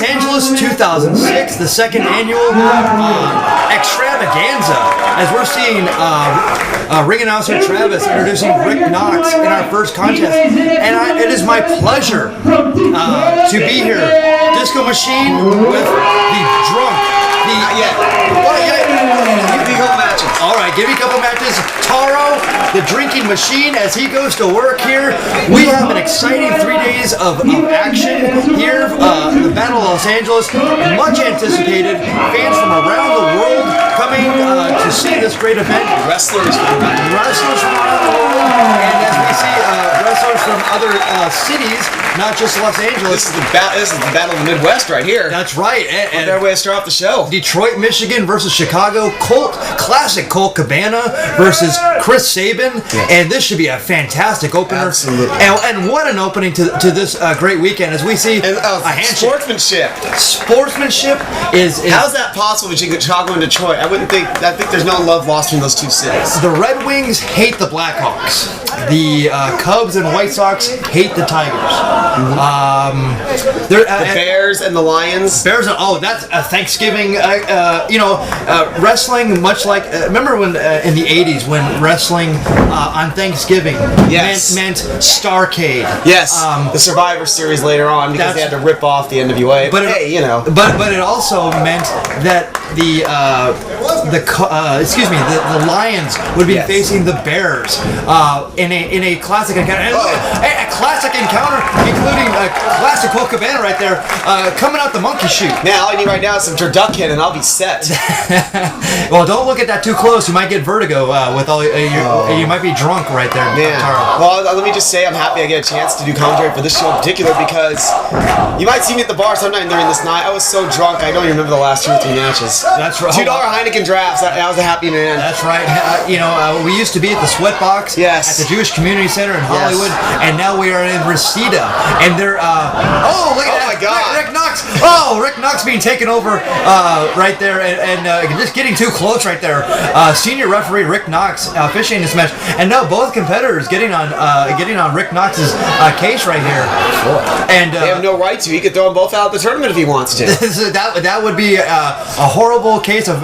Angeles 2006, the second annual extravaganza, as we're seeing ring announcer Travis introducing Rick Knox in our first contest. And it is my pleasure to be here. Disco Machine with the drunk. Give me a couple matches. All right, give me a couple matches. TARO, the drinking machine, as he goes to work here. We have an exciting 3 days of action here. The Battle of Los Angeles, much anticipated. Fans from around the world coming to see this great event. Wrestlers from around the world. And as we see wrestlers from other cities, not just Los Angeles. This is the Battle of the Midwest right here. That's right. And their way to start off the show. Detroit, Michigan versus Chicago. Classic Colt Cabana versus Chris Sabin. Yes. And this should be a fantastic opener. Absolutely. And what an opening to this great weekend as we see a handshake. Sportsmanship is how's that possible between Chicago and Detroit? I think there's no love lost between those two cities. The Red Wings hate the Blackhawks. The Cubs and White Sox hate the Tigers. The Bears and the Lions. Bears. That's a Thanksgiving. Wrestling, much like remember when in the '80s when wrestling on Thanksgiving meant Starrcade. Yes. The Survivor Series later on because they had to rip off the NWA. But But it also meant that the Lions would be facing the Bears in a classic encounter. A classic encounter, including a classic Colt Cabana right there, coming out the monkey chute. Man, all I need right now is some turducken and I'll be set. Well, don't look at that too close. You might get vertigo with all. You might be drunk right there. Man. Well, let me just say I'm happy I get a chance to do commentary for this show in particular because you might see me at the bar sometime during this night. I was so drunk I don't even remember the last 2 or 3 matches. That's right. $2 Heineken drafts. I was a happy man. That's right. We used to be at the Sweatbox at the Jewish Community Center in Hollywood, and now we are in Reseda, and they're look at that. My God. Rick Knox. Rick Knox being taken over right there, and just getting too close right there. Senior referee Rick Knox officiating this match, and now both competitors getting on Rick Knox's case right here. Sure. And they have no right to. He could throw them both out of the tournament if he wants to. that would be a horrible case of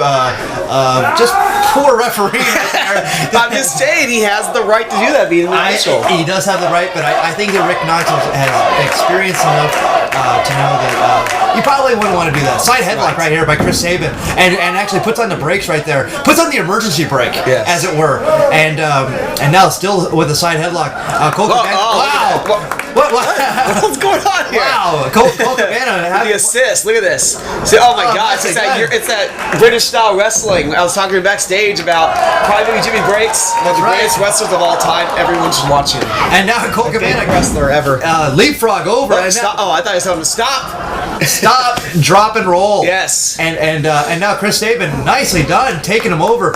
just poor refereeing right there. I'm just saying he has the right to do that being an official. He does have the right, but I think that Rick Knox has experience enough to know that he probably wouldn't want to do that. Side headlock right here by Chris Sabin, and actually puts on the brakes right there. Puts on the emergency brake, as it were. And now still with the side headlock. Colt Cabana. Wow. What's going on here? Wow. Colt Cabana. The assist. Look at this. See, oh my God. It's that British style wrestling. I was talking backstage about probably Jimmy Breaks, one of the greatest wrestlers of all time. Everyone should watch him. And now Colt Cabana, wrestler ever. Leapfrog over. I thought you were telling him to stop. Stop, drop, and roll. Yes. And now Chris Sabin, nicely done, taking him over.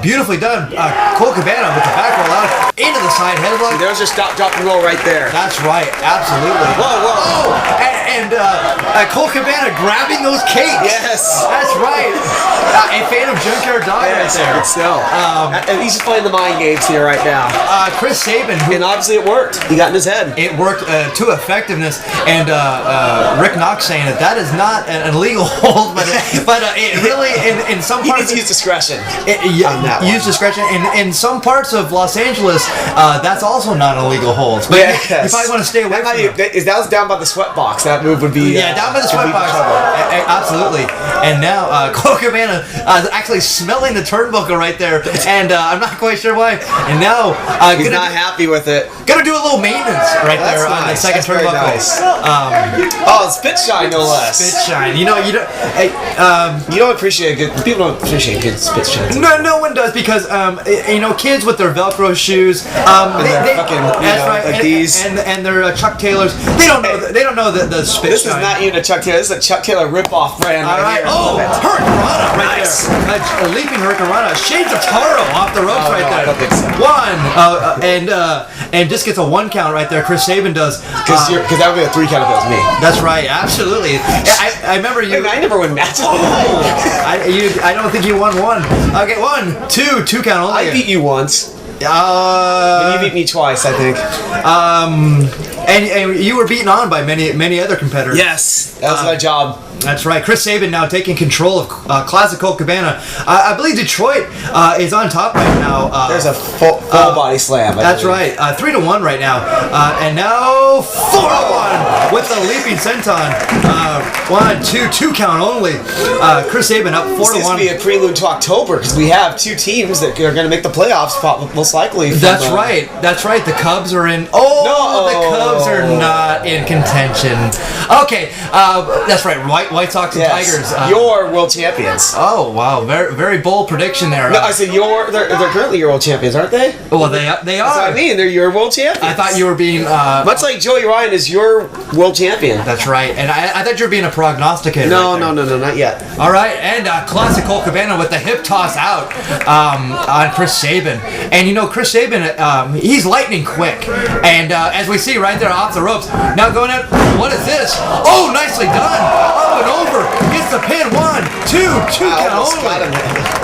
Beautifully done. Colt Cabana with the back roll out into the side headlock. There's your stop, drop, and roll right there. That's right, absolutely. Whoa. And Colt Cabana grabbing those capes. Yes. That's right. A Phantom Junkyard Dog right there. And he's just playing the mind games here right now. Chris Sabin. And obviously it worked. He got in his head. It worked to effectiveness. And Rick Knox saying that is not an illegal hold, but it really, in some parts... He needs to use discretion on that one. Use discretion. In some parts of Los Angeles, that's also not illegal holds. But you probably want to stay away from it. That was down by the sweatbox. That move would be... down by the sweatbox. Absolutely. And now Colt Cabana actually smelling the turnbuckle right there, and I'm not quite sure why. And now he's not happy with it. Gonna do a little maintenance right there on the second turnbuckle. Nice. Spit shine no less. Spit shine. You don't appreciate good. People don't appreciate good spit shine. No one does because kids with their Velcro shoes, these and their Chuck Taylors. They don't know the spit This shine. is not even a Chuck Taylor. This is a Chuck Taylor ripoff brand. All right. Hurricanrana right there. A leaping Hurricanrana. Shades of TARO off the ropes right there. I don't think so. One. And just gets a 1 count right there. Chris Sabin does. Because that would be a 3 count if it was me. That's right. Absolutely. I remember you. I never win matches. I don't think you won one. Okay, 1, 2 count only. I beat you once. But you beat me twice, I think. And you were beaten on by many other competitors. Yes, that was my job. That's right. Chris Sabin now taking control of Classic Colt Cabana. I believe Detroit is on top right now. There's a full body slam. That's right. 3-1 right now. And now 4-1 with the leaping senton. 1-2 count only. Chris Sabin up 4-1. This is going to be a prelude to October because we have 2 teams that are going to make the playoffs most likely. That's right. That's right. The Cubs are in. Oh, no. The Cubs are not in contention. Okay. That's right. White Sox and Tigers. Your world champions. Oh wow, very bold prediction there. No, I said they're currently your world champions, aren't they? Well, they are. That's what I mean. They're your world champions. I thought you were being much like Joey Ryan is your world champion. That's right, and I thought you were being a prognosticator. No, not yet. All right, and Classic Colt Cabana with the hip toss out on Chris Sabin, and Chris Sabin, he's lightning quick, and as we see right there off the ropes, now going out. What is this? Oh, nicely done. And over, gets the pin. 1-2 count only.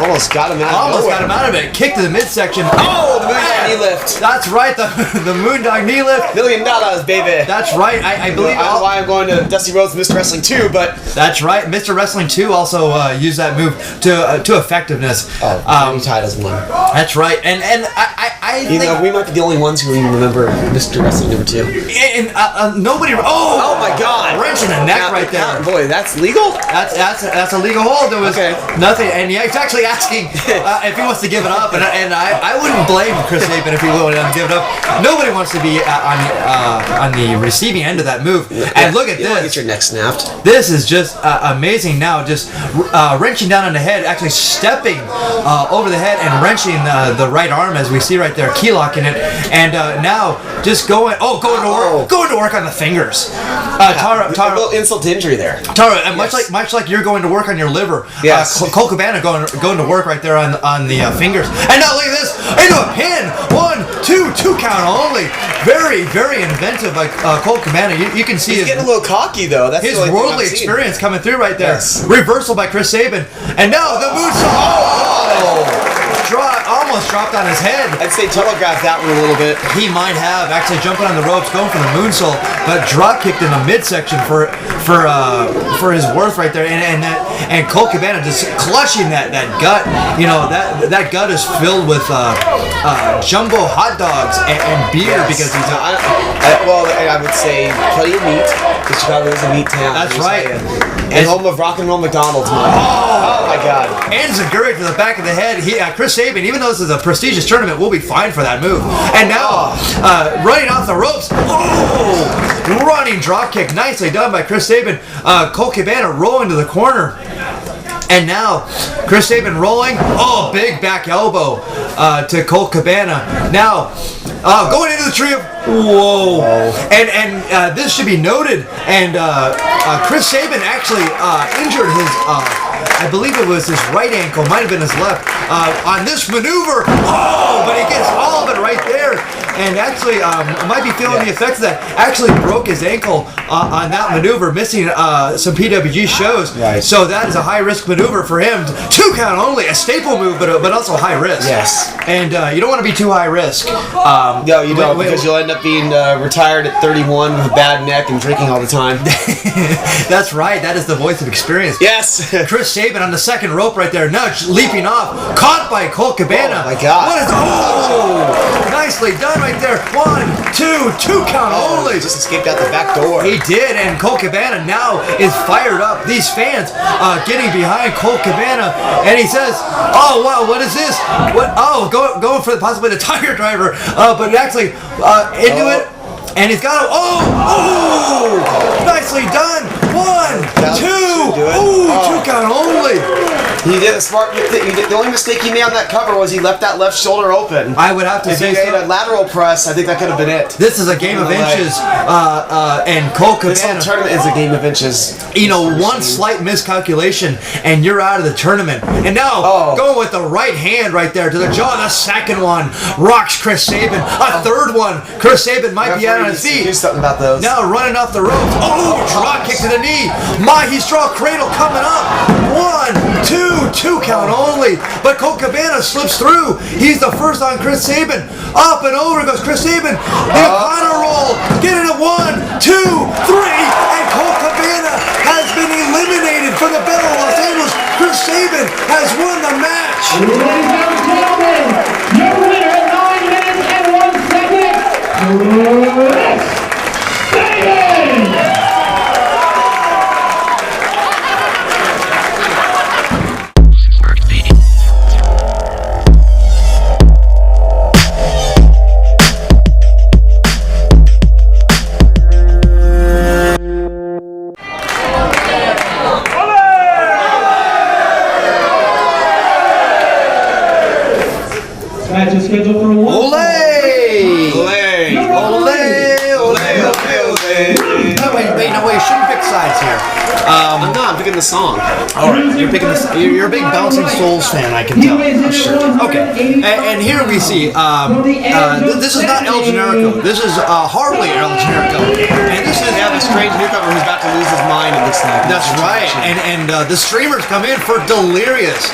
Almost got him out of it. Kick to the midsection. Oh, the Moondog knee lift. That's right, the Moondog knee lift. $1 million, baby. That's right. I believe. I don't know why I'm going to Dusty Rhodes Mr. Wrestling 2, but that's right. Mr. Wrestling 2 also used that move to effectiveness. Titles won. That's right, and I think we might be the only ones who even remember Mr. Wrestling number 2. And nobody. Oh my God! Wrenching the neck right there. Boy, that's legal. That's a legal hold. There was nothing, and he's actually asking if he wants to give it up, and I wouldn't blame Chris Sabin if he would give it up. Nobody wants to be on the receiving end of that move. And look at this. Get your neck snapped. This is just amazing. Now, just wrenching down on the head, actually stepping over the head and wrenching the right arm, as we see right there, key locking it, and now just going to work on the fingers. Taro, a little insult to injury there. Taro, much like you're going to work on your liver. Yes. Colt Cabana going to work right there on the fingers. And now look at this, into a pin. 1-2 count only. Very, very inventive by Colt Cabana. You can see he's getting a little cocky though. That's his the only worldly experience coming through right there. Yes. Reversal by Chris Sabin. And now the moonsault. Almost dropped on his head. I'd say telegraphed that one a little bit. He might have actually jumping on the ropes, going for the moonsault, but drop kicked in the midsection for his worth right there, and Colt Cabana just clutching that gut. That gut is filled with jumbo hot dogs and beer because he's. I would say plenty of meat. Because Chicago is a meat town. That's right. And home of rock and roll McDonald's. Oh my God. And Generico to the back of the head. Chris Sabin, even though this is a prestigious tournament, will be fine for that move. And now, running off the ropes. Oh! Running drop kick. Nicely done by Chris Sabin. Colt Cabana rolling to the corner. And now, Chris Sabin rolling. Oh, big back elbow to Colt Cabana. Now, going into the tree of... Whoa. And this should be noted. And Chris Sabin actually injured his... I believe it was his right ankle, might have been his left, on this maneuver. Oh, but he gets all of it right there. And actually, might be feeling the effects of that. Actually broke his ankle on that maneuver, missing some PWG shows. Right. So that is a high-risk maneuver for him. 2 count only, a staple move, but also high risk. Yes. And you don't want to be too high risk. No, you don't, because you'll end up being retired at 31 with a bad neck and drinking all the time. That's right. That is the voice of experience. Yes. Chris Sabin on the second rope right there. Now leaping off. Caught by Colt Cabana. Oh, my God. Nicely done right there. 1-2 count only. Just escaped out the back door. He did, and Colt Cabana now is fired up. These fans getting behind Colt Cabana, and he says, "Oh wow, what is this? What? Oh, going for possibly the Tiger Driver, but actually into it." And he's got nicely done. 2 count only. He did a smart thing. The only mistake he made on that cover was he left that left shoulder open. I would have to say if he made a lateral press, I think that could have been it. This is a game of inches, and Colt Cabana. This whole tournament is a game of inches. One slight miscalculation, and you're out of the tournament. And now, going with the right hand right there to the jaw. The second one rocks Chris Sabin. A third one, Chris Sabin might be out on his feet. Do something about those. Now running off the ropes. Drop kick to the knee. Mahi straw cradle coming up. 1, Two count only. But Colt Cabana slips through. He's the first on Chris Sabin. Up and over goes Chris Sabin. The O'Connor roll. Get it at 1, 2, 3. And Colt Cabana has been eliminated from the Battle of Los Angeles. Chris Sabin has won the match. Ladies and gentlemen, your winner at 9 minutes and 1 second, Chris Sabin! Match is scheduled for one. Ole! No way, you shouldn't pick sides here. I'm not. I'm picking the song. All right, you're picking this. You're a big Bouncing Souls fan, I can tell. Sure. Okay, and here we see. This is not El Generico. This is hardly El Generico, and this is the strange newcomer who's about to lose his mind. It looks like. That's right. And the streamers come in for Delirious,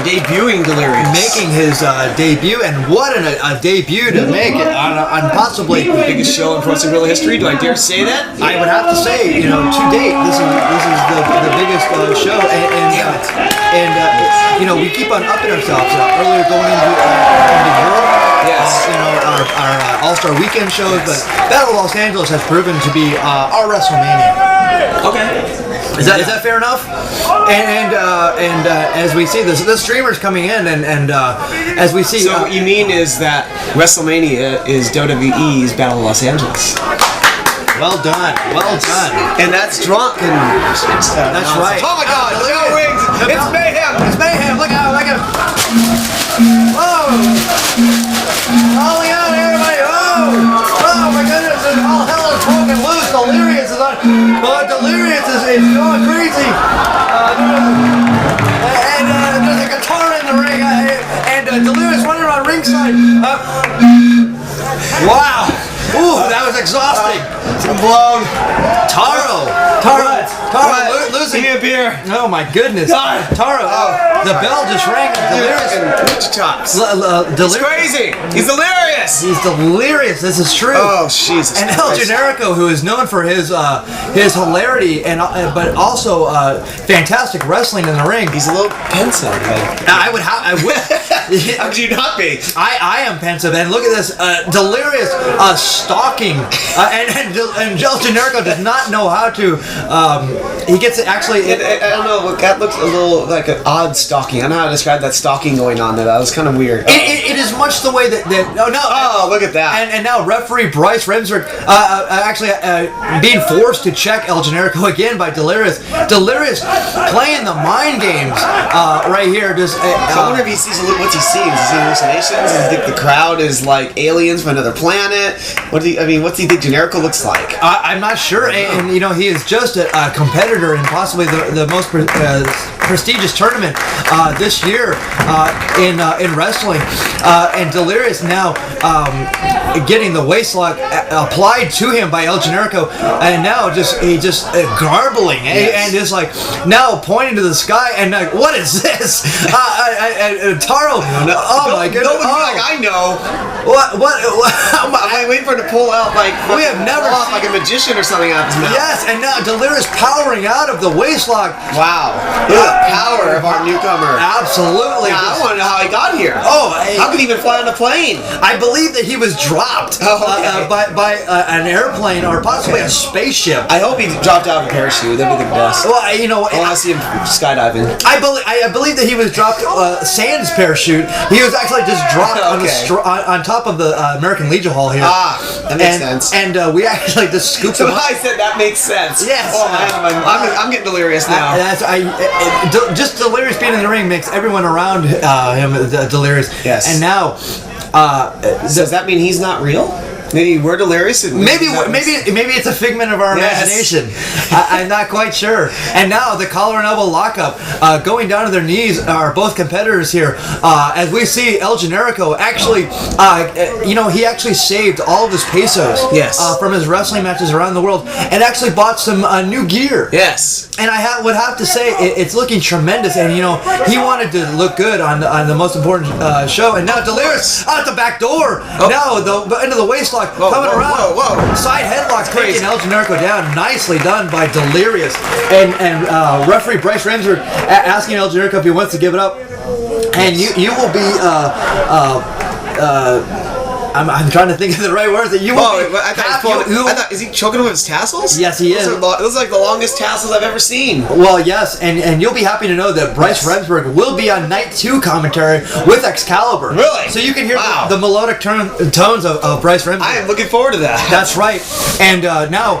debuting Delirious, making his debut, and what a debut to make it on possibly the biggest show in Wrestling Guerrilla history. Do I dare say that? I would have to say, to date, this is the biggest show, and we keep on upping ourselves. Earlier going into Europe, yes, our All-Star Weekend shows, but Battle of Los Angeles has proven to be our WrestleMania. Okay. Is that fair enough? And as we see the streamers coming in, and as we see, so what you mean is that WrestleMania is WWE's Battle of Los Angeles. Well done. And that's drunk and that's right. Oh my God! Look at the rings. It's mayhem. It's mayhem. Look out! Whoa! Calling out everybody! Oh my goodness! All hell is broken loose. Delirious is on. Well, Delirious is going crazy. And there's a guitar in the ring, and Delirious running around ringside. Wow! Ooh, that was exhausting. Blown. Taro losing. Give me a beer. Oh my goodness. God. Taro, the bell just rang. Delirious. It's crazy. He's delirious. He's delirious. This is true. Oh Jesus. And El Generico, who is known for his hilarity and but also fantastic wrestling in the ring. He's a little pensive. I would. How could you not be? I am pensive, and look at this. Delirious stalking, and El Generico does not know how to. He gets it actually. I don't know. That looks a little like an odd stalking. I don't know how to describe that stalking going on there. That was kind of weird. It is much the way that Oh, look at that. And now referee Bryce Remsburg actually being forced to check El Generico again by Delirious. Delirious playing the mind games right here. Just so I wonder if he sees what's he seeing? Does he see hallucinations? Does he think the crowd is like aliens from another planet? What's he think Generico looks like? I'm not sure, and he is just a competitor in possibly the most prestigious tournament this year in wrestling, and Delirious now getting the waist lock applied to him by El Generico, and now he just garbling, and just like now pointing to the sky, and like, what is this? Taro, oh my goodness! Like I know. What? I'm waiting for him to pull out we have never seen like a magician or something out of his mouth. Yes, and now Delirious powering out of the waist lock. Wow, the power of our newcomer. Absolutely. Now, I want to know how he got here. How could he even fly on a plane? I believe that he was dropped by an airplane or possibly a spaceship. I hope he dropped out of a parachute. That'd be the best. Well, I want to see him skydiving. I believe that he was dropped sans parachute. He was actually just dropped on top of the American Legion Hall here. That makes sense. And we actually just scooped him up. I said that makes sense. Yes. Oh man, I'm getting delirious now. Just Delirious being in the ring makes everyone around him delirious. Yes. And now, does that mean he's not real? Maybe we're Delirious. Maybe it's a figment of our imagination. I'm not quite sure. And now the collar and elbow lockup, going down to their knees, are both competitors here. As we see El Generico actually, he actually saved all of his pesos. Yes. From his wrestling matches around the world, and actually bought some new gear. Yes. And I would have to say it's looking tremendous. And he wanted to look good on the most important show. And now Delirious out the back door. Now the into the waistlock coming around. Whoa. Side headlock taking El Generico down. Nicely done by Delirious. And referee Bryce Ramsford asking El Generico if he wants to give it up. And you will be I'm trying to think of the right words. That you will be is he choking with his tassels? Yes, he is. Those are like the longest tassels I've ever seen. Well, yes, and you'll be happy to know that Bryce Remsburg will be on Night 2 commentary with Excalibur. Really? So you can hear the melodic tones of Bryce Remsburg. I am looking forward to that. That's right. And now,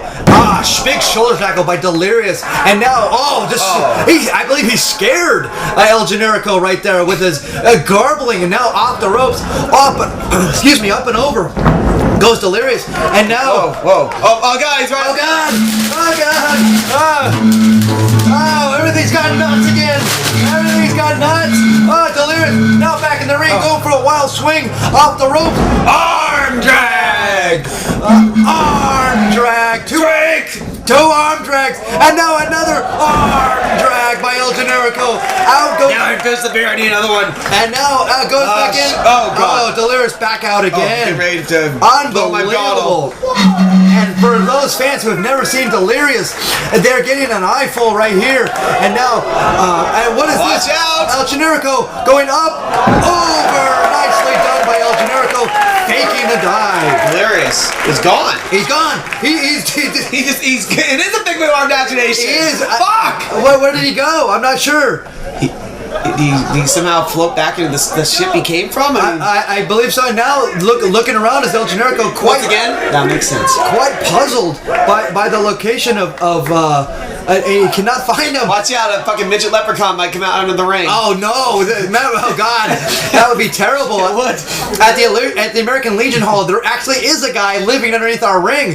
big shoulder tackle by Delirious. And now, I believe he's scared El Generico right there with his garbling. And now off the ropes, up and over goes Delirious. And now, oh God, he's right. Everything's got nuts again. Everything's got nuts. Delirious now back in the ring, going for a wild swing off the rope. Arm drag. Two arm drags, and now another arm drag by El Generico. Out goes. Now he finished the beer. I need another one. And now goes back in. Oh God! Delirious back out again. Get ready to unbelievable. And for those fans who have never seen Delirious, they're getting an eyeful right here. And now, and what is this? Watch out! El Generico going up, over. Nicely done by El Generico, faking the dive. Delirious is gone. He's gone. It is a figment of our imagination. He is. Fuck! Where did he go? I'm not sure. Did he somehow float back into the ship he came from? I believe so. Now, looking around is El Generico once again? That makes sense. Quite puzzled by the location of he cannot find him. Watch out, a fucking midget leprechaun might come out under the ring. Oh no! Oh God, that would be terrible. It would. At the American Legion Hall, there actually is a guy living underneath our ring.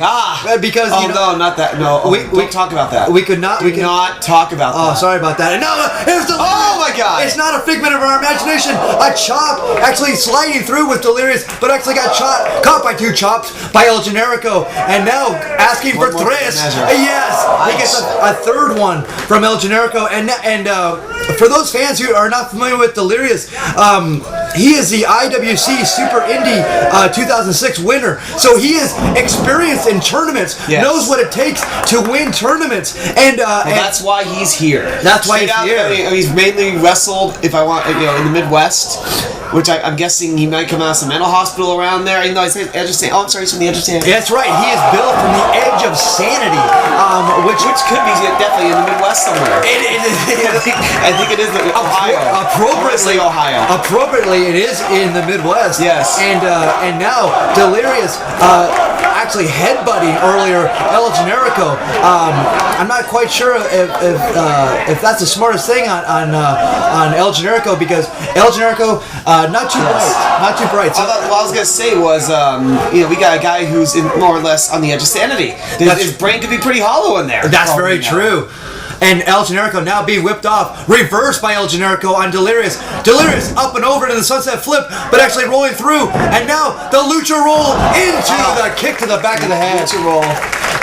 Because no, not that. No, we talk about that. We could not. We could not talk about that. Oh, sorry about that. No, here's the. Oh my God! It's not a figment of our imagination. A chop actually sliding through with Delirious, but actually got caught by two chops by El Generico, and now asking for tres. Yes, he gets a third one from El Generico, and for those fans who are not familiar with Delirious, he is the IWC Super Indie 2006 winner, so he is experienced in tournaments, knows what it takes to win tournaments, and that's why he's here. That's why he's here. He's mainly wrestled, if I want, in the Midwest, which I'm guessing he might come out of some mental hospital around there. Even though I say Edge of Sanity. Oh, I'm sorry, he's from the Edge of Sanity. That's right. He is built from the Edge of Sanity, which could be definitely in the Midwest somewhere. I think it is Ohio. Appropriately, Ohio. Appropriately, it is in the Midwest. Yes. And now Delirious actually headbutting earlier El Generico. I'm not quite sure if that's the smartest thing on El Generico, because El Generico not too bright. So what I was gonna say was we got a guy who's more or less on the edge of sanity. His brain could be pretty hollow in there. That's very true. And El Generico now being whipped off, reversed by El Generico on Delirious. Delirious up and over to the sunset flip, but actually rolling through. And now the lucha roll into the kick to the back of the head. Lucha roll.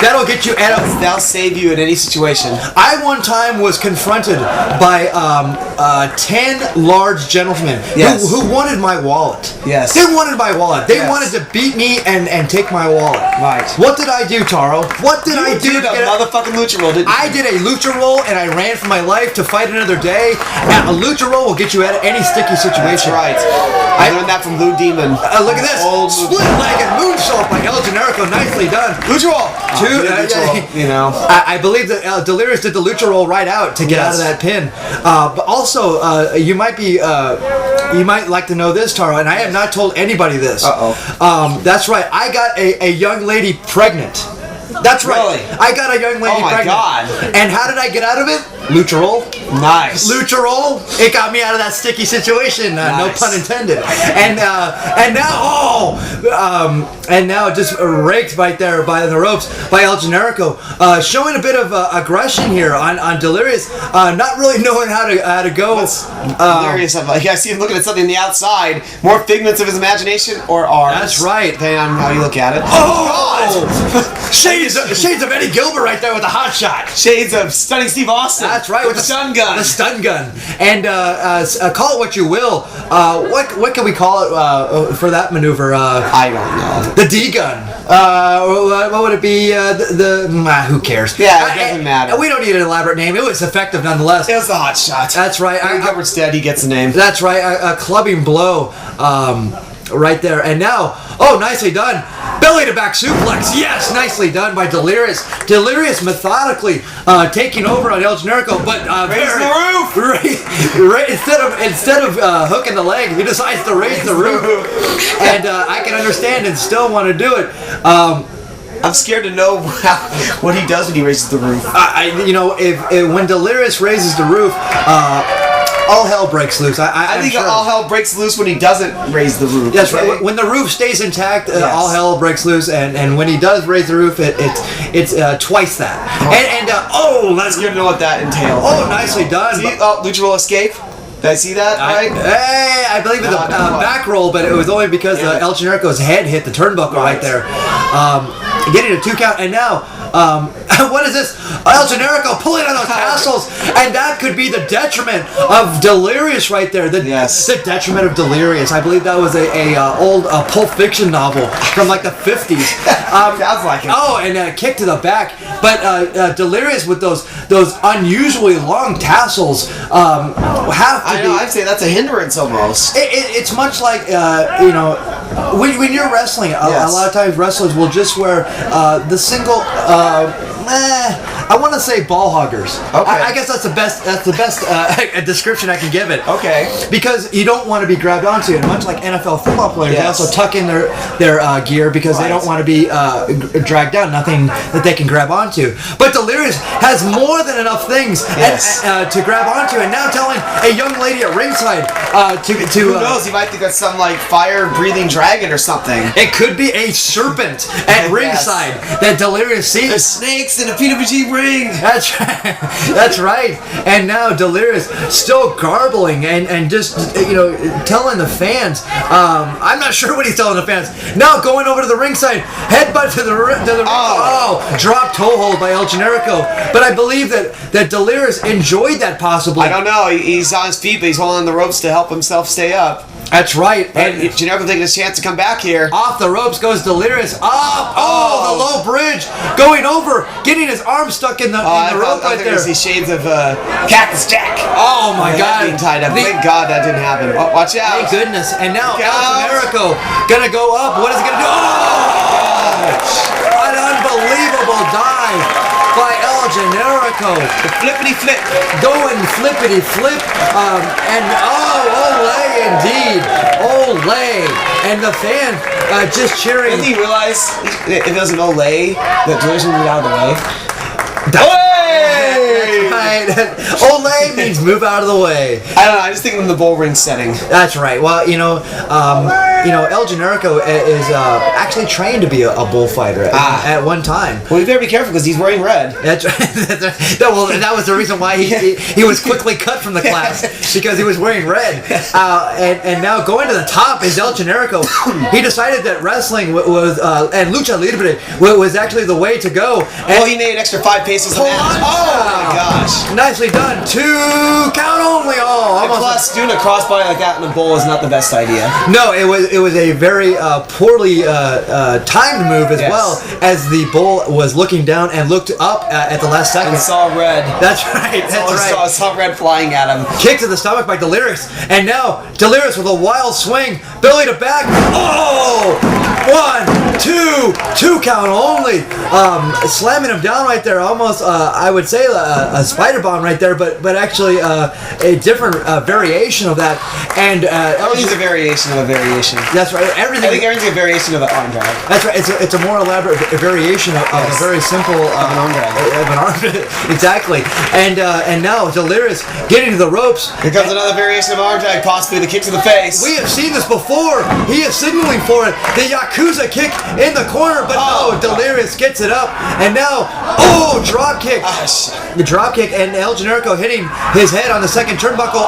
That'll get you out. That'll save you in any situation. I one time was confronted by 10 large gentlemen who wanted my wallet. Yes. They wanted my wallet. They wanted to beat me and take my wallet. Right. What did I do, Taro? What did I do? You did a motherfucking lucha roll, didn't you? I did a lucha roll, and I ran for my life to fight another day. And a lucha roll will get you out of any sticky situation. That's right. I learned that from Blue Demon. Look at this. Split-legged moonsault by El Generico. Nicely done. Lucha roll. I believe that Delirious did the lucha roll right out to get out of that pin. But also, you might like to know this, Taro, and I have not told anybody this. That's right. I got a young lady pregnant. That's right. Really? I got a young lady pregnant. Oh my God. And how did I get out of it? Lucha roll. Nice. Lucha roll. It got me out of that sticky situation. No pun intended. And now just raked right there by the ropes by El Generico, showing a bit of aggression here on Delirious, not really knowing how to go. Delirious, I see him looking at something on the outside. More figments of his imagination or ours. That's right. Depending on how you look at it. Oh! Shades of Eddie Gilbert right there with the hot shot. Shades of Stunning Steve Austin. That's right, with the stun gun. The stun gun. And call it what you will. What can we call it for that maneuver? I don't know. The D gun. What would it be? Who cares? Yeah, it doesn't matter. We don't need an elaborate name. It was effective nonetheless. It was the hot shot. That's right. Gilbert's dead. He gets the name. That's right. A clubbing blow. Right there, and now, nicely done. Belly to back suplex. Yes, nicely done by Delirious. Delirious methodically taking over on El Generico, but raise the roof. Instead of hooking the leg, he decides to raise the roof, and I can understand and still want to do it. I'm scared to know what he does when he raises the roof. If when Delirious raises the roof, all hell breaks loose. I think all hell breaks loose when he doesn't raise the roof. That's right. When the roof stays intact, all hell breaks loose, and when he does raise the roof, it's twice that. Let's get to know what that entails. Oh, nicely done. See, Lucha Roll escape. Did I see that right? I believe it's a back roll, but it was only because El Generico's head hit the turnbuckle right there. Getting a 2 count, and now, what is this? El Generico pulling on those tassels, and that could be the detriment of Delirious right there. The detriment of Delirious. I believe that was a old Pulp Fiction novel from like the 50s. Sounds like it. And a kick to the back, but Delirious with those unusually long tassels I'd say that's a hindrance almost. It's much like when you're wrestling, a lot of times wrestlers will just wear the single. I want to say ball huggers. Okay. I guess that's the best description I can give it. Okay. Because you don't want to be grabbed onto, and much like NFL football players, they also tuck in their gear because they don't want to be dragged down. Nothing that they can grab onto. But Delirious has more than enough things to grab onto, and now telling a young lady at ringside to who knows? He might think that's some like fire-breathing dragon or something. It could be a serpent at ringside that Delirious sees. There's snakes in a PWG ring. That's right. That's right. And now Delirious still garbling and just telling the fans. I'm not sure what he's telling the fans. Now going over to the ringside, headbutt to the ring. Drop toe hold by El Generico. But I believe that Delirious enjoyed that possibly. I don't know. He's on his feet, but he's holding the ropes to help himself stay up. That's right. And Generico taking his chance to come back here. Off the ropes goes Delirious. Up! The low bridge. Going over. Getting his arm stuck in the rope right there. I see shades of Cactus Jack. Oh my God. Being tied up. Thank God that didn't happen. Oh, watch out. Thank goodness. And now El Generico gonna go up. What is he gonna do? An unbelievable dive by El Generico. The flippity flip. Going flippity flip. Olay indeed. Olay. And the fan just cheering. Didn't he realize if it was an Olay, that Delirious would be out of the way? Right. Olay means move out of the way. I don't know. I just think in the bull ring setting. That's right. Well, El Generico is actually trained to be a bullfighter at one time. Well, you better be careful because he's wearing red. That's right. Well, that was the reason why he was quickly cut from the class because he was wearing red. And now going to the top is El Generico. He decided that wrestling was and lucha libre was actually the way to go. And he made an extra 5 paces a match. Oh my gosh! Nicely done. 2 count only. Plus, doing a crossbody like that in the bowl is not the best idea. No, it was a very poorly timed move as well, as the bull was looking down and looked up at the last second. And saw red. That's right. Saw red flying at him. Kick to the stomach by Delirious, and now Delirious with a wild swing, belly to back. 1, 2 count only. Slamming him down right there. Almost, I would say a spider bomb right there, but actually a different variation of that. And everything's a variation of a variation. That's right. I think everything's a variation of an arm drag. That's right. It's a more elaborate variation of a very simple arm drag. Of an arm drag. Exactly. And now Delirious getting to the ropes. Here comes another variation of arm drag, possibly the kick to the face. We have seen this before. He is signaling for it. The Yakuza kick in the corner, but no, Delirious gets it up. And now, drop kick. The drop kick, and El Generico hitting his head on the second turnbuckle.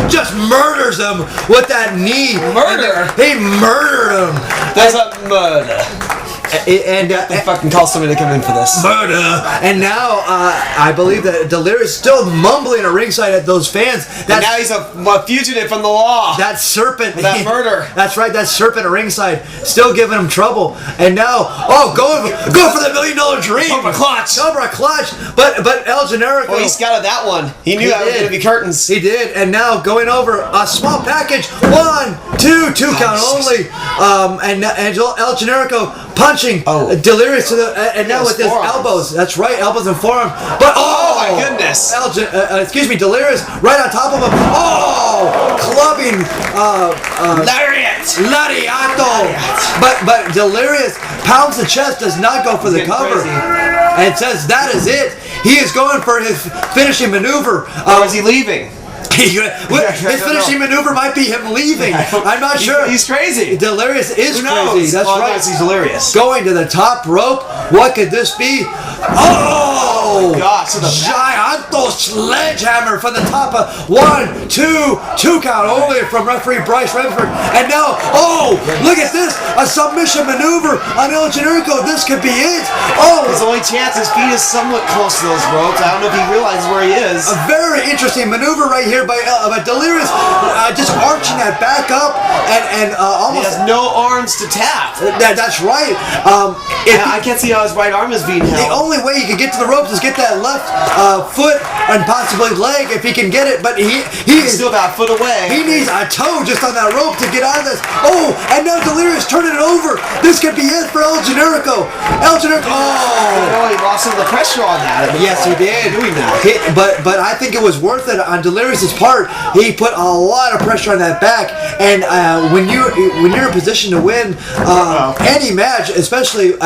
Just murders him with that knee. Murder? He murdered him. That's a murder. And fucking call somebody to come in for this. Murder. And now I believe that Delirious still mumbling at ringside at those fans. And now he's a fugitive from the law. That serpent. That murder. That's right. That serpent at ringside still giving him trouble. And now, going for the $1 million dream. Cobra clutch. But El Generico. Well, he scouted that one. He knew that was going to be curtains. He did. And now going over a small package. 1, 2 count only. And El Generico punching Delirious to the and now with his elbows. That's right, elbows and forearm. But my goodness! Delirious right on top of him. Clubbing lariato. But Delirious pounds the chest, does not go for the cover, and says that is it. He is going for his finishing maneuver. Or is he leaving? His finishing maneuver might be him leaving. I'm not sure. He's crazy. Delirious is crazy. That's right. He's delirious. Going to the top rope. What could this be? Oh my gosh! Giganto sledgehammer from the top of 1, 2 count only from referee Bryce Redford. And now, look at this! A submission maneuver on El Generico. This could be it. His only chance, his feet is somewhat close to those ropes. I don't know if he realizes where he is. A very interesting maneuver right here by Delirious, just arching that back up and almost. He has no arms to tap. That's right. I can't see how his right arm is being held. The only way he can get to the ropes is get that left foot and possibly leg if he can get it. But he's still about a foot away. He needs a toe just on that rope to get out of this. And now Delirious turning it over. This could be it for El Generico. He lost some of the pressure on that. Yes, he did. Doing that. But I think it was worth it on Delirious's part. He put a lot of pressure on that back, and when you're in a position to win any match, especially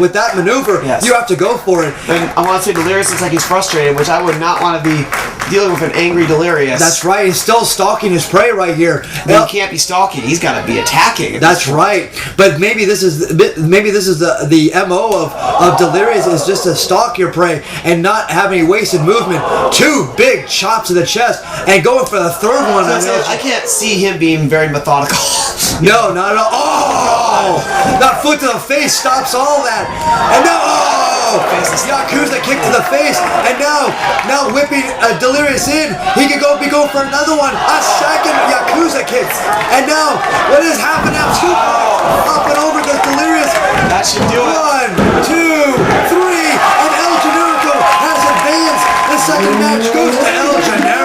with that maneuver, you have to go for it. And I want to say Delirious looks like he's frustrated, which I would not want to be dealing with an angry Delirious. That's right. He's still stalking his prey right here. He can't be stalking. He's got to be attacking. That's right. But maybe this is the MO of Delirious is just to stalk your prey and not have any wasted movement. 2 big chops to the chest and going for the third one. I can't see him being very methodical. No, not at all. That foot to the face stops all that. And now, Yakuza kick to the face, and now whipping Delirious in. He could be going for another one. A second Yakuza kick, and now what is happening? Hopping over to Delirious. That should do it. 1, 2, 3, and El Generico has advanced. The second match goes to El Generico.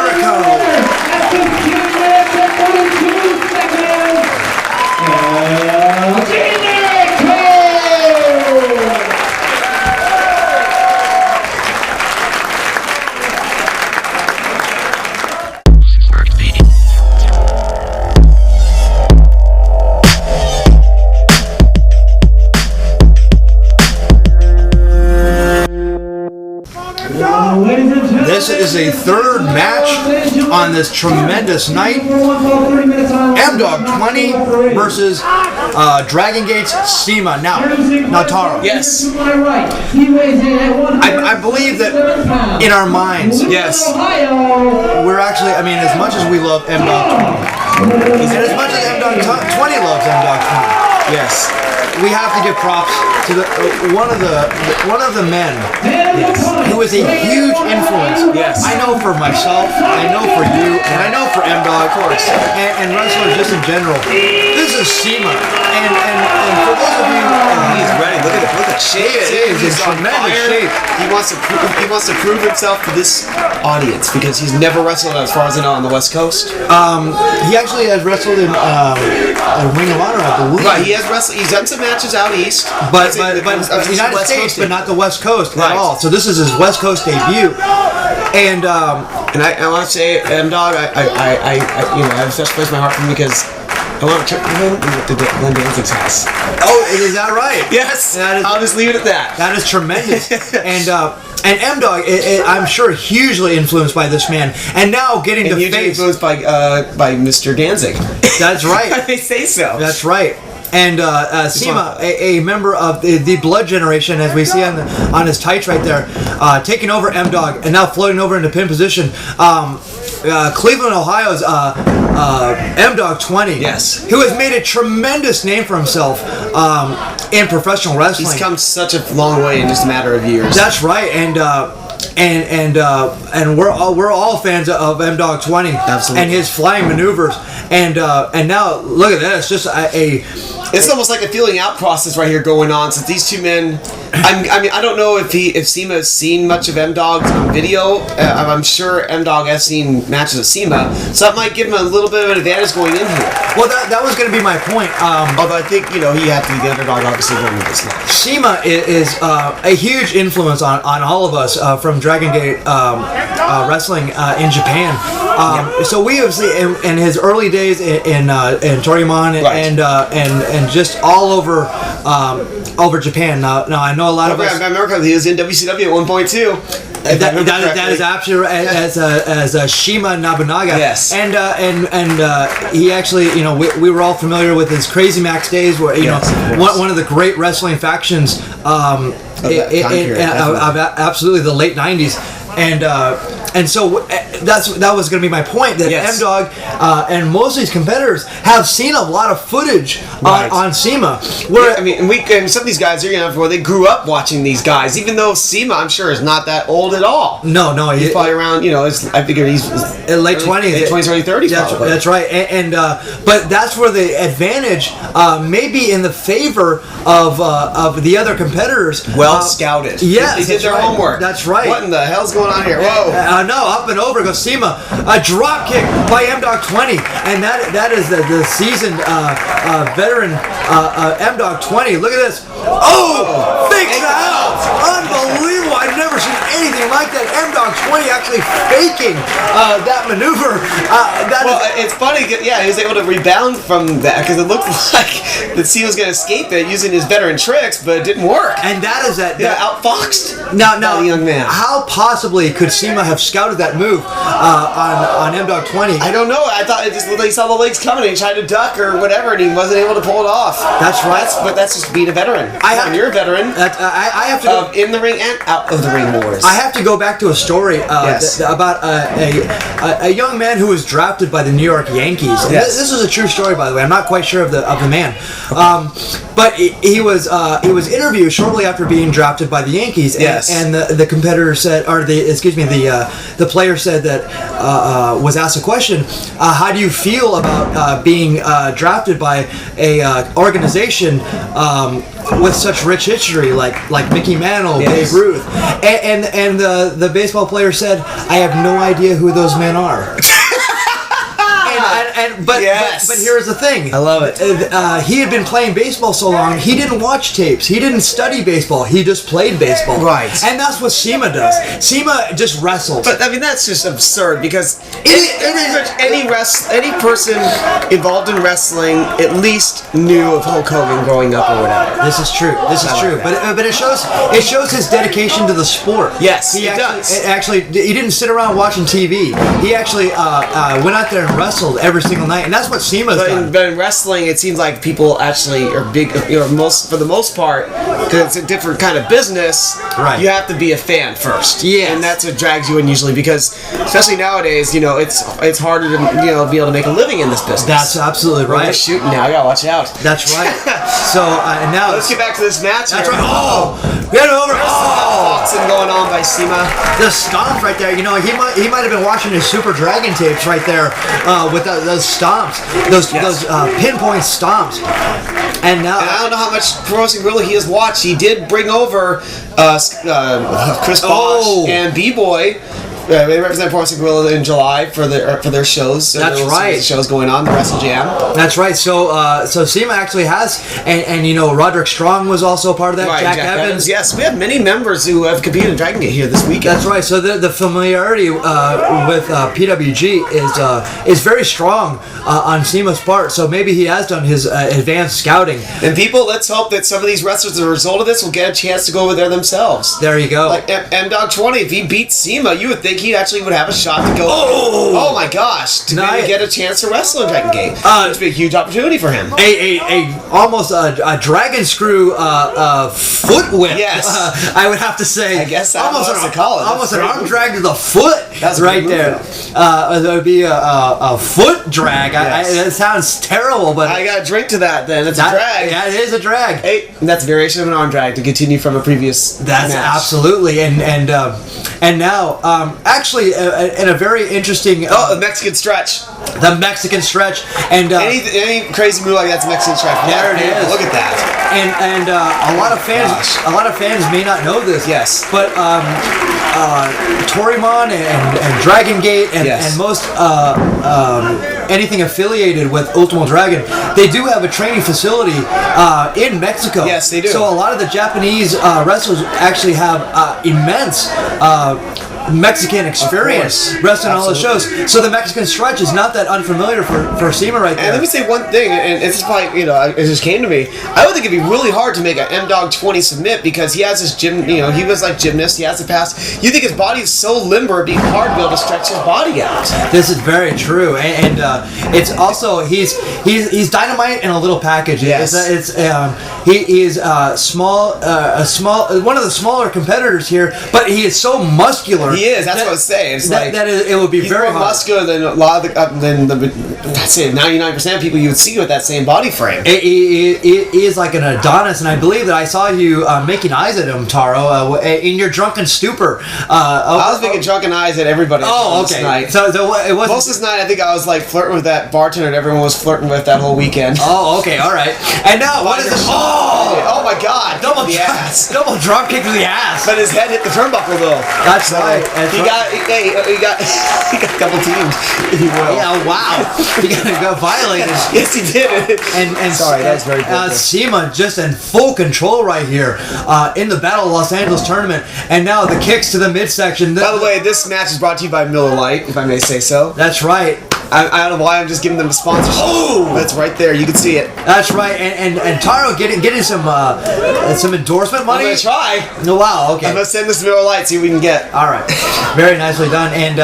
This is a third match on this tremendous night. M-Dogg 20 versus Dragon Gate's CIMA. Now Taro. Yes. I believe that in our minds, yes, we're actually, as much as we love M-Dogg 20, and as much as M-Dogg 20 loves M-Dogg 20, yes, we have to give props to one of the men who is a huge influence. Yes. I know for myself, I know for you, and I know for M-Dogg, of course, and wrestlers just in general. This is CIMA, and for those of you, he's ready. Look at shape. He is in tremendous shape. He wants to prove himself to this audience because he's never wrestled, as far as I know, on the West Coast. He actually has wrestled in Ring of Honor, I believe. Right, he has wrestled. He's done some matches out east, but United States, but not the West Coast at all. So this is his West Coast debut, and I want to say M-Dogg, I have such place in my heart for him because I want to check with him to Glenn Danzig's house. Oh, is that right? Yes. I'll just leave it at that. That is tremendous. And M-Dogg, I'm sure, hugely influenced by this man. And now getting to face... influenced by Mr. Danzig. That's right. They say so. That's right. And CIMA, a member of the Blood Generation, as we see on his tights right there, taking over M-Dogg and now floating over into pin position. Cleveland, Ohio's M-Dogg 20, yes, who has made a tremendous name for himself in professional wrestling. He's come such a long way in just a matter of years. That's right, and we're all fans of M-Dogg 20. Absolutely. And his flying maneuvers, and now look at this, just it's almost like a feeling out process right here going on. Since these two men, I mean, I don't know if CIMA has seen much of M-Dogg's on video. I'm sure M-Dogg has seen matches of CIMA, so that might give him a little bit of an advantage going in here. Well, that was going to be my point. Although I think he had to be the underdog, obviously, going into this match. CIMA is a huge influence on all of us from Dragon Gate wrestling in Japan. So we have seen in his early days in Toryumon and just all over Japan. Now I know a lot of us. I remember he was in WCW at one point too. That is absolutely right, as Shima Nobunaga. Yes. And he actually, we were all familiar with his Crazy Max days, where one of the great wrestling factions of absolutely the late '90s. And so that was going to be my point, that M-Dogg and most of these competitors have seen a lot of footage on CIMA. Where and some of these guys they grew up watching these guys, even though CIMA, I'm sure, is not that old at all. No, he's probably around. I figure he's late 20s, 20s, 30s. That's right. But that's where the advantage may be in the favor of the other competitors. Well scouted. Yes, they did their homework. That's right. What in the hell's going on here? Whoa. No, up and over goes CIMA. A drop kick by M-Dogg 20, and that is the seasoned veteran M-Dogg 20. Look at this. Oh, fakes out. Unbelievable. I've never seen anything like that. M-Dogg 20 actually faking that maneuver. It's funny. Yeah, he was able to rebound from that because it looked like that CIMA was going to escape it using his veteran tricks, but it didn't work. And that is that. Outfoxed. Now, the young man. How possibly could CIMA have scouted that move on M-Dogg 20? I don't know. I thought it just looked like he saw the legs coming and he tried to duck or whatever, and he wasn't able to pull it off. That's right. But that's just being a veteran. You're a veteran. I have to go, in the ring and out of the ring wars. I have to go back to a story about a young man who was drafted by the New York Yankees. Yes. This is a true story, by the way. I'm not quite sure of the man, but he was interviewed shortly after being drafted by the Yankees. And the competitor said, the player said that was asked a question. How do you feel about being drafted by a organization with such rich history like Mickey Mantle, Babe Ruth, and the baseball player said, I have no idea who those men are. But here's the thing. I love it. He had been playing baseball so long, he didn't watch tapes. He didn't study baseball. He just played baseball. Right. And that's what CIMA does. CIMA just wrestles. But that's just absurd because any person involved in wrestling at least knew of Hulk Hogan growing up or whatever. This is true. But it shows his dedication to the sport. Yes, he does. Actually, he didn't sit around watching TV. He actually went out there and wrestled every single night, and that's what CIMA's done. But in wrestling, it seems like people actually are big. For the most part, because it's a different kind of business. Right. You have to be a fan first. Yes. And that's what drags you in usually, because especially nowadays, it's harder to be able to make a living in this business. That's absolutely right. We're shooting now. I gotta watch out. That's right. So now let's get back to this match. That's right. Oh, get over. Boxing going on by CIMA. The stomps right there. He might have been watching his Super Dragon tapes right there with those stomps, those pinpoint stomps. And now I don't know how much Pro Wrestling Guerrilla he has watched. He did bring over Chris Bosh and B-Boy They represent Wrestling Guerrilla in July for their shows. So That's right. Shows going on, the Wrestle Jam. That's right. So CIMA actually has, and Roderick Strong was also part of that. Right, Jack Evans. Yes, we have many members who have competed in Dragon Gate here this weekend. That's right. So the familiarity with PWG is very strong on CIMA's part. So maybe he has done his advanced scouting. And people, let's hope that some of these wrestlers, as a result of this, will get a chance to go over there themselves. There you go. Like M-Dogg 20, if he beats CIMA, you would think he actually would have a shot to go. Oh my gosh! To maybe get a chance to wrestle in Dragon Gate. It's be a huge opportunity for him. Almost a dragon screw foot whip. Yes. I would have to say. I guess that's almost what to call it. Almost an arm drag to the foot. That's right there. That would be a foot drag. Yes. That sounds terrible, but I got to drink to that. Then it's a drag. Yeah, it is a drag. Hey, that's a variation of an arm drag to continue from a previous. That's match. Absolutely, and now actually in a very interesting. The Mexican stretch. The Mexican stretch, and any crazy move like that's a Mexican stretch. There it is. Look at that. And a lot of fans may not know this. Yes. But Torimon and Dragon Gate and most anything affiliated with Ultimo Dragon, they do have a training facility in Mexico. Yes, they do. So a lot of the Japanese wrestlers actually have immense Mexican experience wrestling all the shows. So the Mexican stretch is not that unfamiliar for CIMA right there. And let me say one thing, and it's probably, it just came to me. I would think it'd be really hard to make an M-Dogg 20 submit because he has his gym, he was like gymnast, he has the past. You think his body is so limber, it'd be hard to be able to stretch his body out. This is very true, and it's also he's dynamite in a little package. Yes. He is small, one of the smaller competitors here, but he is so muscular. He is. That's what I was saying. It's it would be he's very more muscular than a lot of I'd say 99% of people you would see with that same body frame. He is like an Adonis, and I believe that I saw you making eyes at him, Taro, in your drunken stupor. I was making drunken eyes at everybody. Oh, okay. This night. So it wasn't. Most of this night, I think I was like flirting with that bartender that everyone was flirting with that whole weekend. Oh, okay, all right. And now what is this? Oh my God! Double drop kick to the ass. But his head hit the turnbuckle though. That's right. He got double teamed, if you will. Yeah, wow. He got violated. Yes, he did. And sorry, that's very good. CIMA just in full control right here in the Battle of Los Angeles tournament. And now the kicks to the midsection. By the way, this match is brought to you by Miller Lite, if I may say so. That's right. I don't know why I'm just giving them a sponsorship. Oh, that's right there. You can see it. That's right. And Taro getting some endorsement money. I'm gonna try. Oh, wow. Okay. I'm gonna send this to Miller Lite. See what we can get. All right. Very nicely done. And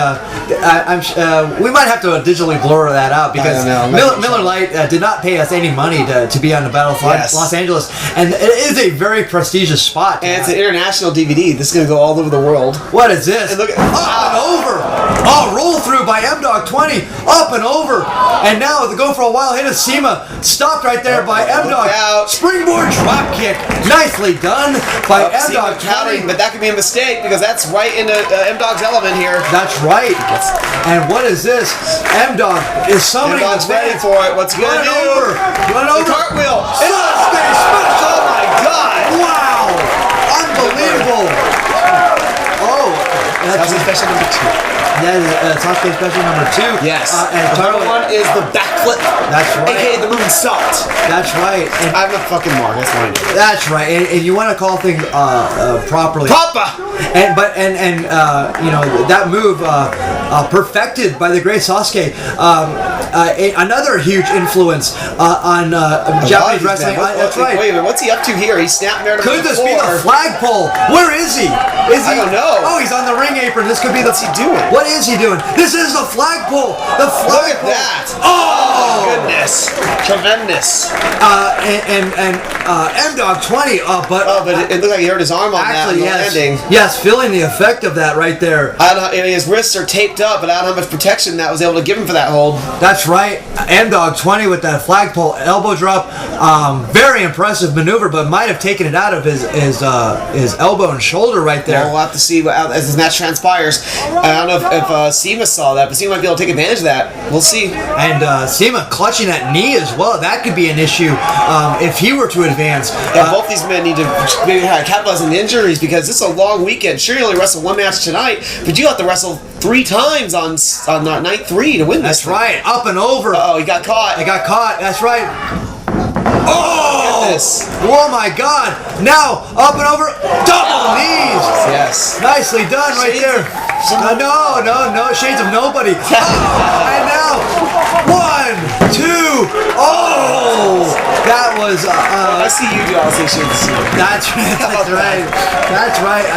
we might have to digitally blur that out because Miller Lite did not pay us any money to be on the Battle of Los Angeles, and it is a very prestigious spot. And it's an international DVD. This is gonna go all over the world. What is this? And look at up and over. Oh, roll through by M-Dogg 20. Up and over. And now the go for a while hit of CIMA. Stopped right there by M-Dogg. Springboard drop kick. Nicely done by M-Dogg 20. But that could be a mistake because that's right into M-Dogg's element here. That's right. And what is this? M-Dogg is summoning the M-Dogg's ready for it. What's he gonna do? Run over. The cartwheel. Sasuke special. Oh my God. Wow. Unbelievable. Oh. That's special number 2. That is Sasuke special number 2. Yes. And Taro one is the backflip. That's right. AKA the moonsault. That's right. And I'm a fucking mark. That's what I do. That's right. And you want to call things properly. Papa. And that move perfected by the great Sasuke. Another huge influence on Japanese wrestling. That's right. Wait a minute. What's he up to here? He snapped there to Could this be the flagpole? Where is he? I don't know. Oh, he's on the ring apron. This could be What's he doing? What is he doing? This is the flagpole. The flagpole. Look at that. Oh, goodness. Tremendous. And M-Dogg 20. But it looked like he hurt his arm on that landing. Yes, feeling the effect of that right there. His wrists are taped up, but I don't know how much protection that was able to give him for that hold. That's right. M-Dogg 20 with that flagpole elbow drop. Very impressive maneuver, but might have taken it out of his elbow and shoulder right there. Well, we'll have to see as this match transpires. I don't know if CIMA saw that, but CIMA might be able to take advantage of that. We'll see. And CIMA clutching that knee as well. That could be an issue if he were to advance. Yeah, both these men need to maybe capitalize on injuries because this is a long weekend. Sure, you only wrestle one match tonight, but you have to wrestle 3 times on night 3 to win this. That's right. Up and over. Oh, he got caught. He got caught. That's right. Oh! Goodness. Oh my God! Now up and over, double knees. Yes. Nicely done right there. No, shades of nobody. And now 1, 2. Oh, that was. I see you do. I'll say shades of Sabin. That's right. That's right.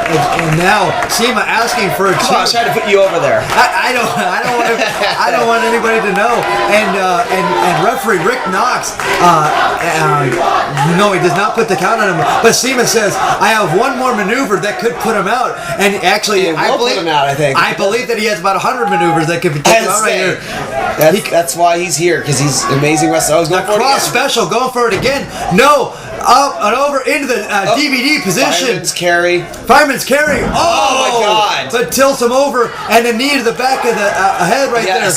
And now CIMA asking for a Come on, I tried to put you over there. I don't want anybody to know. And referee Rick Knox, no, he does not put the count on him. But CIMA says, I have one more maneuver that could put him out. And actually, I believe put him out. I think. I believe that he has about 100 maneuvers that could be taken out right here. That's why he's here, because he's an amazing wrestler. I was going for it cross again. special, going for it again. No. Up and over into the DVD position. Fireman's carry. Oh my God! But tilts him over and the knee to the back of the head right there.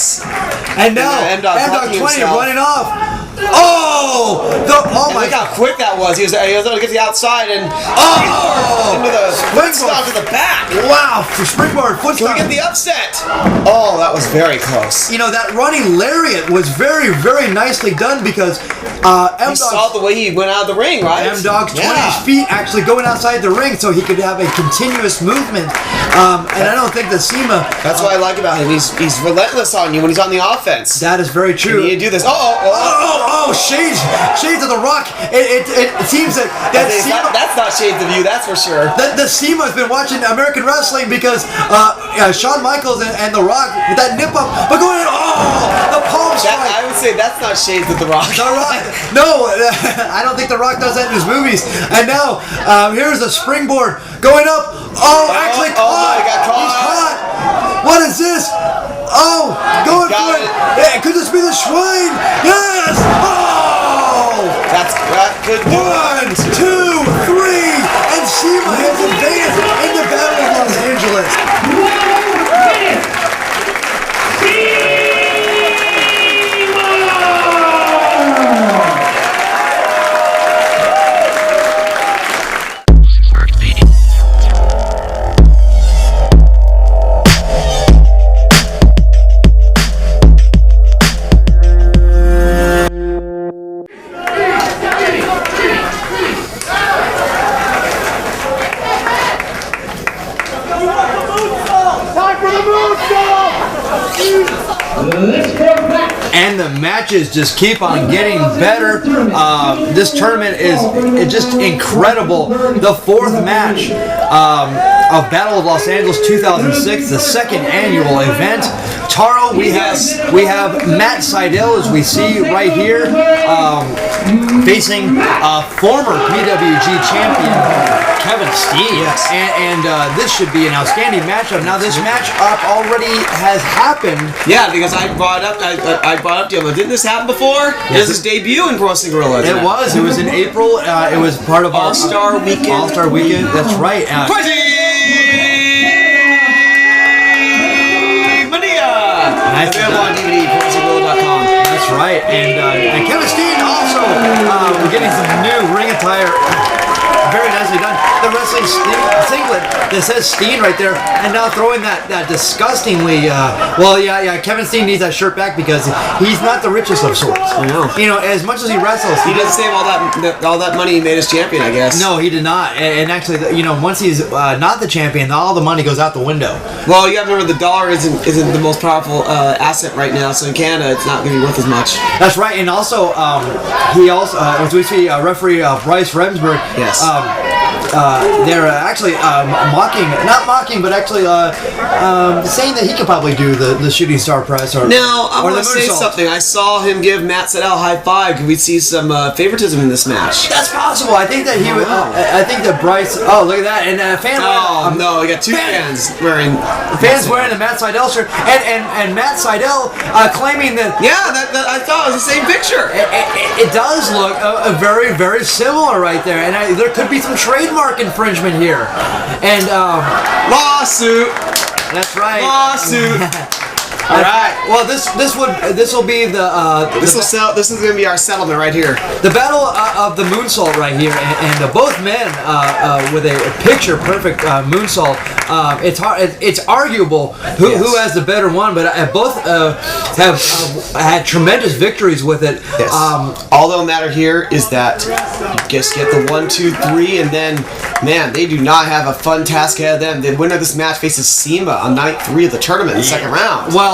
And now M-Dogg 20 running off. Oh! My! Look how quick that was. He was able to get to the outside and into the foot stomp to the back. Wow! For springboard foot stomp. Can we get the upset? Oh, that was very close. You know, that running lariat was very, very nicely done because M-Dogg saw the way he went out of the ring, right? M-Dogg's 20 feet actually going outside the ring so he could have a continuous movement. And I don't think that CIMA... That's what I like about him. He's relentless on you when he's on the offense. That is very true. You need to do this. Shades of the Rock. It seems that CIMA, that's not shades of you, that's for sure. The CIMA has been watching American wrestling because Shawn Michaels and The Rock with that nip up, but going the palm strike. I would say that's not shades of The Rock. The Rock. No, I don't think The Rock does that in his movies. And now here's a springboard going up. Actually caught. He got caught. He's caught. What is this? Going for it. Could this be the Shrine? Yes. That could do 1, 2, 3, and CIMA has advanced in the Battle of Los Angeles. 'Let's go back. And the matches just keep on getting better. This tournament is just incredible. The 4th match of Battle of Los Angeles 2006, the 2nd annual event. TARO, we have Matt Sydal, as we see right here, facing former PWG champion Kevin Steen. Yes. And this should be an outstanding matchup. Now this matchup already has happened. Yeah, because I brought up to him. Didn't this happen before? Yes. It was his debut in Wrestling Guerrilla. It was in April. It was part of All-Star Weekend. All-Star Weekend. That's right. Available on DVD, WrestlingGuerilla.com. That's right. And Kevin Steen also, we're getting some new ring attire. Very nicely done. The wrestling singlet that says Steen right there, and now throwing that disgustingly. Kevin Steen needs that shirt back because he's not the richest of sorts. I know. You know, as much as he wrestles, he didn't save all that money he made as champion, I guess. No, he did not. And actually, once he's not the champion, all the money goes out the window. Well, you have to remember the dollar isn't the most powerful asset right now. So in Canada, it's not going to be worth as much. That's right. And also, he also, as we see, referee Bryce Remsburg. Yes. They're actually but actually saying that he could probably do the shooting star press or. Now I want the to say moonsault. something. I saw him give Matt Sydal a high five. Could we see some favoritism in this match? That's possible. I think that he would. I think that Bryce. Oh, look at that! And fan. No, we got two fans wearing the Matt Sydal shirt, and Matt Sydal claiming that. Yeah, that I thought it was the same picture. It does look very, very similar right there, and there could be some trademark trademark infringement here. And Lawsuit. that's right. Lawsuit. All right. Well, this will be the This is gonna be our settlement right here. the battle of the moonsault right here, and both men with a picture perfect moonsault. It's arguable who has the better one, but both have had tremendous victories with it. Yes. All that'll matter here is that you just get the 1, 2, 3, and then, man, they do not have a fun task ahead of them. The winner of this match faces CIMA on night 3 of the tournament in the second round. Well,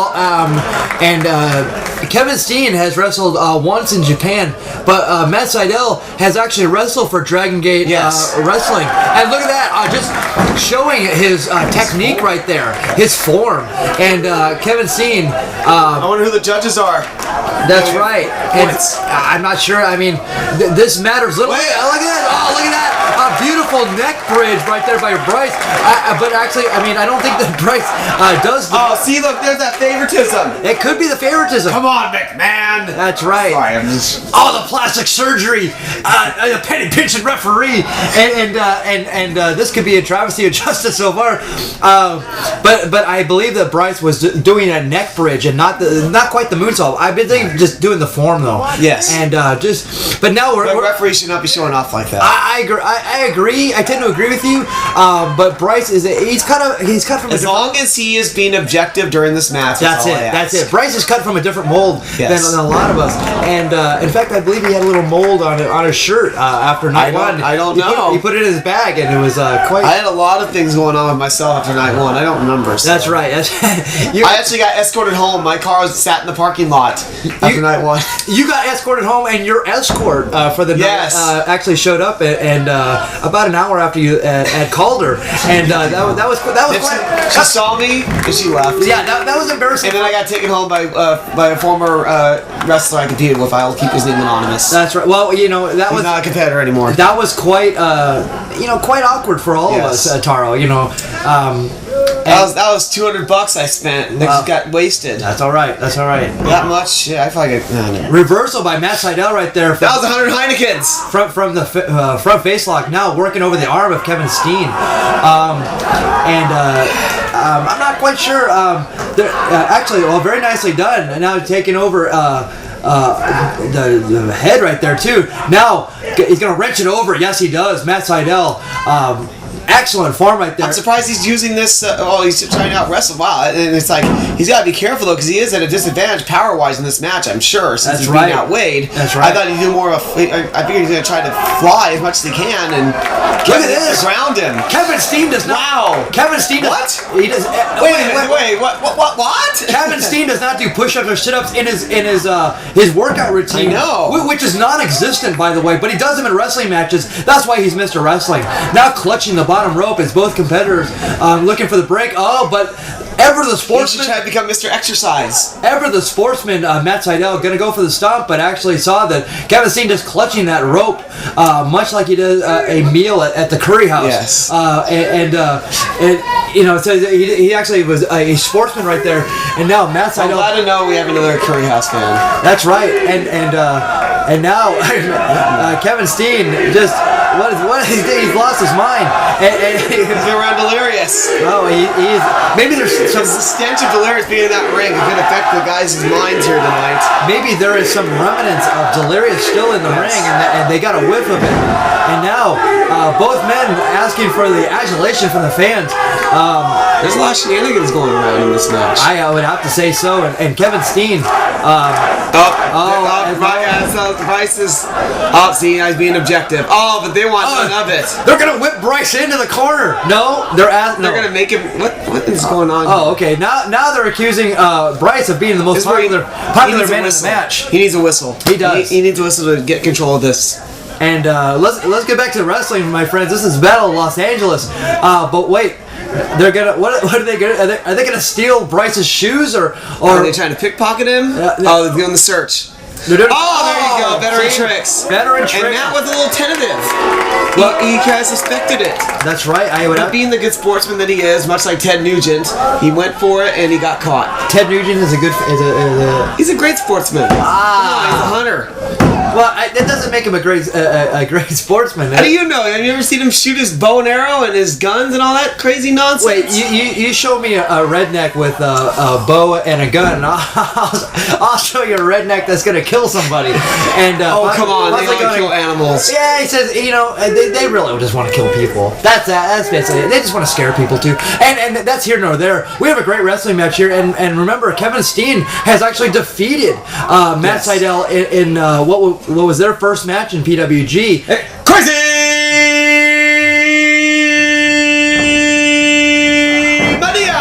Kevin Steen has wrestled once in Japan, but Matt Sydal has actually wrestled for Dragon Gate Wrestling. And look at that, just showing his technique right there, his form. And Kevin Steen... I wonder who the judges are. That's right. And Points. I'm not sure. I mean, this matters little. Look at that. Oh, look at that. A beautiful neck bridge right there by Bryce. But actually, I mean, I don't think that Bryce does the... Oh, see, look, there's that favoritism. It could be the favoritism. Come on, McMahon. That's right. Sorry, I'm just... Oh, the plastic surgery, a penny pinching referee, and this could be a travesty of justice so far. But I believe that Bryce was doing a neck bridge and not quite the moonsault. I've been thinking just doing the form though. Yes. And but now The referee should not be showing off like that. I agree. I tend to agree with you. But Bryce he's cut from as long as he is being objective during this match. That's it. Bryce is cut from a different mold than a lot of us. And in fact, I believe he had a little mold on his shirt after night one. I don't know. He put it in his bag, and it was quite. I had a lot of things going on with myself after night 1. I don't remember. So. That's right. I actually got escorted home. My car was sat in the parking lot after night 1. You got escorted home, and your escort for the night actually showed up, and about an hour after you had called her, and that was quite. She saw me and she left. Yeah, that was embarrassing. And then I got taken home by a former wrestler I competed with. I'll keep his name anonymous. That's right. Well, He's was not a competitor anymore. That was quite quite awkward for all of us, Taro. That was $200 I spent and just got wasted. That's all right. That much? Yeah, I probably got... Reversal by Matt Sydal right there. That was 100 Heinekens! From the front face lock, now working over the arm of Kevin Steen. I'm not quite sure. Actually, very nicely done. And now taking over the head right there, too. Now, he's going to wrench it over. Yes, he does. Matt Sydal. Excellent form right there. I'm surprised he's using this. He's trying to out wrestle. Wow, and it's like he's got to be careful though, because he is at a disadvantage power wise in this match. I'm sure since he's being outweighed. That's right. I thought he'd do more of. I figured he's going to try to fly as much as he can and look at this. Ground him. Kevin Steen does not. Wow. Kevin Steen does. What? He does. Wait. What? Kevin Steen does not do push-ups or sit-ups in his workout routine. I know. Which is non-existent, by the way, but he does them in wrestling matches. That's why he's Mr. Wrestling. Now clutching the bottom rope as both competitors looking for the break. Oh, but ever the sportsman. He should try to become Mr. Exercise. Ever the sportsman, Matt Sydal, going to go for the stomp, but actually saw that Kevin Steen just clutching that rope, much like he did a meal at the Curry House. Yes. So he actually was a sportsman right there, and now Matt Sydal. I'm glad to know we have another Curry House fan. That's right, and now Kevin Steen just he's lost his mind. He's been around Delirious. Oh, he's maybe there's some the stench of Delirious being in that ring could affect the guys' minds here tonight. Maybe there is some remnants of Delirious still in the ring, and they got a whiff of it. And now both men asking for the adulation from the fans. There's a lot of shenanigans going around in this match. I would have to say so. And Kevin Steen. Bryce is. See, he's being objective. Oh, but they want none of it. They're gonna whip Bryce into the corner. No, they're gonna make him. What is going on? Oh, okay. Now they're accusing Bryce of being the most popular man in the match. He needs a whistle. He does. He needs a whistle to get control of this. And let's get back to wrestling, my friends. This is Battle of Los Angeles. But wait. They're gonna. What are they gonna? Are they gonna steal Bryce's shoes or? Are they trying to pickpocket him? They're doing the search. There you go. Veteran tricks. Veteran tricks. And Matt was a little tentative. He kind of suspected it. That's right. Being the good sportsman that he is, much like Ted Nugent, he went for it and he got caught. Ted Nugent is a good. He's a great sportsman. Ah, he's a hunter. Well, that doesn't make him a great sportsman. How do you know? Have you ever seen him shoot his bow and arrow and his guns and all that crazy nonsense? Wait, you show me a redneck with a bow and a gun, and I'll show you a redneck that's gonna kill somebody. And come on, they want to kill animals. Yeah, he says, they really just want to kill people. That's basically it. They just want to scare people too. And that's here nor there. We have a great wrestling match here, and remember, Kevin Steen has actually defeated Matt Sydal in what was their first match in PWG. Crazy Mania!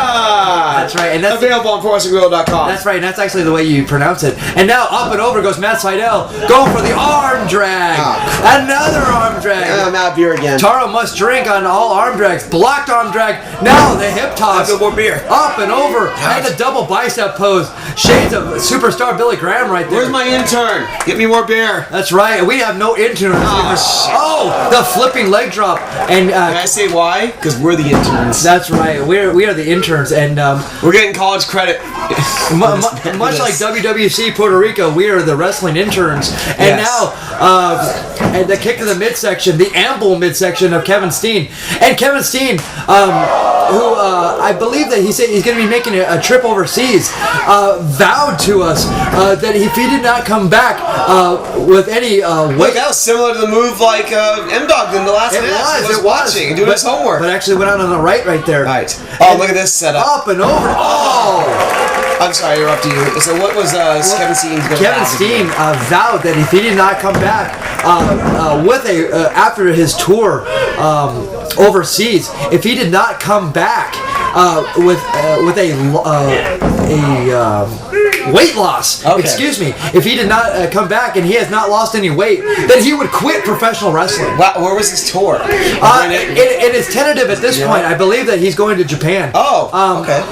That's right, and that's available on WrestlingGuerrilla.com. That's right, and that's actually the way you pronounce it. And now up and over goes Matt Sydal, going for the arm drag. Another arm drag. I'm out of beer again. Taro must drink on all arm drags. Blocked arm drag. Now the hip toss. More beer. Up and over. And the double bicep pose. Shades of superstar Billy Graham right there. Where's my intern? Get me more beer. That's right. We have no intern. Oh, the flipping leg drop. And can I say why? Because we're the interns. That's right. We are the interns, and we're getting college credit. Much like WWC Puerto Rico, we are the wrestling interns. And now, and the kick to the midsection, the amble midsection of Kevin Steen. And Kevin Steen, who I believe that he said he's going to be making a trip overseas, vowed to us that if he did not come back with any weight. That was similar to the move like M-Dogg in the last match. He was watching and doing his homework. But actually went out on the right there. Right. Oh, look at this setup. Up and over. Oh! I'm sorry, I interrupted you. So what was Kevin Steen going to Kevin Steen vowed that if he did not come back after his tour overseas, if he did not come back with a weight loss, excuse me, if he did not come back and he has not lost any weight, then he would quit professional wrestling. Wow, where was his tour? It is tentative at this point. I believe that he's going to Japan. Oh, okay.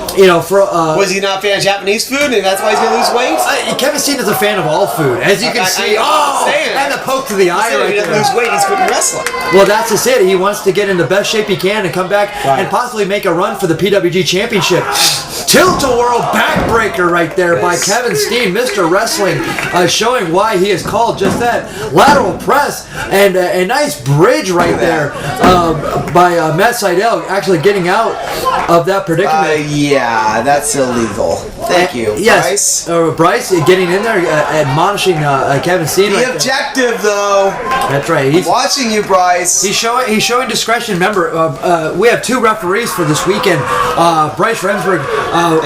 Was he not a fan of Japanese food and that's why he's going to lose weight? Kevin Steen is a fan of all food, as you can see. And the poke to the eye right there. If he doesn't lose weight, he's quitting wrestling. Well, that's just it. He wants to get in the best shape he can and come back and possibly make a run for the PWG Championship. Tilt-a-whirl backbreaker right there by Kevin Steen, Mr. Wrestling, showing why he is called just that. Lateral press and a nice bridge right there by Matt Sydal, actually getting out of that predicament. Yeah, that's illegal. Thank you, yes, Bryce getting in there, admonishing Kevin Steen. Be objective, though. That's right. He's watching you, Bryce. He's showing discretion. Remember, we have two referees for this weekend. Bryce Remsburg.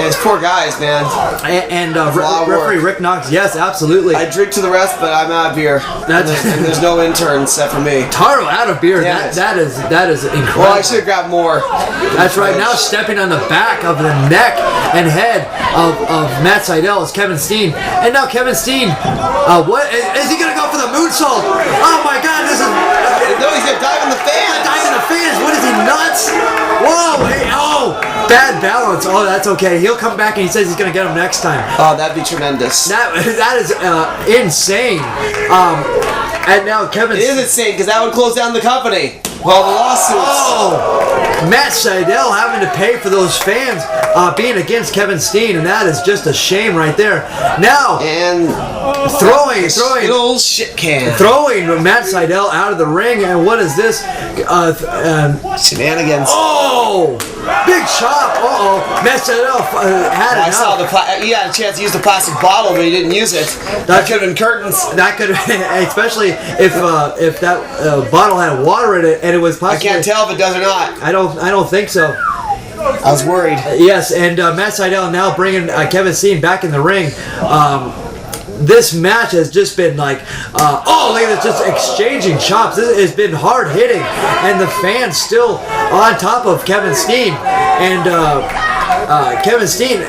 It's poor guys, man. And referee Rick Knox. Yes, absolutely. I drink to the rest, but I'm out of beer. And there's no intern except for me. Taro out of beer. That is incredible. Well, I should have grabbed more. That's right. Now stepping on the back of the neck and head of Matt Sydal is Kevin Steen. And now Kevin Steen, what is he gonna go for the moonsault? Oh my God! This is no. He's gonna dive in the fans. Dive in the fans. What is he, nuts? Whoa! Hey, bad balance. Oh, that's okay. He'll come back and he says he's gonna get him next time. Oh, that'd be tremendous. That is insane. And now Kevin. It is insane because that would close down the company. Well, the lawsuits. Oh, Matt Sydal having to pay for those fans being against Kevin Steen, and that is just a shame right there. Now, and throwing old shit can. Throwing Matt Sydal out of the ring, and what is this? Shenanigans. Oh, big chop. Matt Sydal had it. I saw he had a chance to use the plastic bottle, but he didn't use it. That could have been curtains. That could, especially if that bottle had water in it and it was plastic. I can't tell if it does or not. I don't think so. I was worried. Yes, and Matt Sydal now bringing Kevin Steen back in the ring. This match has just been like, look at this, just exchanging chops. This has been hard hitting, and the fans still on top of Kevin Steen. And Kevin Steen,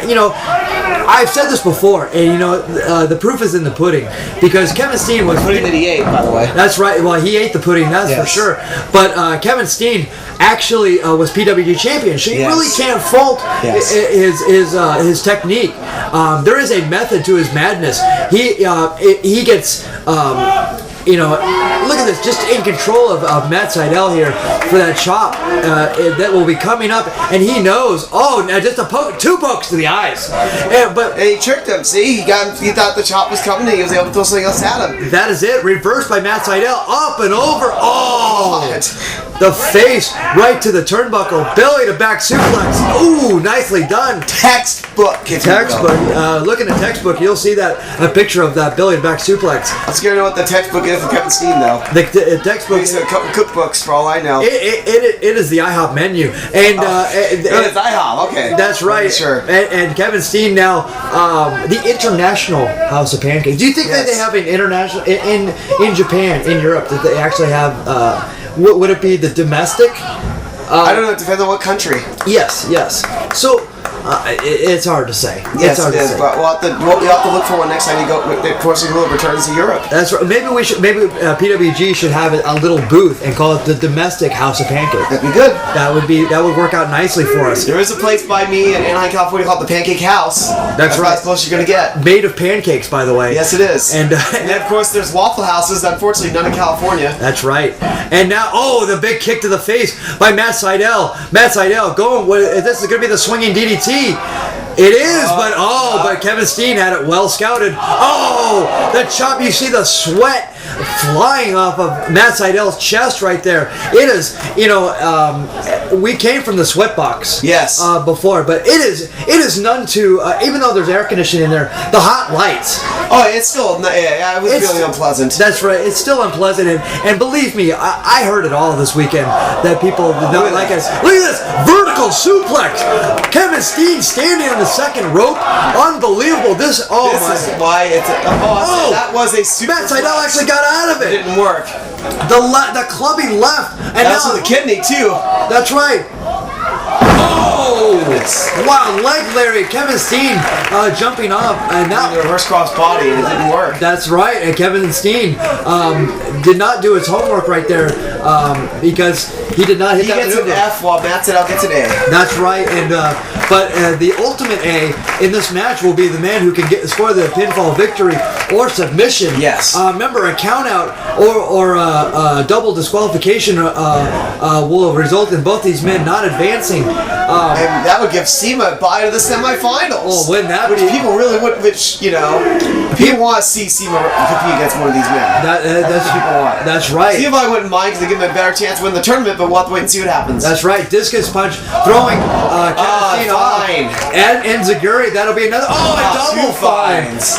I've said this before, and the proof is in the pudding, because Kevin Steen was pudding that he ate, by the way. That's right. Well, he ate the pudding, that's for sure. But Kevin Steen actually was PWG champion, so you really can't fault his technique. There is a method to his madness. He gets you know, look at this, just in control of Matt Sydal here for that chop that will be coming up, and he knows. Oh, now just two pokes to the eyes, but and he tricked him. See, he thought the chop was coming, and he was able to throw something else at him. that is it. Reversed by Matt Sydal, up and over. Oh, the face right to the turnbuckle, belly to back suplex. Ooh, nicely done. Textbook. Look in the textbook, you'll see that a picture of that belly to back suplex. I'm scared to know what the textbook is for Kevin Steen, though. The textbook. He's a couple cookbooks for all I know. It is the IHOP menu, and it's IHOP. Okay, that's right. Sure. And Kevin Steen now, the International House of Pancakes. Do you think that they have an international in Japan, in Europe, that they actually have? Would it be the domestic? I don't know. It depends on what country. Yes. So it's hard to say. Yes, it is. But we'll have to look for one next time you go. Of course, we will return to Europe. That's right. Maybe PWG should have a little booth and call it the Domestic House of Pancakes. That'd be good. That would work out nicely for us. There is a place by me in Anaheim, California called the Pancake House. That's right. As close as you're gonna get. Made of pancakes, by the way. Yes, it is. And then of course there's Waffle Houses. Unfortunately, none in California. That's right. And now, the big kick to the face by Matt Sydal. Matt Sydal going. This is gonna be the swinging DDT. It is, but Kevin Steen had it well scouted. Oh, the chop! You see the sweat flying off of Matt Sydal's chest right there. It is, we came from the sweat box. Yes. Before, but it is none to even though there's air conditioning in there, the hot lights. Oh, it's still it was really unpleasant. That's right. It's still unpleasant, and believe me, I heard it all this weekend that people did not like us. Look at this vertical suplex. Kevin Steen standing on the second rope. Unbelievable. This is why it's that was a super Matt Sydal actually got out of it. It didn't work. The clubbing left, and that's with the kidney too. That's right. Oh! Wow, leg Larry, Kevin Steen jumping off, and now the reverse cross body, and it didn't work. That's right, and Kevin Steen did not do his homework right there because he did not hit that maneuver. He gets an F while Matt Sydal gets an A. That's right, and but the ultimate A in this match will be the man who can score the pinfall victory or submission. Yes. Remember, a count out or double disqualification will result in both these men not advancing. And that would give CIMA a bye to the semifinals. Oh, wouldn't that be? People really would, people want to see CIMA compete against one of these men. That's what people want. That's right. CIMA wouldn't mind because they give them a better chance to win the tournament, but we'll have to wait and see what happens. That's right. Discus punch, throwing Kevin Steen off. And Zaguri, that'll be another. Double fines.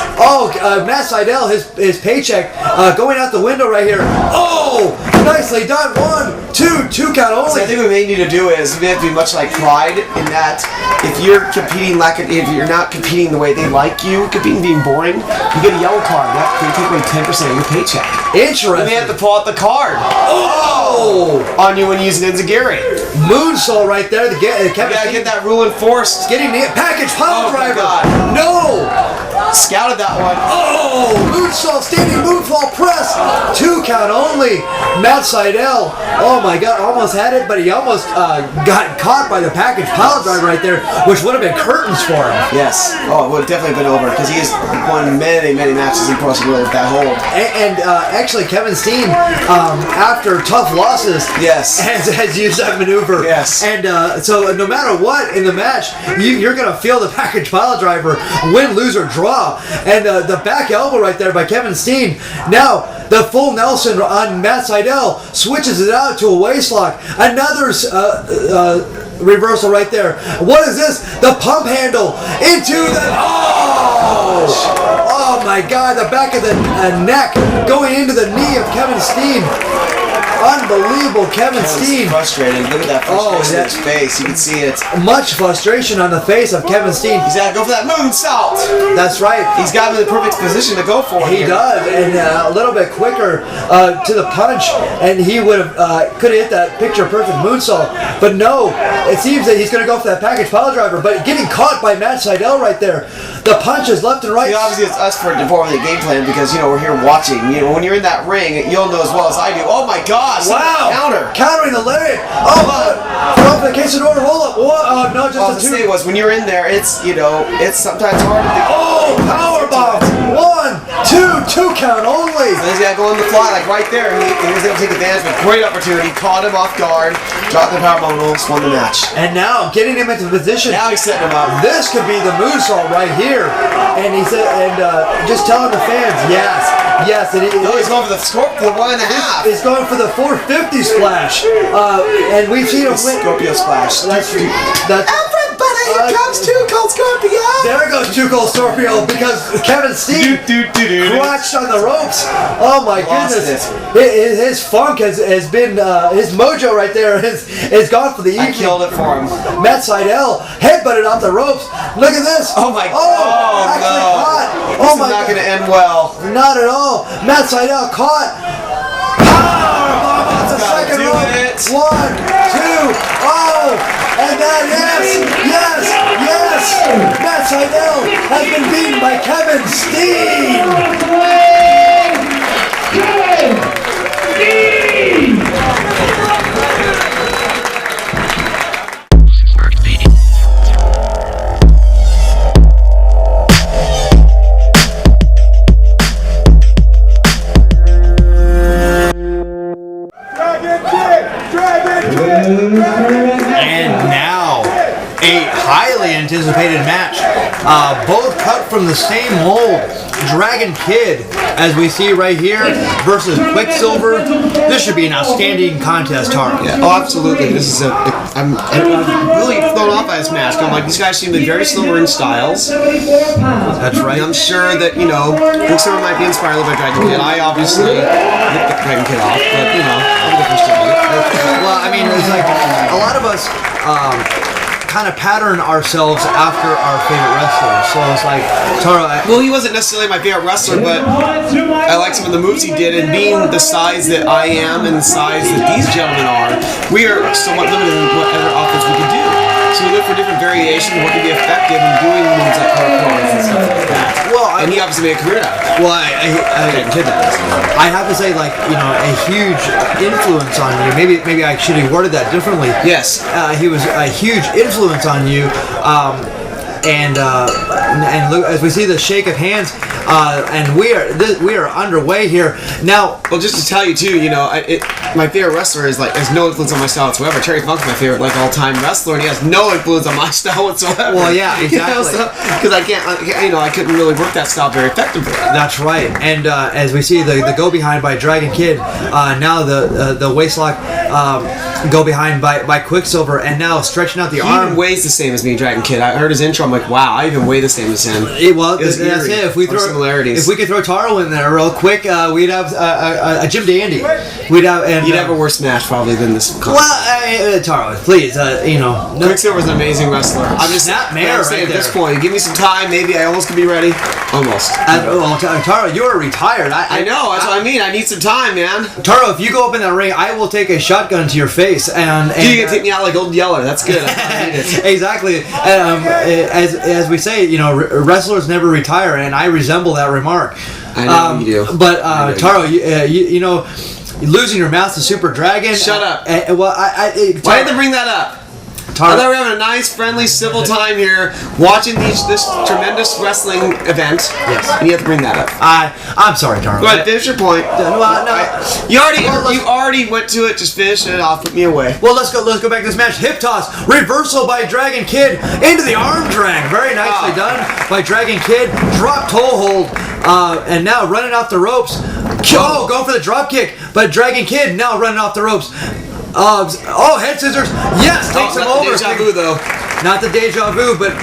Matt Sydal, his paycheck going out the window right here. Oh, nicely done. 1, 2, 2 count only. So I think what we may need to do is we have to be much like Pride in that if you're competing if you're not competing the way they like you, competing being boring, you get a yellow card. That can take away 10% of your paycheck. Interesting. And they have to pull out the card. On you when you use Enziguri. Moonsault right there. Get that rule enforced. Getting the package pile driver. No. Scouted that one. Moonsault, standing moonfall press. 2 count only. Matt Sydal. Oh my God, almost had it, but he almost got caught by the package pile driver right there, which would have been curtains for him. Yes. Oh, it would have definitely been over because he has won many, many matches in Pro Wrestling with that hold. And actually, Kevin Steen, after tough losses, has used that maneuver. Yes. And so no matter what in the match, you're going to feel the package pile driver, win, lose, or draw. And the back elbow right there by Kevin Steen. Now, the full Nelson on Matt Sydal switches it out to a waistlock. Another reversal right there. What is this? The pump handle into the... Oh my God, the back of the neck going into the knee of Kevin Steen. Unbelievable, Kevin Steen. Frustrated. Look at that frustration in his face. You can see it. Much frustration on the face of Kevin Steen. He's got to go for that moonsault. That's right. He's got him in the perfect position to go for it. He does, and a little bit quicker to the punch, and he could have hit that picture perfect moonsault. But no, it seems that he's going to go for that package pile driver. But getting caught by Matt Sydal right there. The punches left and right. See, obviously it's us for the game plan because we're here watching. When you're in that ring, you'll know as well as I do. Oh my God. Wow! Countering the lariat. From the Quesador roll up. No, just the two. Was when you're in there, it's sometimes hard to think. Power bomb. 1, Two count only. He's got to go on the fly, like right there. He was able to take advantage of a great opportunity. Caught him off guard. Dropped the power bomb and almost won the match. And now getting him into position. Now he's setting him up. This could be the moonsault right here. And he said, just telling the fans, yes. No, he's going for the scorpion, the 1.5. He's going for the 450 splash. And we've seen him win. Scorpio splash. That's Everybody, here comes Two Colt Scorpio. There goes Two Colt Scorpio because Kevin Steen crotched on the ropes. Oh my goodness. His funk has been, his mojo right there is gone for the evening. I killed it for him. Matt Sydal headbutted off the ropes. Look at this. Oh my god. Oh, actually no. caught. This is not going to end well. Not at all. Matt Sydal caught. Powerbomb off the second rope. 1, 2, oh. And that, yes. Matt Sydal has been beaten by Kevin Steen. And now, a highly anticipated match. Both cut from the same mold. Dragon Kid, as we see right here, versus Quicksilver. This should be an outstanding contest, Taro. Yeah. Oh, absolutely. This is I'm really thrown off by this match. I'm like, these guys seem to be very similar in styles. That's right. And I'm sure that, Quicksilver might be inspired by Dragon Kid. I obviously ripped the Dragon Kid off, but, I'm the first to admit it. Well, I mean, it's like a lot of us kind of pattern ourselves after our favorite wrestlers. So it's like, Taro. Well, he wasn't necessarily my favorite wrestler, but I like some of the moves he did, and being the size that I am and the size that these gentlemen are, we are somewhat limited in whatever offense we can do. So we look for different variations of what can be effective in doing moves like hardcores and stuff like that. Well, and he obviously made a career out of it. Well, I have to say, like, a huge influence on you. Maybe I should have worded that differently. Yes. He was a huge influence on you. And look, as we see the shake of hands, and we are underway here now. Well, just to tell you too, my favorite wrestler has no influence on my style whatsoever. Terry Funk's my favorite all-time wrestler, and he has no influence on my style whatsoever. Well, yeah, exactly. Because I couldn't really work that style very effectively. That's right. And as we see the go behind by Dragon Kid, now the waistlock go behind by Quicksilver, and now stretching out the arm. He even weighs the same as me, Dragon Kid. I heard his intro. I'm like, wow, I even weigh the same as him. That's it. If we could throw Taro in there real quick, we'd have a Jim Dandy. You'd have a worse match probably than this. Well, Taro, please, Quicksilver's an amazing wrestler. I'm just that man right at this point. Give me some time. Maybe I almost could be ready. Almost. Taro, you are retired. I know. That's what I mean. I need some time, man. Taro, if you go up in that ring, I will take a shotgun to your face, and you can take me out like Old Yeller. That's good. Exactly. As we say, wrestlers never retire, and I resemble that remark. I know you do. But Taro, you losing your mouth to Super Dragon. Shut up. Why did they bring that up? I thought we were having a nice, friendly, civil time here, watching this tremendous wrestling event. Yes. And you have to bring that up. I'm sorry, Taro. Go ahead, finish your point. You You already went to it. Just finish it off. Put me away. Well, let's go back to this match. Hip toss, reversal by Dragon Kid into the arm drag. Very nicely done by Dragon Kid. Drop toe hold, and now running off the ropes. Oh, going for the drop kick, but Dragon Kid now running off the ropes. Head scissors. Yes, takes him over. Deja vu, though. Not the deja vu, but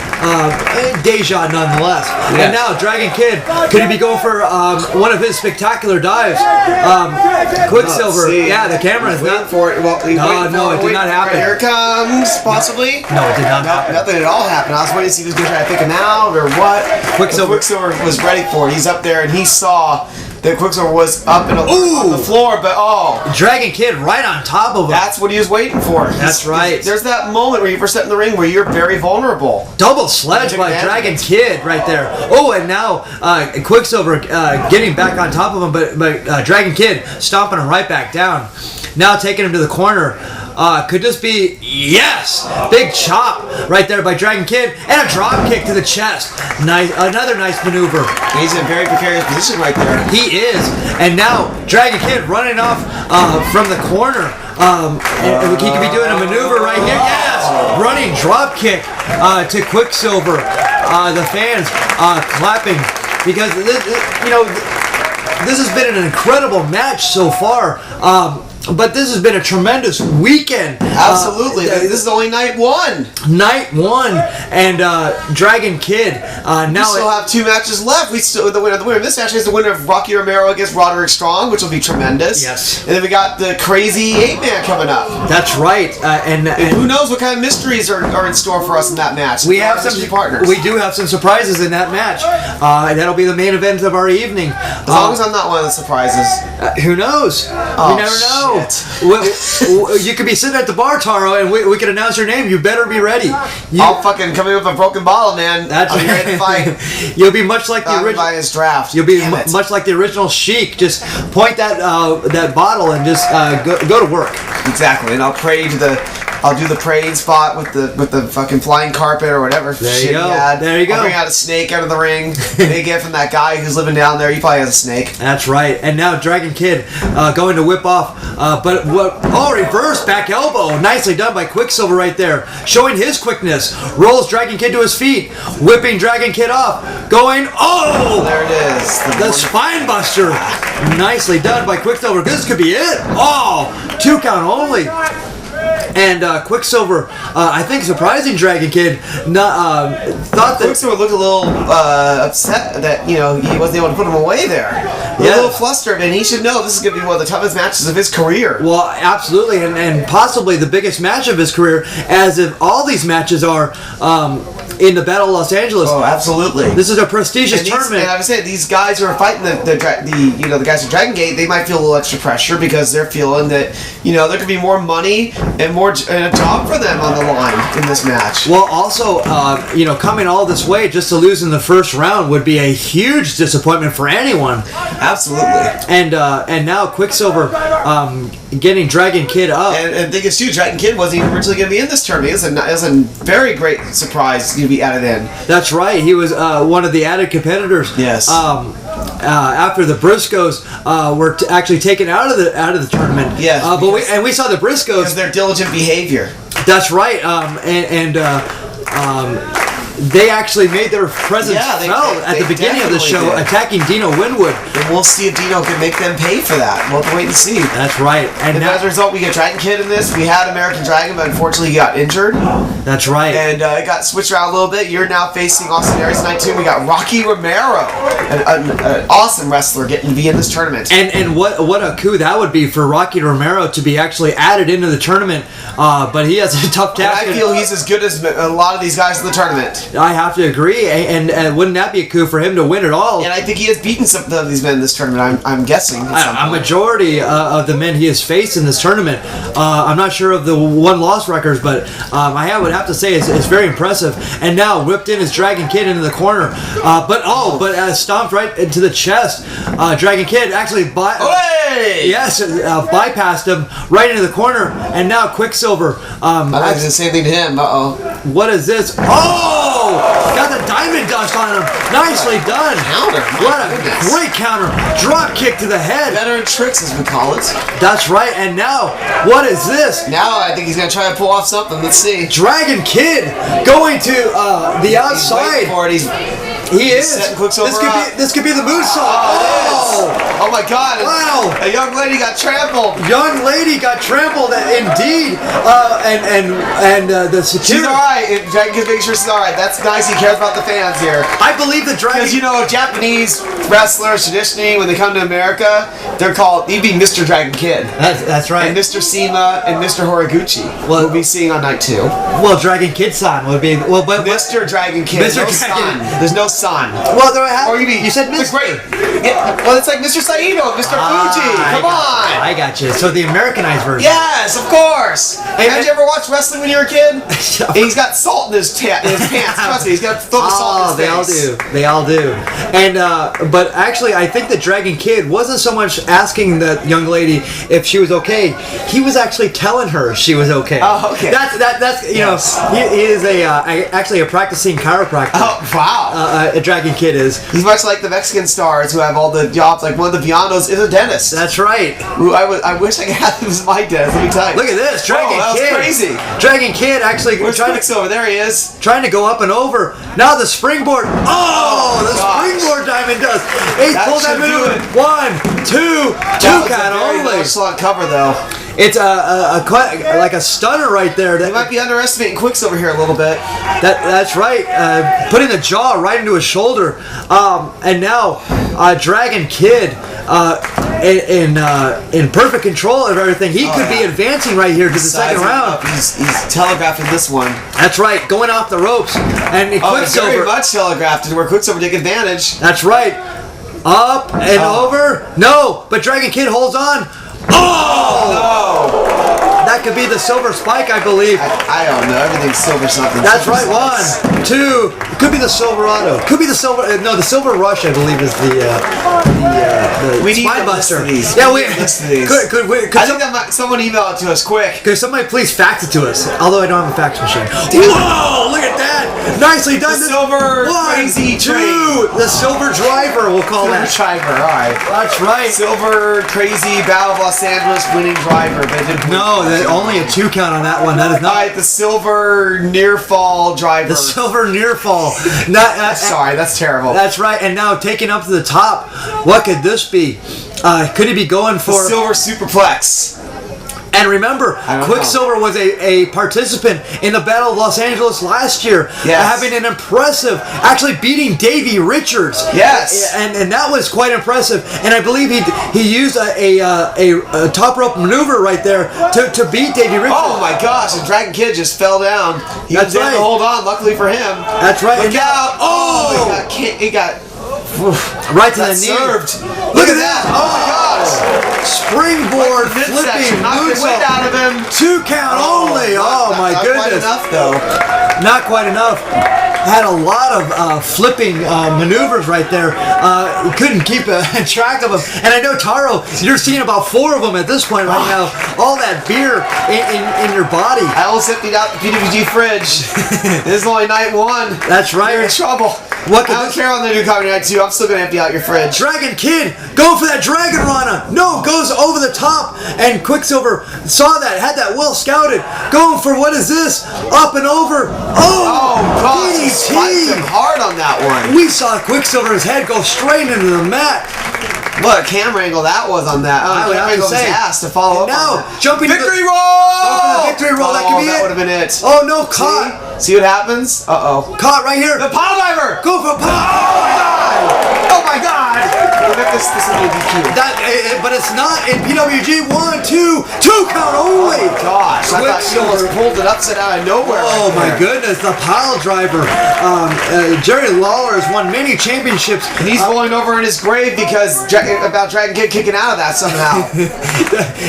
deja nonetheless. Yes. And now Dragon Kid, could he be going for one of his spectacular dives? Quicksilver. The camera is not for it. Well, no, it did not happen. Here it comes, possibly. No, it did not happen. Nothing at all happened. I was waiting to see if he was going to try to pick him out or what. Quicksilver was ready for it. He's up there and he saw that Quicksilver was up and on the floor, but Dragon Kid right on top of him. That's what he was waiting for. That's right. There's that moment where you first step in the ring where you're very vulnerable. Double sledge by Dragon Kid right there. Oh, and now Quicksilver getting back on top of him, but Dragon Kid stomping him right back down. Now taking him to the corner. Could this be Yes! Big chop right there by Dragon Kid, and a drop kick to the chest. Nice, another nice maneuver. He's in a very precarious position right there. He is, and now Dragon Kid running off from the corner. And he could be doing a maneuver right here. Yes! Running drop kick to Quicksilver. The fans clapping because this has been an incredible match so far. But this has been a tremendous weekend. Absolutely. This is only night one. Night one, and Dragon Kid. Now we still have 2 matches left. The winner of this match is the winner of Rocky Romero against Roderick Strong, which will be tremendous. Yes. And then we got the crazy 8-man coming up. That's right. And who knows what kind of mysteries are in store for us in that match? We have some partners. We do have some surprises in that match. That'll be the main event of our evening. As long as I'm not one of the surprises. Who knows? We never know. You could be sitting at the bar, Taro, and we could announce your name. You better be ready. I'll fucking come in with a broken bottle, man. That's I'm ready to fight. You'll be much like the original. His draft. You'll be much like the original Sheik. Just point that bottle and just go to work. Exactly, and I'll do the praying spot with the fucking flying carpet or whatever. There you go. There you go. I'll bring out a snake out of the ring. They get from that guy who's living down there. He probably has a snake. That's right. And now Dragon Kid going to whip off, reverse back elbow. Nicely done by Quicksilver right there, showing his quickness. Rolls Dragon Kid to his feet, whipping Dragon Kid off. Going, there it is. The spine buster. Nicely done by Quicksilver. This could be it. 2 count only. And Quicksilver, I think surprising Dragon Kid, thought that Quicksilver looked a little upset that he wasn't able to put him away there. A little flustered, and he should know this is going to be one of the toughest matches of his career. Well, absolutely, and possibly the biggest match of his career, as if all these matches are in the Battle of Los Angeles. Oh, absolutely. This is a prestigious tournament. And I would say these guys who are fighting the guys from Dragon Gate, they might feel a little extra pressure because they're feeling that there could be more money and more and a job for them on the line in this match. Well, also, coming all this way just to lose in the first round would be a huge disappointment for anyone. Absolutely. And now Quicksilver getting Dragon Kid up. And thing is too, Dragon Kid wasn't even originally going to be in this tournament. It was a very great surprise to be added in. That's right. He was one of the added competitors. Yes. After the Briscoes were actually taken out of the tournament. Yes. But we saw the Briscoes because their diligent behavior. That's right. They actually made their presence felt at the beginning of the show, attacking Dino Winwood. And we'll see if Dino can make them pay for that. We'll have to wait and see. That's right. And as a result, we get Dragon Kid in this. We had American Dragon, but unfortunately he got injured. That's right. And it got switched around a little bit. You're now facing Austin Aries tonight too. We got Rocky Romero, an awesome wrestler, getting to be in this tournament. And what a coup that would be for Rocky Romero to be actually added into the tournament. But he has a tough task. And I feel he's as good as a lot of these guys in the tournament. I have to agree, and wouldn't that be a coup for him to win it all? And I think he has beaten some of these men in this tournament. I'm guessing. A majority of the men he has faced in this tournament. I'm not sure of the won-loss records, but I would have to say it's very impressive. And now whipped in his Dragon Kid into the corner, but stomped right into the chest. Dragon Kid actually bypassed him right into the corner, and now Quicksilver. I did the same thing to him. What is this? Got the diamond dust on him. Nicely done. Counter. What a great counter. Drop kick to the head. Veteran tricks, as we call it. That's right. And now, what is this? Now I think he's going to try to pull off something. Let's see. Dragon Kid going to the outside. He is. This could be the moonsault. Oh my God! Wow! A young lady got trampled. Young lady got trampled, indeed. The security. She's all right. Dragon Kid's making sure she's all right. That's nice. He cares about the fans here. I believe the Dragon. Because Japanese wrestlers traditionally, when they come to America, they're called. He'd be Mr. Dragon Kid. That's right. And Mr. CIMA and Mr. Horiguchi. We'll be seeing on night 2. Well, Dragon Kid-san would be but Mr. Dragon Kid. Mr. No son. There's no son. Well, or you said Mr. Great. Well, it's like Mr. Saito, Mr. Fuji. Come on. I got you. So the Americanized version. Yes, of course. Have you ever watched wrestling when you were a kid? He's got salt in his pants. Trust me, he's got focus salt in his face. They all do. And But actually, I think the Dragon Kid wasn't so much asking the young lady if she was okay. He was actually telling her she was okay. Oh, okay. That's you Yes. know, he is actually a practicing chiropractor. Oh, wow. A Dragon Kid is. He's much like the Mexican stars who have all the jobs. Like one of the Villanos is a dentist. That's right. Who I wish I could have him as my dentist. Let me tell you. Look at this, Dragon that was Kid. crazy. Dragon Kid actually Where's Quicksilver? There he is. trying to go up and over. Now the springboard. Oh, the gosh. springboard diamond does. He That pulled that should do move. it. 1, 2, That two was a count very only. nonchalant cover though. It's quite like a stunner right there. They might be underestimating Quicksilver here a little bit. That's right. Putting the jaw right into his shoulder. And now Dragon Kid in perfect control of everything. He could be advancing right here to the second Sizing round. up. He's telegraphing this one. That's right. Going off the ropes. And Quicksilver. Very much telegraphed it where Quicksilver took advantage. That's right. Up and over. No, but Dragon Kid holds on. Oh! No. That could be the silver spike, I believe. I don't know. Everything's silver something. That's Silver right. something. 1, 2. Could be the Silverado. Could be the silver. No, the Silver Rush, I believe, is the We need Spine to list Buster. these. Yeah, We need to list these. Could I think that someone email it to us quick. Could somebody please fax it to us? Although I don't have a fax machine. Whoa! Look at that! Nicely done. The silver 1, crazy 2. train. The Silver Driver, we'll call Silver that. driver. All right. That's right. Silver crazy Battle of Los Angeles winning driver. But it didn't No, only a 2 count on that one. That is All not right, the silver near fall driver. the Silver Near Fall. Not, Sorry, that's terrible. That's right. And now taking up to the top. What could this be? Could he be going The for? silver superplex. And remember, don't Quicksilver was a participant in the Battle of Los Angeles last year, Yes. having an impressive, actually beating Davey Richards. Yes. and that was quite impressive. And I believe he used a top rope maneuver right there to beat Davey Richards. Oh my gosh, and Dragon Kid just fell down. He That's was able right. to hold on, luckily for him. That's right. Look And out! Oh! He got right to got the knee. served. Look at that! Oh my gosh! Springboard Midsection, flipping knocked the wind moonsault. out of him. 2 count only. Oh my not goodness! Quite enough though. Not quite enough. Had a lot of flipping maneuvers right there. He couldn't keep track of them. And I know, Taro, you're seeing about 4 of them at this point right now. All that beer in your body. I almost emptied out the PWG fridge. This is only night 1. That's right. You're in trouble. What could I don't this- care on the new comedy night 2. I'm still gonna empty out your fridge. Dragon Kid going for that Dragon Rana. No, goes over the top. And Quicksilver saw that, had that well scouted. Going for what is this? Up and over. Oh gosh, he spiked him DDT. hard on that one. We saw Quicksilver's head go straight into the mat. What a camera angle that was on that. I Oh, would camera have to angle was say. ass to follow up Now, on that. jumping to the- Victory roll! Go for the victory roll, that could be it. That would have been it. Oh no, caught. See what happens? Uh-oh. Caught right here. The pile driver! Go for a pop. Oh my god! This will be a DQ. But it's not in PWG. 1, 2 count only. Oh gosh, I thought she almost pulled it upside out of nowhere. Oh right my there. goodness, the pile driver. Jerry Lawler has won many championships. He's rolling over in his grave because about Dragon Kid kicking out of that somehow.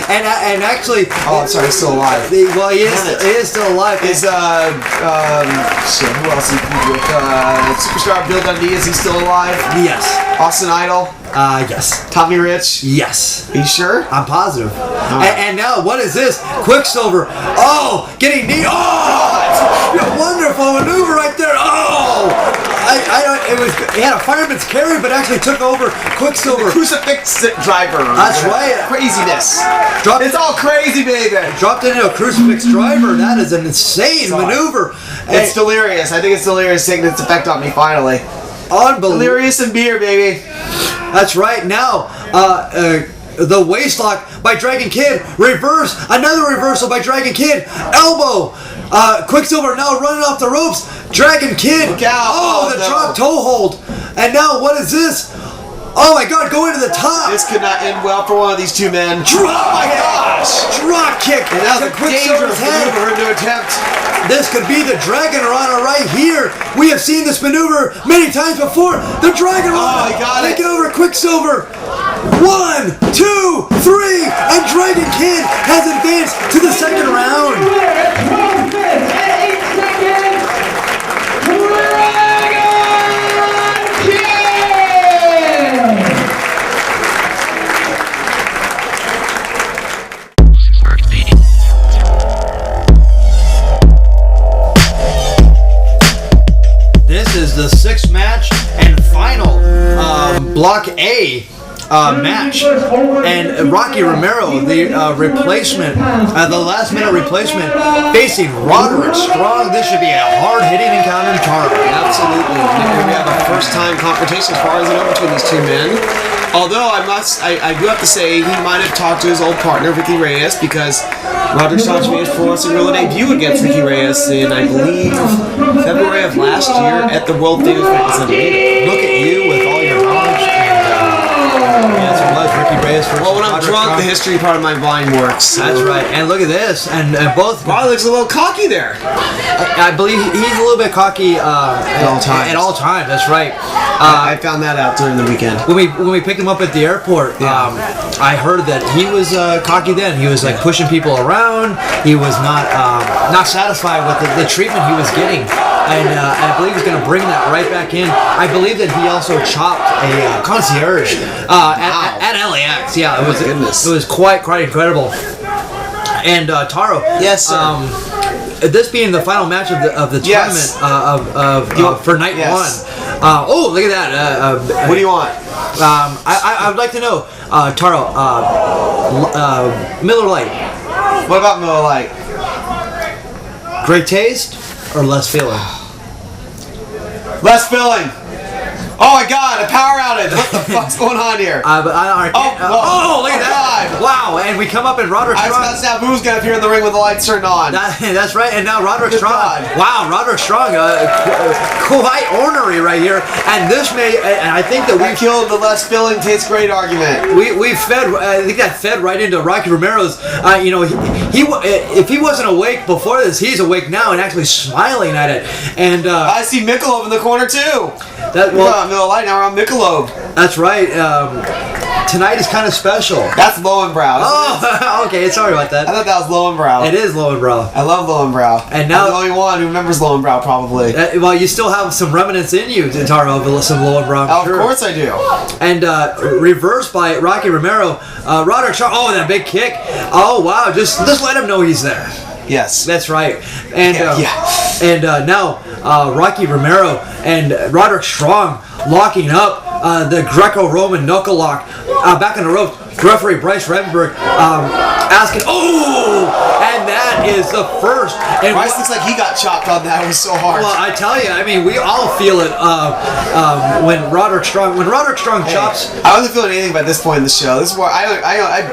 and actually, Oh, I'm sorry, he's still alive. he Damn it. is still alive. Is shit, who else is he with? Superstar Bill Dundee, is he still alive? Yes. Austin Idol? Yes. Tommy Rich? Yes. Are you sure? I'm positive. And now, what is this? Quicksilver. Oh, getting knee. Oh, wonderful maneuver right there. Oh, he had a fireman's carry, but actually took over Quicksilver. Crucifix driver. That's right. Craziness. Dropped It's all crazy, baby. dropped into a crucifix driver. That is an insane maneuver. It's delirious. I think it's delirious taking its effect on me finally. Unbelievable. Delirious and beer, baby. That's right. Now, the waist lock by Dragon Kid. Reverse. Another reversal by Dragon Kid. Elbow. Quicksilver now running off the ropes. Dragon Kid. Look out. Oh, the no. drop toe hold. And now, what is this? Oh my God, going to the top. This could not end well for one of these two men. Drop Oh my gosh. Drop kick. And that was to a Quicksilver's dangerous head. maneuver to attempt. This could be the Dragon Rana right here. We have seen this maneuver many times before. The Dragon Rana he got it. taking over Quicksilver. 1, 2, 3, and Dragon Kid has advanced to the second round. 12 minutes and 8 seconds. Dragon Kid! next match and final Block A match, and Rocky Romero, the replacement, the last-minute replacement, facing Roderick Strong. This should be a hard-hitting encounter in TARO. Absolutely. We have a first-time confrontation as far as I know between these two men. Although I do have to say he might have talked to his old partner Ricky Reyes, because Roderick Strong's made his Wrestling Guerrilla debut against Ricky Reyes in, I believe, February of last year at the World Famous Fitness Arena. Look at you with all your knowledge, and yes, it was Ricky Reyes versus Well, when I'm Roderick drunk, Strong. the history part of my mind works. So. That's right, and look at this, and both. Probably looks a little cocky there. I believe he's a little bit cocky at all times. At all times, that's right. I found that out during the weekend. When we picked him up at the airport, I heard that he was cocky then. He was like pushing people around. He was not satisfied with the treatment he was getting, and I believe he's going to bring that right back in. I believe that he also chopped a concierge at LAX. Yeah, it was goodness. It was quite incredible. And TARO. Yes, sir. This being the final match of the Yes. tournament for night Yes. one. Oh, look at that! What do you want? I would like to know, TARO, Miller Lite, What about Miller Lite? great taste or less filling? Less filling. Oh my God! A power outage. What the fuck's going on here? But I can't, look at that! God. Wow! And we come up in Roderick I was Strong. about to say who's gonna appear in the ring with the lights turned on. That's right, and now Roderick Good Strong. God. Wow, Roderick Strong, quite ornery right here, and this may, and I think that We killed the less filling tastes great argument. we fed. I think that fed right into Rocky Romero's. He if he wasn't awake before this, he's awake now and actually smiling at it. And I see Michelob in the corner too. that We're not Miller Lite, now we're on Michelob. that's right. Tonight is kind of special. That's Lowenbrow. Oh, okay. Sorry about I that. thought that was Lowenbrow. It is Lowenbrow. I love Lowenbrow. And now- I'm the only one who remembers Lowenbrow, probably. Well, you still have some remnants in you, TARO, of some Lowenbrow. I'm Of sure. course I do. And reversed by Rocky Romero. Roderick Strong. Oh, that big kick. Oh, wow. Just let him know he's there. Yes. That's right. And and now Rocky Romero and Roderick Strong locking up the Greco-Roman knuckle lock back on the ropes. Referee Bryce Redenberg asking, and that is the first. And Bryce looks like he got chopped on that. It was so hard. well, I tell you, I mean, we all feel it when Roderick Strong chops. I wasn't feeling anything by this point in the show. This is where I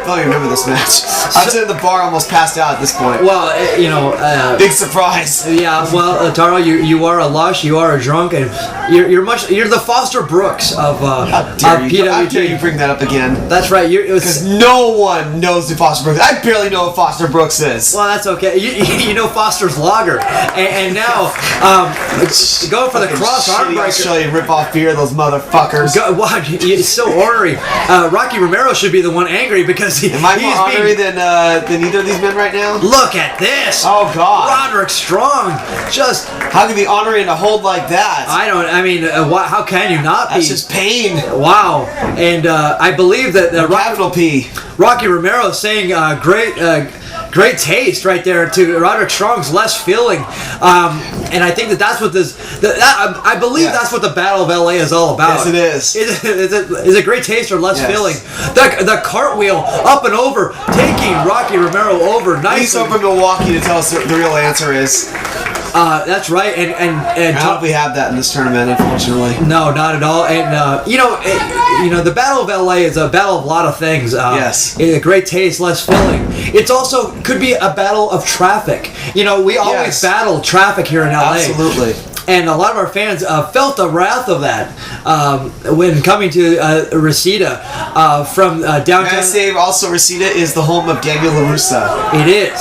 don't even remember this match. I'm sitting at the bar, almost passed out at this point. Well, Big surprise. yeah. Well, TARO, you are a lush, you are a drunk, and you're the Foster Brooks of How dare PWG. you bring that up again? That's right. Because no one knows who Foster Brooks is. I barely know what Foster Brooks is. Well, that's okay. You know Foster's Lager, and now go for the cross arm Shitty breaker. Australian rip-off beer, those motherfuckers. Wow, he's so ornery. Rocky Romero should be the one angry because Am I more he's honorary than either of these men right now? Look at this. Oh, God. Roderick Strong. Just How can you be honorary in a hold like that? how can you not be? That's just pain. Wow. And I believe that Capital P. Rocky Romero saying great taste right there to Roderick Strong's less feeling, and I think that's what I believe Yes. that's what the Battle of LA is all about. Yes, it is. Is it great taste or less Yes. feeling? The cartwheel up and over, taking Rocky Romero over He's nicely. over Milwaukee to tell us the real answer is. That's right, and I don't think we have that in this tournament, unfortunately. no, not at all. And the Battle of LA is a battle of a lot of things. Yes. A great taste, less filling. It's also could be a battle of traffic. We always Yes. battle traffic here in LA. Absolutely. And a lot of our fans felt the wrath of that when coming to Reseda from Can I downtown. say also Reseda is the home of Daniel LaRussa. It is.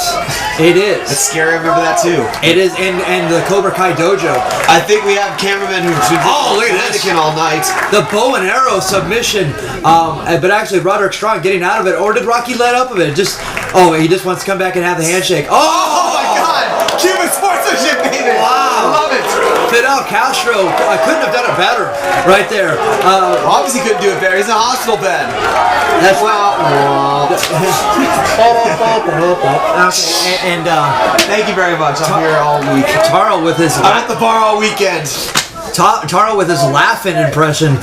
That's scary, I remember that too. It is, and the Cobra Kai Dojo. I think we have cameramen who've been Look at this. all night. The bow and arrow submission, but actually Roderick Strong getting out of it, or did Rocky let up of it? He just wants to come back and have the handshake. Oh my God! Cuban sportsmanship, baby! Wow. I love it! Fidel Castro couldn't have done it better, right there. Well, obviously couldn't do it better. He's in a hospital bed. That's and Thank you very much. I'm here all week. TARO with his I'm at the bar all weekend. Taro with his laughing impression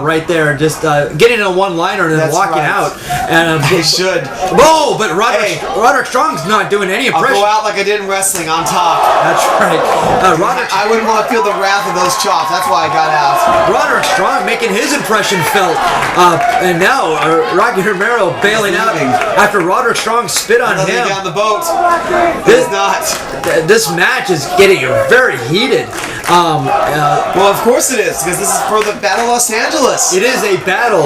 right there, just getting a one-liner and then walking out. And he should. Whoa, but Roderick Strong's not doing any impression. I'll go out like I did in wrestling on top. That's right. I wouldn't want to feel the wrath of those chops. That's why I got out. Roderick Strong making his impression felt. And now Rocky Romero bailing out after Roderick Strong spit on him. Down the boat. This match is getting very heated. Well, of course it is, because this is for the Battle of Los Angeles. It is a battle.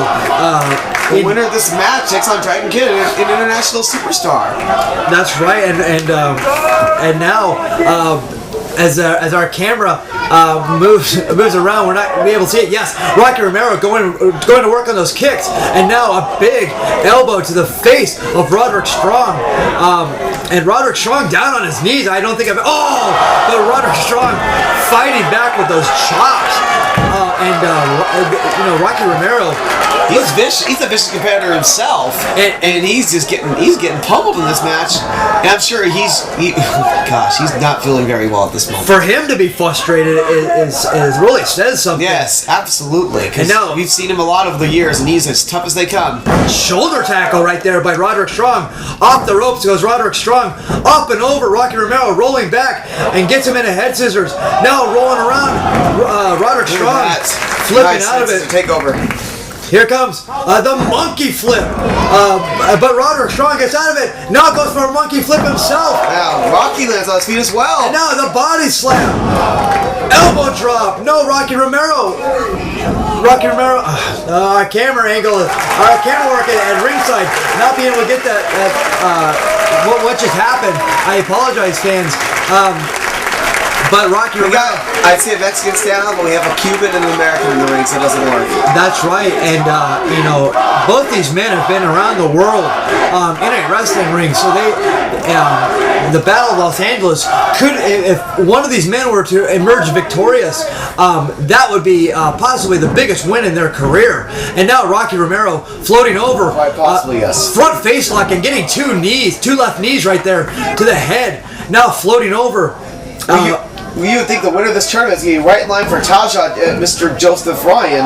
The winner of this match takes on Dragon Kid, an international superstar. That's right, and now. As our camera moves around, we're not gonna be able to see it. Yes, Rocky Romero going to work on those kicks, and now a big elbow to the face of Roderick Strong, and Roderick Strong down on his knees. I don't think but Roderick Strong fighting back with those chops, and Rocky Romero. He's vicious. He's a vicious competitor himself, and he's getting pummeled in this match. And I'm sure he's not feeling very well at this moment. For him to be frustrated is really says something. Yes, absolutely. And now we've seen him a lot over the years, and he's as tough as they come. Shoulder tackle right there by Roderick Strong. Off the ropes goes Roderick Strong. Up and over. Rocky Romero rolling back and gets him in a head scissors. Now rolling around. Roderick Strong flipping out of it. Take over. Here comes the monkey flip. But Roderick Strong gets out of it. Now goes for a monkey flip himself. Now Rocky lands on his feet as well. And now the body slam. Elbow drop. No, Rocky Romero. Our camera angle, our camera work at ringside, not being able to get that. What just happened? I apologize, fans. But Rocky Romero. I'd say a Mexican standout, but we have a Cuban and an American in the ring, so it doesn't work. That's right, and both these men have been around the world in a wrestling ring, so they, the Battle of Los Angeles could, if one of these men were to emerge victorious, that would be possibly the biggest win in their career. And now Rocky Romero floating over, quite possibly, yes. Front face lock and getting two left knees right there to the head. Now floating over. You would think the winner of this tournament is going to be right in line for Taja, Mr. Joseph Ryan.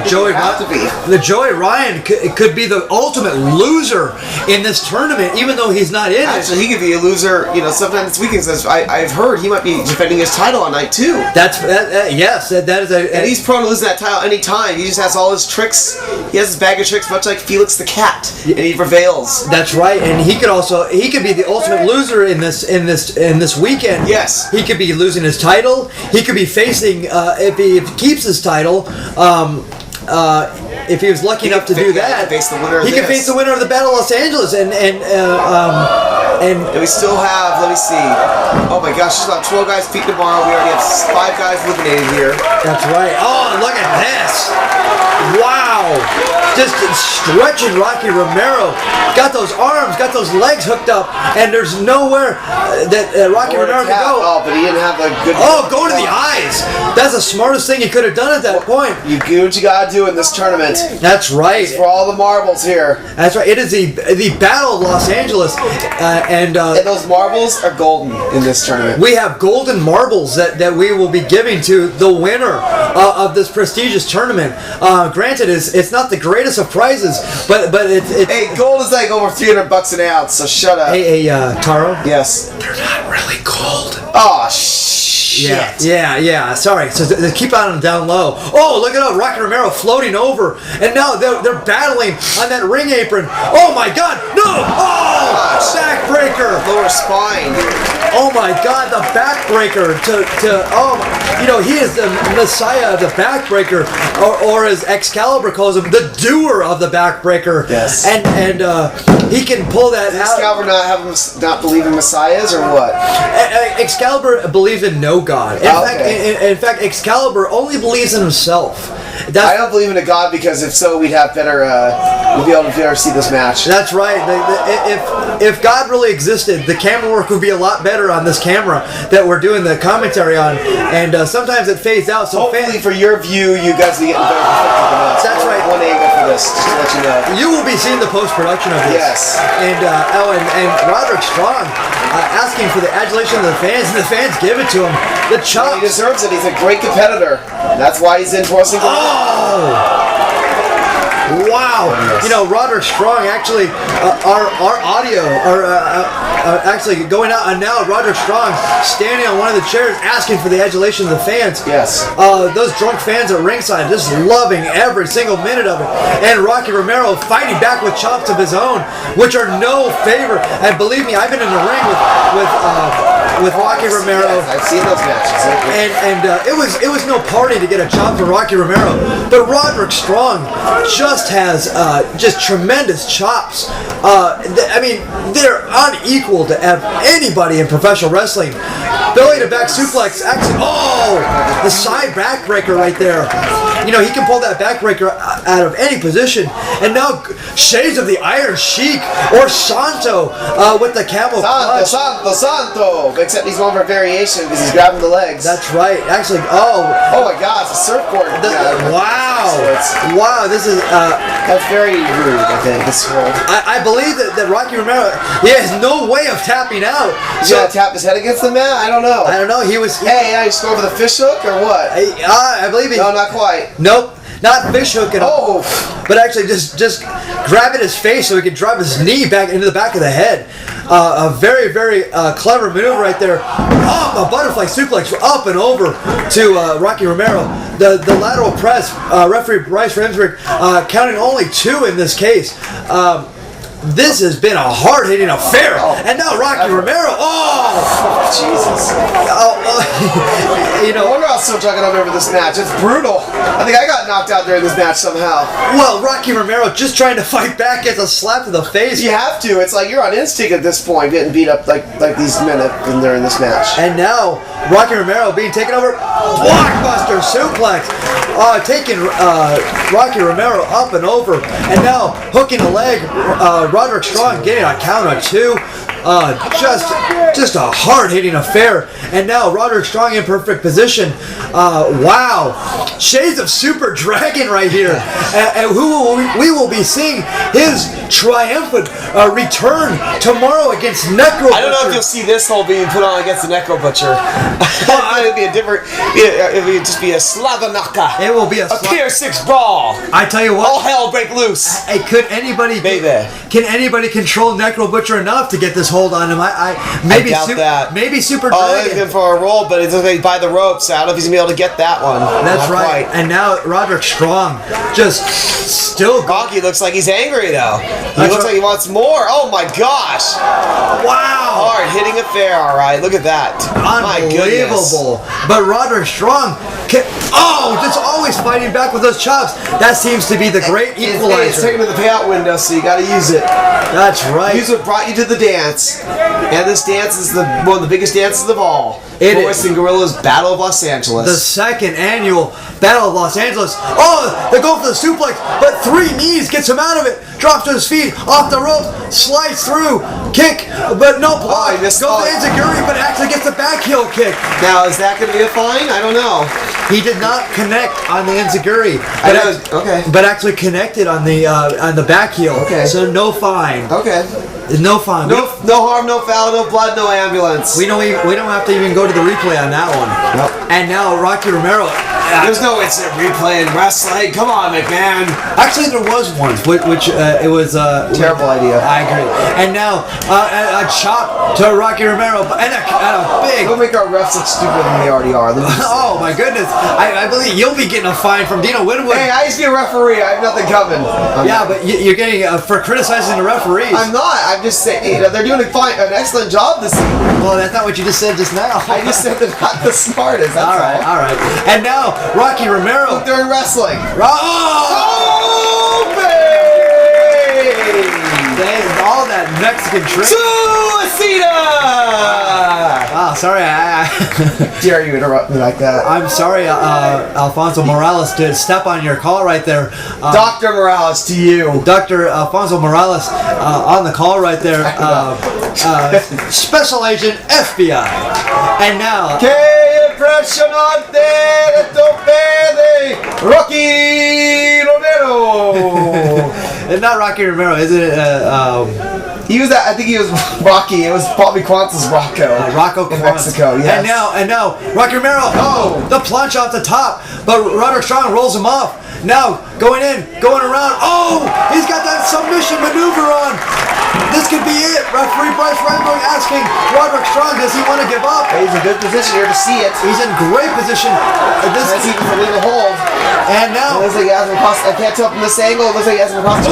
Joey have to be. The Joey Ryan could be the ultimate loser in this tournament, even though he's not in Actually, he could be a loser. Sometime this weekend. I've heard he might be defending his title on night 2. Yes, that is a. And he's prone to losing that title any time. He just has all his tricks. He has his bag of tricks, much like Felix the Cat, and he prevails. That's right, and he could be the ultimate loser in this weekend. Yes, he could be losing his title. He could be facing if he keeps his title. If he was lucky enough to do that, he could face the winner of the Battle of Los Angeles, and we still have. Let me see. Oh my gosh, there's about 12 guys feet tomorrow. We already have 5 guys eliminated here. That's right. Oh, look at this! Wow! Just stretching Rocky Romero. Got those arms, got those legs hooked up, and there's nowhere that Rocky Romero can go. Oh, but he didn't have a good. Oh, go to the eyes. That's the smartest thing he could have done at that point. You do what you gotta do in this tournament. That's right. It's for all the marbles here. That's right. It is the Battle of Los Angeles, and those marbles are golden in this tournament. We have golden marbles that we will be giving to the winner of this prestigious tournament. Granted, it's not the greatest of prizes, but it's hey, gold is like over $300 an ounce, so shut up. Hey, Taro. Yes. They're not really gold. Oh shit. Yeah. Sorry. So they keep on them down low. Oh, look at that, Rocky Romero floating over, and now they're battling on that ring apron. Oh my God! No! Oh, backbreaker. Lower spine. Oh my God, the backbreaker he is the messiah of the backbreaker, or as Excalibur calls him, the doer of the backbreaker. Yes. And he can pull that out. Excalibur not believe in messiahs or what? Excalibur believes in no God. In fact, Excalibur only believes in himself. I don't believe in a God, because if so, we'd have better. We'd be able to better see this match. That's right. If God really existed, the camera work would be a lot better on this camera that we're doing the commentary on, and sometimes it fades out. So hopefully, for your view, you guys will be getting better perspective than us. That's right. One angle for this, just to let you know. You will be seeing the post-production of this. Yes. And Roderick Strong asking for the adulation of the fans, and the fans give it to him. The chops. He deserves it. He's a great competitor. That's why he's in Wrestling Guerrilla. Oh! Wow! Yes. You know, Roderick Strong actually, our audio are actually going out, and now Roderick Strong standing on one of the chairs asking for the adulation of the fans. Yes. Those drunk fans at ringside just loving every single minute of it. And Rocky Romero fighting back with chops of his own, which are no favor. And believe me, I've been in the ring with Rocky Romero. Yes, I've seen those matches. And it was no party to get a chop from Rocky Romero, but Roderick Strong just has just tremendous chops. I mean, they're unequal to anybody in professional wrestling. Belly to back suplex, actually. Oh, the side backbreaker right there. You know, he can pull that backbreaker out of any position. And now shades of the Iron Sheik or Santo with the camel clutch. Santo. Except he's going for a variation because he's grabbing the legs. That's right. Actually, oh my God, it's a surfboard. Wow. Wow, this is... that's very rude, I think, this hold. I believe that Rocky Romero, he has no way of tapping out. He's gonna tap his head against the mat? I don't know. I don't know. He was... Hey, I just go over the fish hook or what? I believe he... No, not quite. Nope. Not fish hooking. Oh. But actually just grabbing his face so he could drive his knee back into the back of the head. A very, very clever maneuver right there. Oh, a butterfly suplex up and over to Rocky Romero. The lateral press, referee Bryce Remsburg counting only 2 in this case. This has been a hard-hitting affair. And now Rocky Romero. Oh! Jesus. You know, I wonder how still chugging over this match. It's brutal. I think I got knocked out during this match somehow. well, Rocky Romero just trying to fight back gets a slap to the face. You have to. It's like you're on instinct at this point, getting beat up like these men when they're in this match. And now Rocky Romero being taken over. Blockbuster suplex. Taking Rocky Romero up and over. And now hooking a leg. Roderick Strong getting a count of 2. Just a hard-hitting affair. And now Roderick Strong in perfect position. Wow. Shades of Super Dragon right here. And we will be seeing his triumphant return tomorrow against Necro Butcher. I don't know if you'll see this hole being put on against the Necro Butcher. It would be a different... It would just be a Slavanaka. It will be a Pier 6 brawl. I tell you what. All hell break loose. Hey, could anybody... Can anybody control Necro Butcher enough to get this hold on him? Maybe I doubt that. Maybe Super Dragon. Dragon. He's good for a roll, but it's like by the ropes. I don't know if he's going to be able to get that one. That's Not right. quite. And now Roderick Strong just still... Rocky looks like he's angry, though. He looks like he wants more. Oh, my gosh. Wow. Hard hitting affair, all right. Look at that. My goodness. Unbelievable. But Roderick Strong... just always fighting back with those chops. That seems to be the great equalizer. It's taken to the payout window, so you got to use it. That's right. Use what brought you to the dance. And this dance is one of the biggest dances of all. It is. Wrestling Guerrilla's Battle of Los Angeles. The second annual Battle of Los Angeles. Oh, they're going for the suplex, but 3 knees gets him out of it. Drops to his feet, off the rope, slides through, kick, but no block. Goes to Enziguri, but actually gets a back heel kick. Now, is that going to be a fine? I don't know. He did not connect on the Enziguri, but actually connected on the back heel. Okay. So no fine. Okay. No fine. No harm, no foul, no blood, no ambulance. We don't have to even go to the replay on that one. Nope. And now Rocky Romero. There's no instant replay in wrestling. Come on, McMahon. Actually, there was one, which it was terrible idea. I agree. And now a chop to Rocky Romero and a big. Don't make our refs look stupider than they already are. Oh my goodness! I believe you'll be getting a fine from Dino Winwood. Hey, I used to be a referee. I have nothing coming. But you're getting for criticizing the referees. I'm not. I'm just saying they're doing an excellent job this evening. Well, that's not what you just said just now. I just said they're not the smartest. That's all right. And now Rocky Romero. Look, they're in wrestling. Oh, baby! All that Mexican trick. Sorry. Dare you interrupt me like that? I'm sorry, Alfonso Morales, to step on your call right there. Dr. Morales, to you. Dr. Alfonso Morales on the call right there. Special Agent FBI. And now... Que impresionante de tope de Rocky Romero. It's not Rocky Romero, is it? He was I think he was Rocky. It was probably Quantz's Rocco. Rocco in Quantz. Mexico, yes. And now, Rocky Romero, the plunge off the top, but Roderick Strong rolls him off. Now, going in, going around, he's got that submission maneuver on. This could be it. Referee Bryce Reinberg asking Roderick Strong, does he want to give up? He's in good position here to see it. He's in great position. That's even for legal hold. And now, it looks like he has him across. I can't tell from this angle. It looks like he has him across.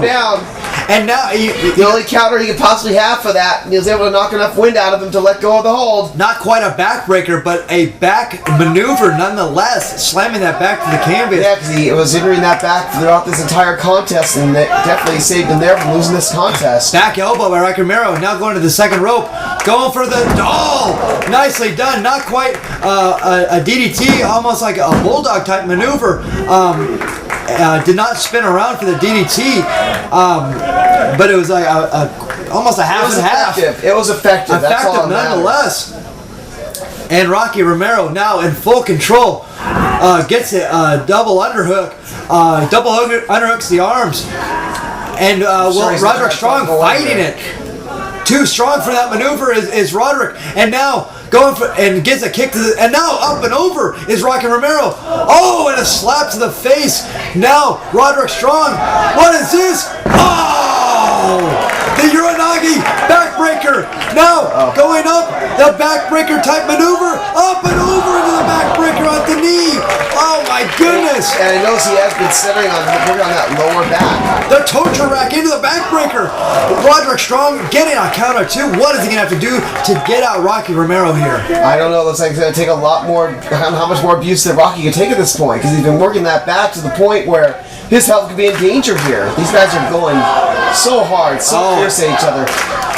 Down. And now the only counter he could possibly have for that, he was able to knock enough wind out of him to let go of the hold. Not quite a backbreaker, but a back maneuver nonetheless, slamming that back to the canvas. Yeah, because he was entering that back throughout this entire contest, and it definitely saved him there from losing this contest. Back elbow by Rocky Romero, now going to the second rope, going for the, nicely done, not quite a DDT, almost like a bulldog type maneuver. Did not spin around for the DDT, but it was like almost a half and half. It was effective. That's all that nonetheless. And Rocky Romero now in full control gets it double underhook, underhooks the arms, and Roderick Strong fighting it. Too strong for that maneuver is Roderick, and now going for and gets a kick to the, and now up and over is Rocky Romero. And a slap to the face. Now Roderick Strong. What is this? The Uranagi backbreaker. Now going up the backbreaker type maneuver, up and over into the backbreaker on the knee. Oh my goodness! And I notice he has been centering on that lower back. The torture rack into the backbreaker. Roderick Strong getting a counter too. What is he gonna have to do to get out Rocky Romero here? I don't know. It looks like it's gonna take a lot more. How much more abuse that Rocky can take at this point? Because he's been working that back to the point where his health could be in danger here. These guys are going so hard, so fierce at each other.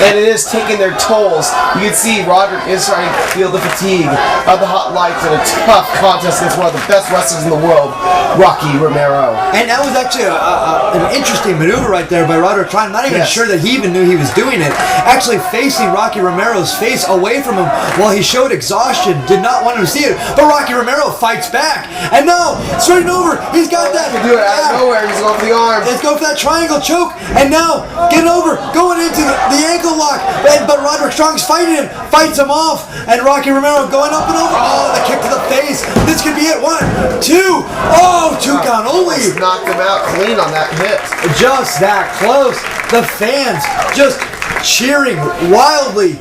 And it is taking their tolls. You can see Roderick is starting to feel the fatigue of the hot lights in a tough contest against one of the best wrestlers in the world, Rocky Romero. And that was actually an interesting maneuver right there by Roderick Strong. Not even sure that he even knew he was doing it. Actually facing Rocky Romero's face away from him while he showed exhaustion. Did not want him to see it. But Rocky Romero fights back. And now, straight over, he's got that. He can do it out of nowhere. He's going for the arm. Let's go for that triangle choke. And now, getting over, going into the ankle lock. But Roderick Strong's fighting him, fights him off. And Rocky Romero going up and over. The kick to the face. This could be it. 1, 2. 2 count only. Knocked him out clean on that hit. Just that close. The fans just cheering wildly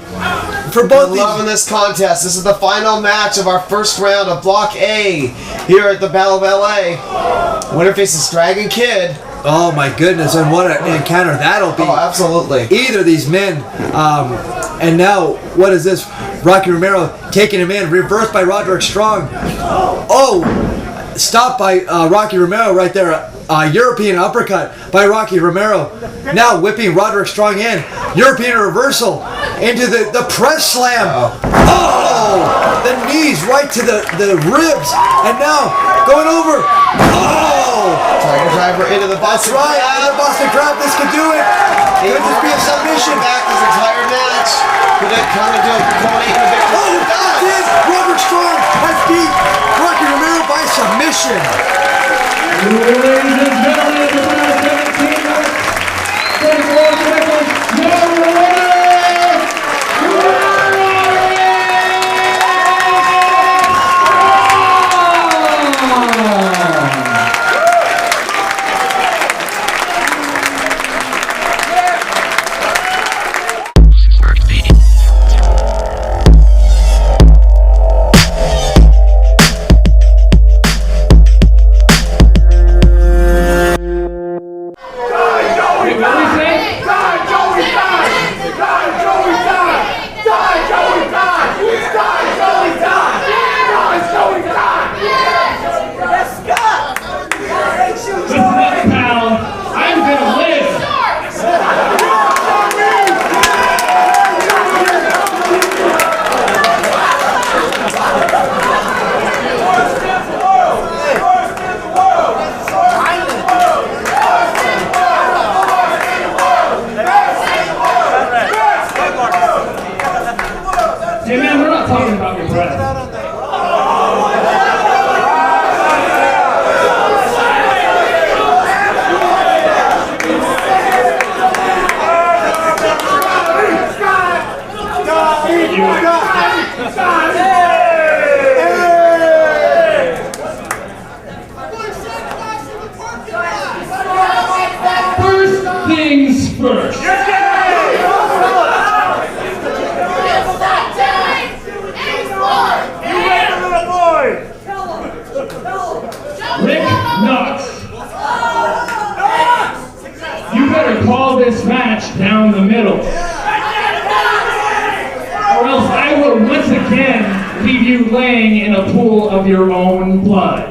for both these. Loving this contest. This is the final match of our first round of Block A here at the Battle of LA. Winner faces Dragon Kid. Oh my goodness, and what an encounter that'll be. Oh, absolutely. Either of these men. And now, what is this? Rocky Romero taking him in, reversed by Roderick Strong. Stopped by Rocky Romero right there. European uppercut by Rocky Romero. Now whipping Roderick Strong in. European reversal into the press slam. The knees right to the ribs. And now going over. Tiger driver into the Boston Crab. Into the Boston Crab. This could do it. Could this be a submission? Back this entire match. Could it come into a culminate in a victory? That's it. Roderick Strong has beat Rocky Romero by submission. Ladies and gentlemen, the last 17 minutes, 34 seconds, your winner, first. Rick Knox. You better call this match down the middle. Or else I will once again leave you laying in a pool of your own blood.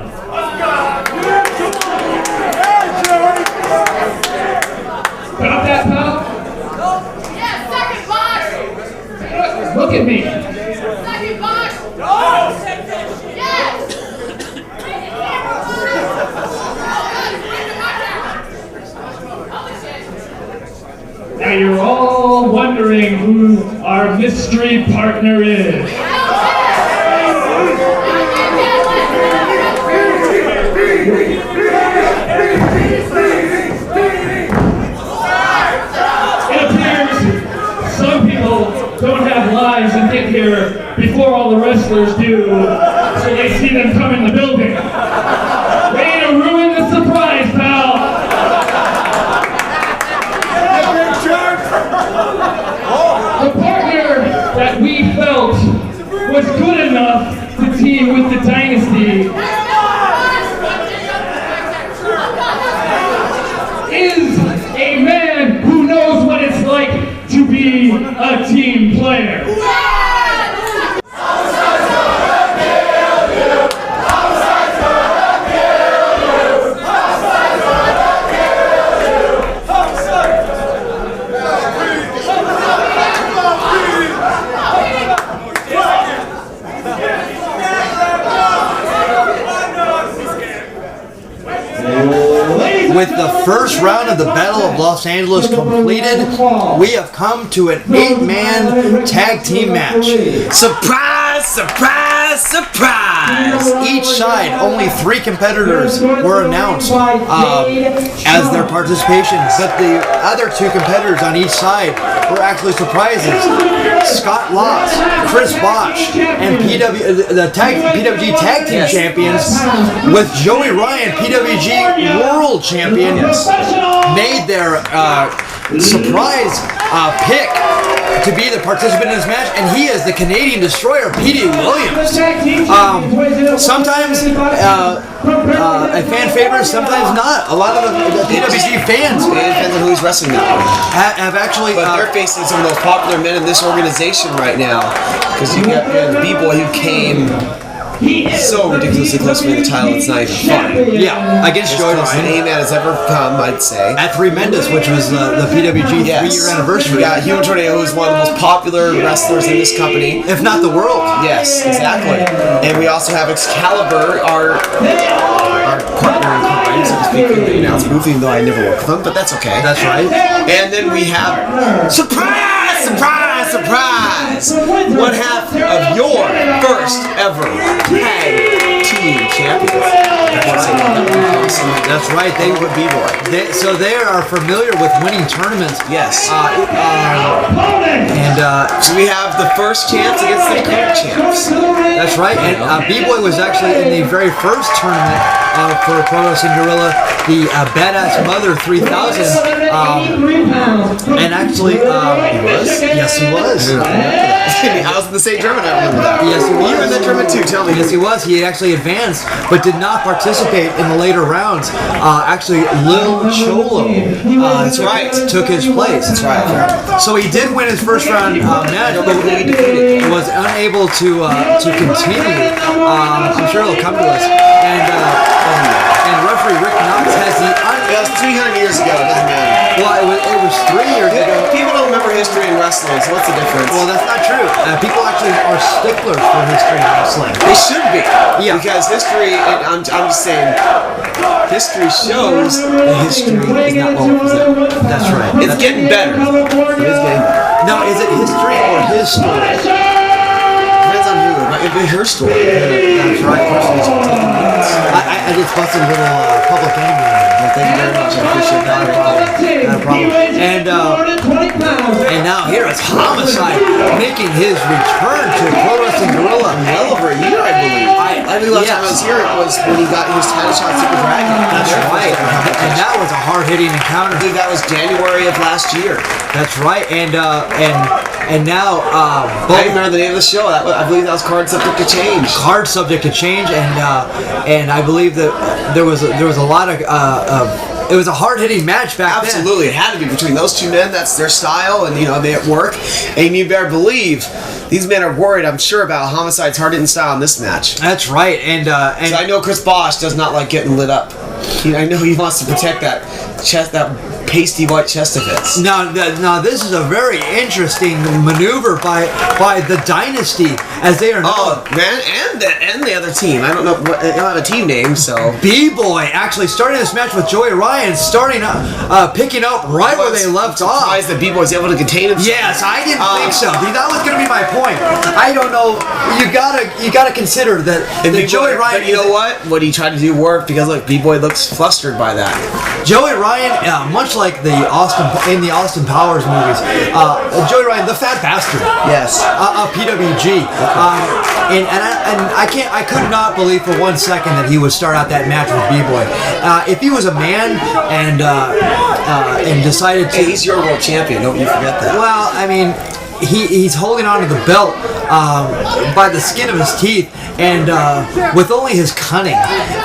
Got that, pal? Yes, second box! Look at me. Second box! Yes! Now you're all wondering who our mystery partner is. It appears some people don't have lives and get here before all the wrestlers do, so they see them come in the building. Way to ruin the surprise, pal! The partner that we felt was good enough to team with the Dynasty is a man who knows what it's like to be a team player. With the first round of the Battle of Los Angeles completed, we have come to an 8-man tag team match. Surprise! Surprise! Surprise! Each side, only 3 competitors were announced as their participation, but the other 2 competitors on each side were actually surprises. Scott Loss, Chris Bosh, and PWG Tag Team Champions with Joey Ryan, PWG World Champion, made their surprise pick to be the participant in this match, and he is the Canadian Destroyer, Petey Williams. Sometimes a fan favorite, sometimes not. A lot of the PWG fans, It depends on who he's wrestling now. have actually. But they're facing some of the most popular men in this organization right now. Because you got the B-Boy who came so ridiculously close to winning the title, it's not even fun. Yeah, against Joey Close than Ryan A-Man has ever come, I'd say. at Tremendous, which was the PWG 3-year anniversary. We got Hugo Tornado, who's one of the most popular wrestlers in this company. if not the world. Yes, exactly. And we also have Excalibur, our partner in crime, so to speak, in the announce booth, even though I never worked with them, but that's okay. That's right. And then we have surprise, surprise, surprise! One half of your first ever tag team champions. That's right. They would be so they are familiar with winning tournaments. Yes. And So we have the first chance against the current champs. that's right. And B-Boy was actually in the very first tournament for Pro Wrestling Guerrilla, the Badass Mother 3000. And actually, he was. Yes, he was. I was in the same tournament, I remember that. Yes, he was. You were in that tournament too, tell me. Yes, he was. He actually advanced, but did not participate in the later rounds. Actually, Lil Cholo took his place. That's right. So he did win his first round match, but was unable to continue. I'm sure he'll come to us. And referee Rick Knox has the That was 300 years ago, it doesn't matter. well, it was 3 years ago. People don't remember history in wrestling, so what's the difference? Well, that's not true. People actually are sticklers for history in wrestling. They should be. Yeah. Because history, and I'm just saying, history shows that history is not well represented. That's right. It's getting better. It is getting better. Now, is it history or his story? Depends on who. It might be her story. That's right. I just busted a little public enemy. Well, thank you very much. I appreciate that. Not a problem. And now here is Homicide making his return to Pro Wrestling Guerrilla. Well over a year, I believe. I believe last time I was here, it was when he got his title shot Super Dragon. That's right. And that was a hard-hitting encounter. I believe that was January of last year. That's right, and now I remember the name of the show. I believe that was Card Subject to Change. Card Subject to Change, and I believe that there was a lot of it was a hard-hitting match back then. Absolutely, it had to be between those two men. That's their style, and they at work. And you better believe these men are worried, I'm sure, about Homicide's hard-hitting style in this match. That's right, and so I know Chris Bosh does not like getting lit up. I know he wants to protect that chest, that pasty white chest of his. Now, this is a very interesting maneuver by the Dynasty, as they are known. Oh man, and the other team. I don't know. They don't have a team name, so. B-Boy actually starting this match with Joey Ryan, picking up right where they left off. Surprised that B-Boy's able to contain himself. Yes, I didn't think so. That was going to be my point. I don't know. You gotta consider that Joey Ryan. But you know what? What he tried to do worked because look, B-Boy looks flustered by that. Joey Ryan, much like the Austin Powers movies, Joey Ryan, the fat bastard. Yes. Of PWG. And I could not believe for 1 second that he would start out that match with B-Boy. If he was a man and decided to, hey, he's your world champion. Don't you forget that. Well, I mean, he's holding on to the belt by the skin of his teeth, and with only his cunning.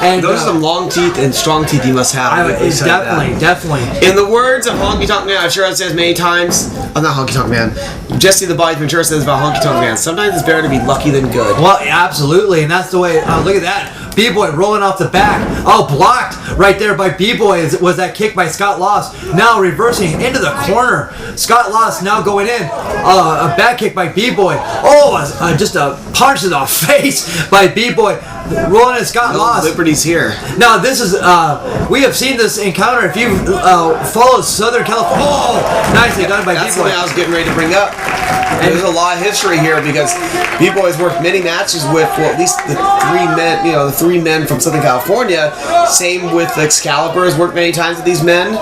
And those are some long teeth and strong teeth he must have. Definitely. In the words of Honky Tonk Man, I'm sure I've said many times. I'm not Honky Tonk Man. Jesse the Body Ventura says about Honky Tonk Man. Sometimes it's better to be lucky than good. Well, absolutely, and that's the way. Look at that. B-Boy rolling off the back. Oh, blocked right there by B-Boy was that kick by Scott Loss. Now reversing into the corner. Scott Loss now going in. A back kick by B-Boy. Oh, just a punch to the face by B-Boy. Rolling in Scott Loss. Liberty's here. Now this is, we have seen this encounter. If you follow Southern California. Oh, nicely done by B-Boy. That's something I was getting ready to bring up. And there's a lot of history here because B-Boy's worked many matches with, well, at least the three men from Southern California. Same with Excalibur has worked many times with these men.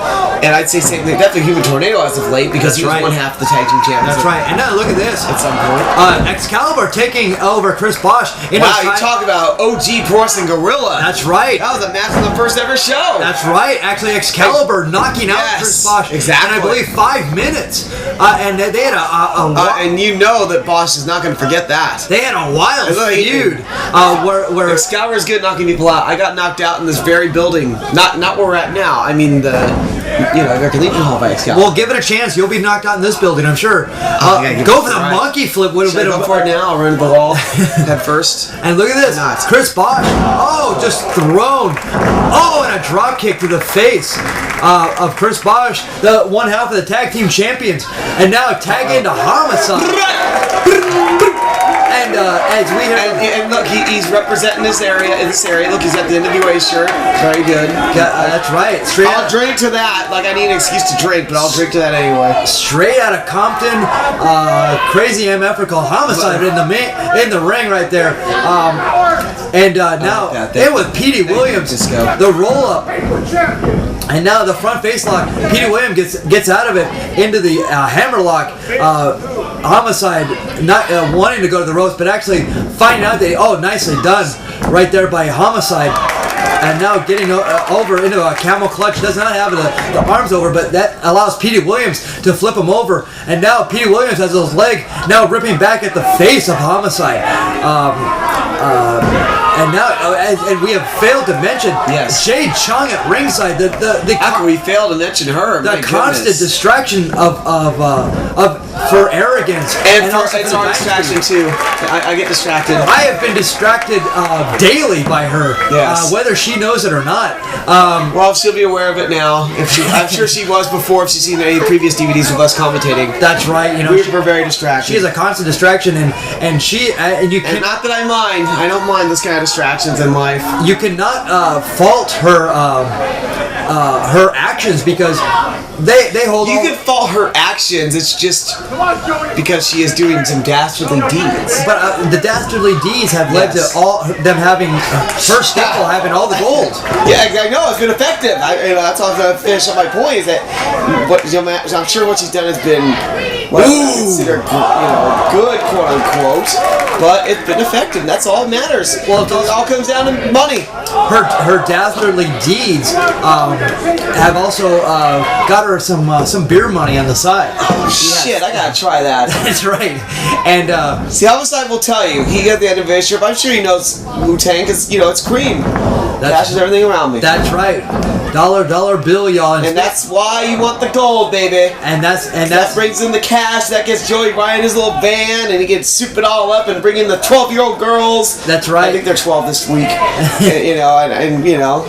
And I'd say same thing, definitely Human Tornado as of late because he was one half the tag team champion. That's right. And now look at this. At some point. Excalibur taking over Chris Bosh. Wow, you talk about OG Pro Wrestling Guerrilla. That's right. That was a match on the first ever show. That's right. Actually, Excalibur knocking out Chris Bosh. Exactly. And I believe 5 minutes. And they had and you know that Bosh is not going to forget that. They had a wild feud where Excalibur's good at knocking people out. I got knocked out in this very building. Not where we're at now. I mean the American Legion Hall by Excalibur. Well, give it a chance. You'll be knocked out in this building, I'm sure. Go for the monkey flip. Would have been go for it now. I'll run to the wall head first. And look at this. Chris Bosh. Oh, just thrown. Oh, and a drop kick to the face of Chris Bosh, the one half of the tag team champions. And now tag into Homicide. And as we have, and look, he's representing this area. In this area, look, he's got the NWA shirt. Very good. That's right. I'll drink to that. Like I need an excuse to drink, but I'll drink to that anyway. Straight out of Compton, crazy MF called Homicide in the ring right there. Now in with Petey Williams, the roll up. And now the front face lock. Petey Williams gets out of it into the hammer lock. Homicide not wanting to go to the ropes, but actually finding out that nicely done right there by Homicide. And now getting over into a camel clutch. Does not have the arms over, but that allows Petey Williams to flip him over. And now Petey Williams has his leg now ripping back at the face of Homicide. And now, and we have failed to mention Jade Chung at ringside. How can we fail to mention her? The constant distraction of for arrogance and it's our distraction too. I get distracted. I have been distracted daily by her, whether she knows it or not. Well, she'll be aware of it now. I'm sure she was before if she's seen any previous DVDs with us commentating. That's right. We're very distracted. She is a constant distraction, and you can. And not that I mind. I don't mind this kind of distractions in life. You cannot fault her her actions because they hold. You can fault her actions. It's just because she is doing some dastardly deeds. But the dastardly deeds have led to all them having first staple having all the gold. Yeah, I know it's been effective. That's all I'm going to finish up my point. Is that I'm sure what she's done has been what I consider, good, quote unquote. But it's been effective. And that's all that matters. Well, it all comes down to money. Her dastardly deeds have also got her some beer money on the side. Oh shit! I gotta try that. That's right. And see, Homicide will tell you. He got the end of his shirt. I'm sure he knows Wu-Tang because it's cream. Cashes everything around me. That's right. Dollar bill, y'all. And that's why you want the gold, baby. And that brings in the cash. That gets Joey Ryan his little van, and he can soup it all up and bring in the 12-year-old girls. That's right. I think they're 12 this week. and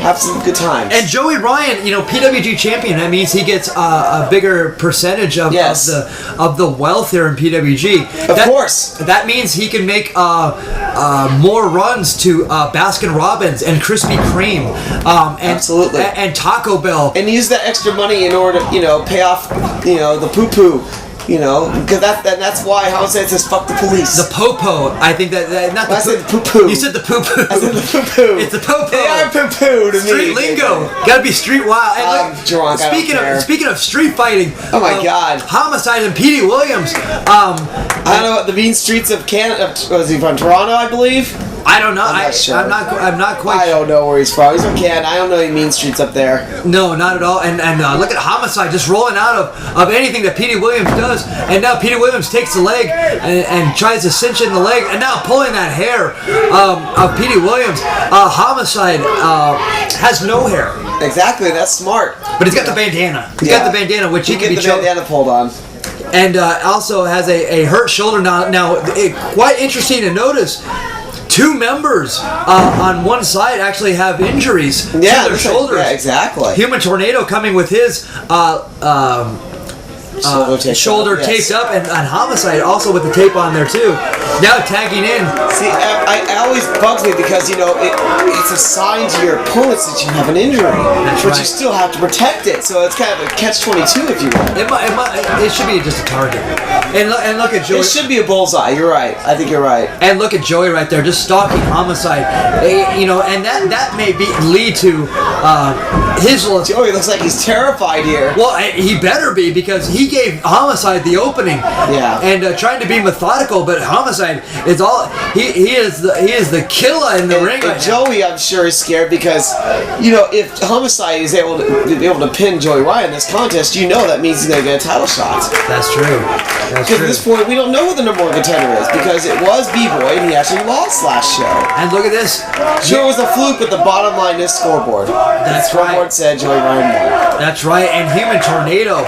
have some good times. And Joey Ryan, PWG champion. That means he gets a bigger percentage of the wealth here in PWG. Of course. That means he can make more runs to Baskin Robbins and Krispy Kreme. Absolutely. And Taco Bell. And use that extra money in order to, pay off, the poo-poo. Because that's why Homicide says fuck the police. The popo. I think that not the I said the poo-poo. You said the poo-poo. I said the poo-poo. It's the popo. They are poo-poo to me. Street lingo. Gotta be street wild. I'm drunk. Speaking of street fighting. Oh my God. Homicide and Petey Williams. I don't know what the mean streets of Canada. Was he from Toronto? I believe. I don't know. I'm not sure. I'm not quite. I don't know where he's from. He's from Canada. I don't know any mean streets up there. No, not at all. And look at Homicide just rolling out of anything that Petey Williams does. And now Petey Williams takes the leg and tries to cinch in the leg, and now pulling that hair of Petey Williams. Homicide has no hair. Exactly. That's smart. But he's got the bandana. He's got the bandana, which he can be get the bandana pulled on. And also has a hurt shoulder now. Quite interesting to notice. Two members on one side actually have injuries to their shoulders. Yeah, exactly. Human Tornado coming with his shoulder taped up, and Homicide also with the tape on there too. Now tagging in. See, I always bugs me because it's a sign to your opponents that you have an injury, but you still have to protect it. So it's kind of a catch-22, if you will. It should be just a target. And look at Joey. It should be a bullseye. You're right. I think you're right. And look at Joey right there, just stalking Homicide. And that may lead to his. Joey looks like he's terrified here. Well, he better be, because he gave Homicide the opening. Yeah. And trying to be methodical, but Homicide is all he is the killer in the ring. And Joey, I'm sure, is scared because if Homicide is able to pin Joey Ryan in this contest, that means he's gonna get a title shot. That's true. Because at this point, we don't know who the number one contender is, because it was B-Boy and he actually lost last show. And look at this. Sure, it was a fluke, but the bottom line is scoreboard. That's the scoreboard said Joey Ryan won. That's right. And Human Tornado,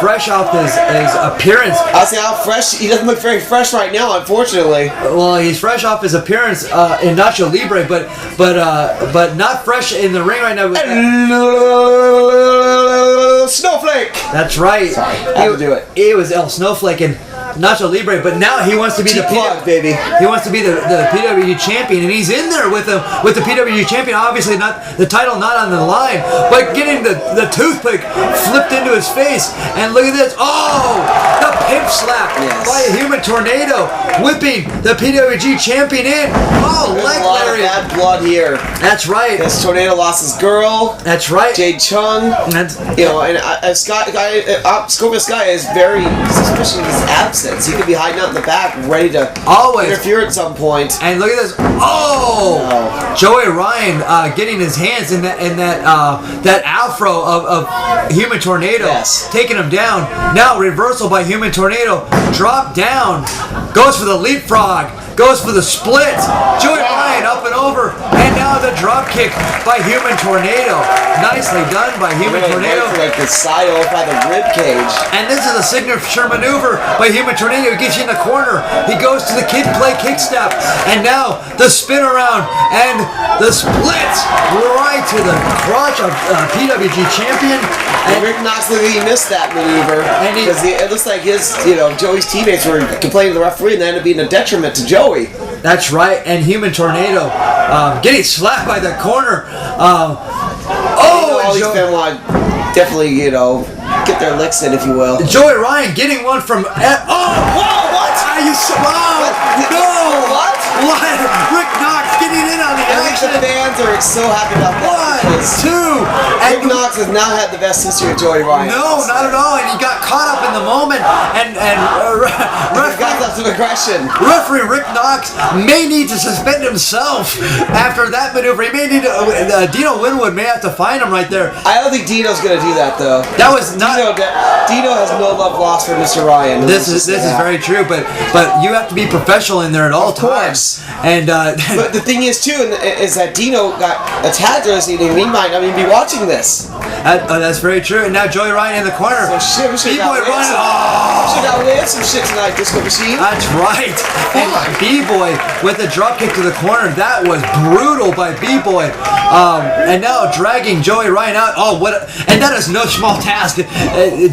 fresh off his appearance. I'll say how fresh. He doesn't look very fresh right now, unfortunately. Well, he's fresh off his appearance in Nacho Libre, but not fresh in the ring right now. Snowflake. That's right. Sorry, I had to do it. It was El Snowflake and Nacho Libre, but now he wants to be baby. He wants to be the PWG champion, and he's in there with the PWG champion. Obviously, not the title, not on the line, but getting the toothpick flipped into his face. And look at this! Oh, the pimp slap by a Human Tornado, whipping the PWG champion in. Oh, there's a lot of bad blood here. That's right. This Tornado lost his girl. That's right. Jade Chung. Scorpio Sky is very suspicious of his absence. He could be hiding out in the back, ready to interfere at some point. And look at this! Oh, Joey Ryan getting his hands in that afro of Human Tornado, taking him down. Now reversal by Human Tornado, drop down, goes for the leapfrog, goes for the split. Joey Ryan up and over, and now the drop kick by Human Tornado. Nicely done by Human Tornado. Like the side off by the rib cage. And this is a signature maneuver by Human Tornado. He gets you in the corner. He goes to the kid play kick step, and now the spin around and the split right to the crotch of PWG champion. And Rick Knoxley, he missed that maneuver because it looks like Joey's teammates were complaining to the referee, and they ended up being a detriment to Joey. That's right, and Human Tornado getting slapped by the corner. All these men want to definitely, get their licks in, if you will. Joey Ryan getting one from. Whoa! What? Are you? Wow! No! What? What? Rick Knox getting in on the I think action. the fans are so happy about that. 1, 2, Rick Knox has not had the best history of Joey Ryan. No, not at all. And he got caught up in the moment. And He's got some aggression. referee Rick Knox may need to suspend himself after that maneuver. He may need to. Dino Winwood may have to fine him right there. I don't think Dino's going to do that, though. That was not. Dino has no love lost for Mr. Ryan. This is very true, but you have to be professional in there at all times. And but the thing is too, is that Dino got attacked this evening. He might not even be watching this. that's very true. And now Joey Ryan in the corner. So shit, we should B-Boy running. got some shit tonight, Disco Machine. That's right. And B-Boy with the drop kick to the corner. That was brutal by B-Boy. And now dragging Joey Ryan out. And that is no small task.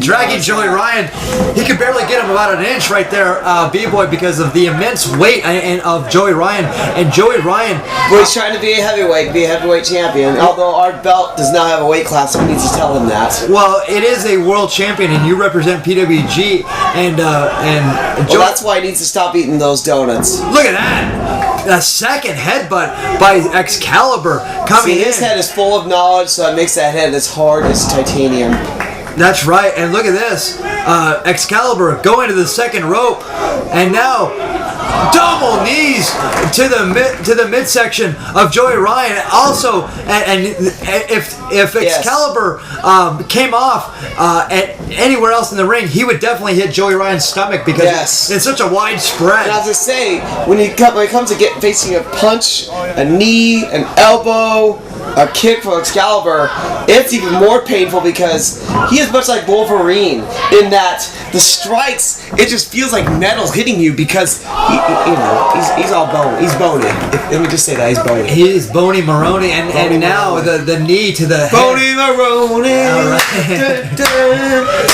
Dragging Joey Ryan. He could barely get him about an inch right there, B-Boy, because of the immense weight of Joey Ryan. And Joey Ryan. Well, he's trying to be a heavyweight champion. Although our belt does not have a weight class, so we need to tell him that. Well, it is a world champion, and you represent PWG, and Well, that's why he needs to stop eating those donuts. look at that. A second headbutt by Excalibur coming in. His head is full of knowledge, so it makes that head as hard as titanium. That's right, and look at this. Excalibur going to the second rope, and now double knees to the midsection of Joey Ryan. Also, and if Excalibur came off at anywhere else in the ring, he would definitely hit Joey Ryan's stomach because it's such a wide spread. And as I say, when it comes to facing a punch, a knee, an elbow, a kick from Excalibur, it's even more painful because he is much like Wolverine in that the strikes, it just feels like metal's hitting you because he's all bone. He's bony. Let me just say that, he's bony. He is Bony Maroney, and now the knee to the Bony Maroney. All right.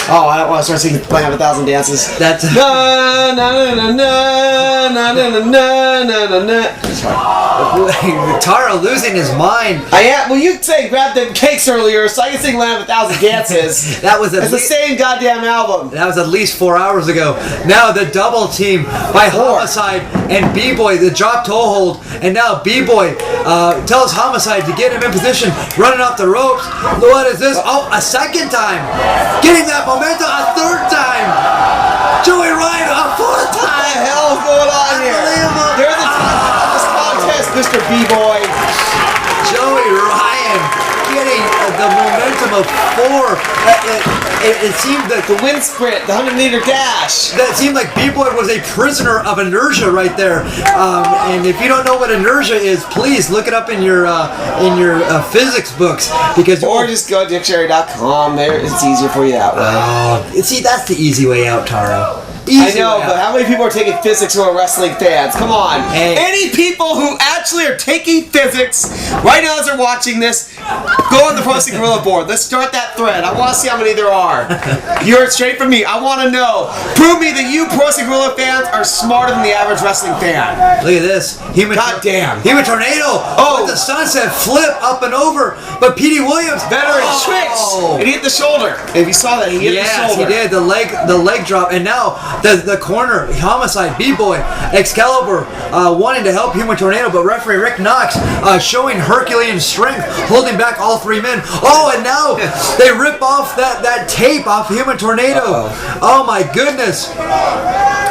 Oh, I don't want to start singing "Playing 1,000 Dances." That's na na na na na na na na na na. Taro losing his mind. Well, you say grab them cakes earlier, so I can sing "Land of 1,000 Dances." It's the same goddamn album. That was at least 4 hours ago. Now the double team by Homicide and B-Boy, the drop toe hold, and now B-Boy tells Homicide to get him in position, running off the ropes. What is this? Oh, a second time. Getting that momentum a third time. Joey Ryan a fourth time. What the hell is going on here? Unbelievable. There's a time of this contest, Mr. B-Boy. Joey Ryan getting the momentum of 4. It seemed that The wind sprint, the 100-meter dash. That seemed like B-Boy was a prisoner of inertia right there. And if you don't know what inertia is, please look it up in your physics books Or just go to dictionary.com. There, it's easier for you that way. see, that's the easy way out, Taro. I know, but how many people are taking physics who are wrestling fans? Come on. Hey. Any people who actually are taking physics right now as they're watching this, go on the Wrestling Guerrilla board. Let's start that thread. I want to see how many there are. You heard straight from me. I want to know. Prove me that you Wrestling Guerrilla fans are smarter than the average wrestling fan. Look at this. God damn. Human tornado. With the sunset flip up and over. But Petey Williams. Veteran switch. And he hit the shoulder. If you saw that, he hit the shoulder. Yes, he did. The leg drop. And now the corner, Homicide, B-Boy, Excalibur wanting to help Human Tornado, but referee Rick Knox showing Herculean strength, holding back all 3 men. And now they rip off that tape off Human Tornado. Oh my goodness.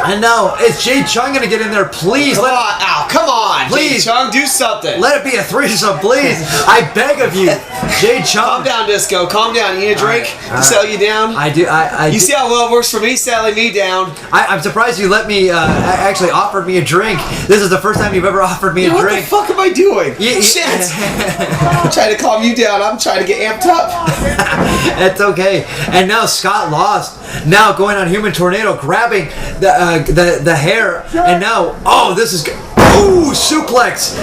And now it's Jade Chung going to get in there. Please. Come on. Please. Jade Chung, do something. Let it be a threesome, please. I beg of you. Jade Chung. Calm down, Disco. Calm down. You need a drink to settle you down? I do. You see how well it works for me, settling me down. I'm surprised you let me actually offered me a drink. This is the first time you've ever offered me a drink. What the fuck am I doing? Shit! I'm trying to calm you down. I'm trying to get amped up. That's okay. And now Scott lost. Now going on Human Tornado, grabbing the hair, and now this is. Ooh, suplex.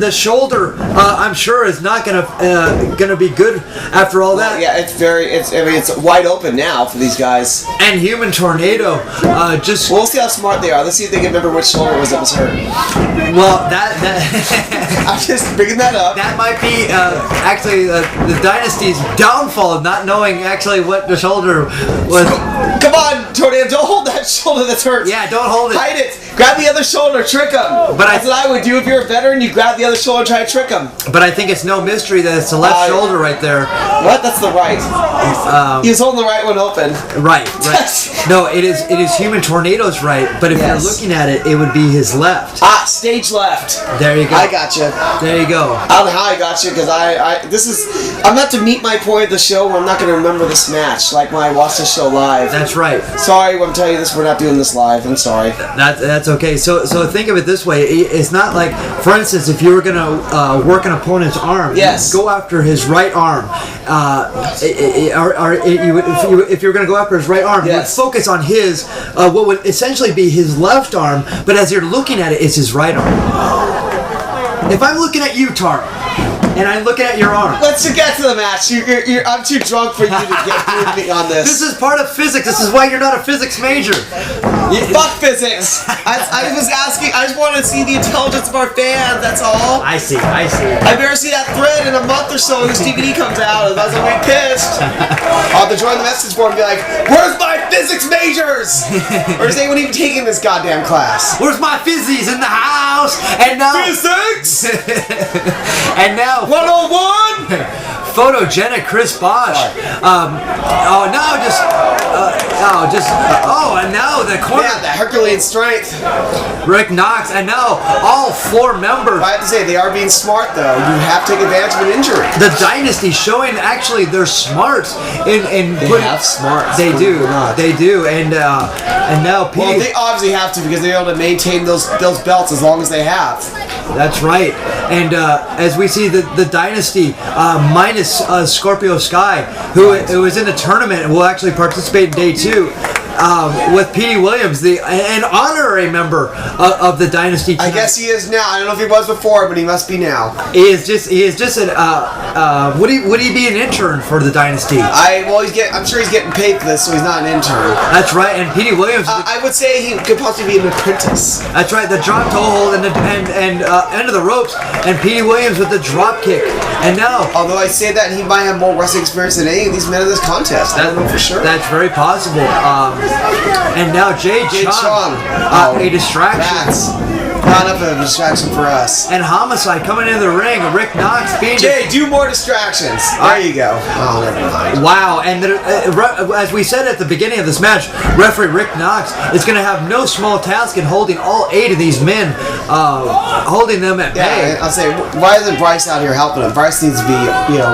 The shoulder, I'm sure, is not gonna be good after all that. Yeah, it's wide open now for these guys. And Human Tornado, just. We'll see how smart they are. Let's see if they can remember which shoulder was hurt. Well, that. I'm just bringing that up. That might be actually the Dynasty's downfall of not knowing actually what the shoulder was. Come on, Tornado. Don't hold that shoulder that's hurt. Yeah, don't hold it. Hide it. Grab the other shoulder. Trick him. But that's what I would do if you're a veteran. You grab the other shoulder and try to trick him. But I think it's no mystery that it's the left shoulder right there. What? That's the right. He's holding the right one open. Right. No, it is Human Tornado's right, but if you're looking at it, it would be his left. Stage left. There you go. I gotcha. There you go. I don't know how I got you, because I'm not to meet my point of the show where I'm not going to remember this match, like when I watched the show live. That's right. Sorry, I'm telling you this, we're not doing this live. I'm sorry. That's okay. So think of it this way. It's not like, for instance, if you were going to work an opponent's arm, go after his right arm. If you were going to go after his right arm, you would focus on his, what would essentially be his left arm, but as you're looking at it, it's his right arm. If I'm looking at you, Taro, and I'm looking at your arm. Let's get to the match. I'm too drunk for you to get with me on this. This is part of physics. This is why you're not a physics major. Fuck physics. I was asking. I just wanted to see the intelligence of our fans. That's all. I see. I better see that thread in a month or so when this DVD comes out. Otherwise, I'll be pissed. I'll have to join the message board and be like, "Where's my physics majors?" Or is anyone even taking this goddamn class? Where's my fizzies in the house? And now physics. And now 101. Photogenic Chris Bosh. And now the corner. Yeah, the Herculean strength. Rick Knox, and now all 4 members. I have to say, they are being smart, though. You have to take advantage of an injury. The Dynasty showing actually their smarts in they have smarts. They do. They do. And now Petey. Well, they obviously have to, because they're able to maintain those belts as long as they have. That's right. And as we see the Dynasty minus Scorpio Sky, who is in the tournament and will actually participate in day 2. With Petey Williams, an honorary member of the Dynasty tonight. I guess he is now. I don't know if he was before, but he must be now. He is just an would he be an intern for the Dynasty? I'm sure he's getting paid for this, so he's not an intern. That's right. And Petey Williams, I would say he could possibly be an apprentice. That's right. The drop toe hold and end of the ropes, and Petey Williams with the drop kick. And now, although I say that, he might have more wrestling experience than any of these men in this contest. I don't know for sure. That's very possible. And now Jade Chung, a distraction. That's not enough of a distraction for us. And Homicide coming into the ring. Rick Knox being... Jay, do more distractions. There you go. Oh, never mind. Wow. And as we said at the beginning of this match, referee Rick Knox is going to have no small task in holding all 8 of these men, holding them at bay. Yeah, I'll say, why isn't Bryce out here helping him? Bryce needs to be,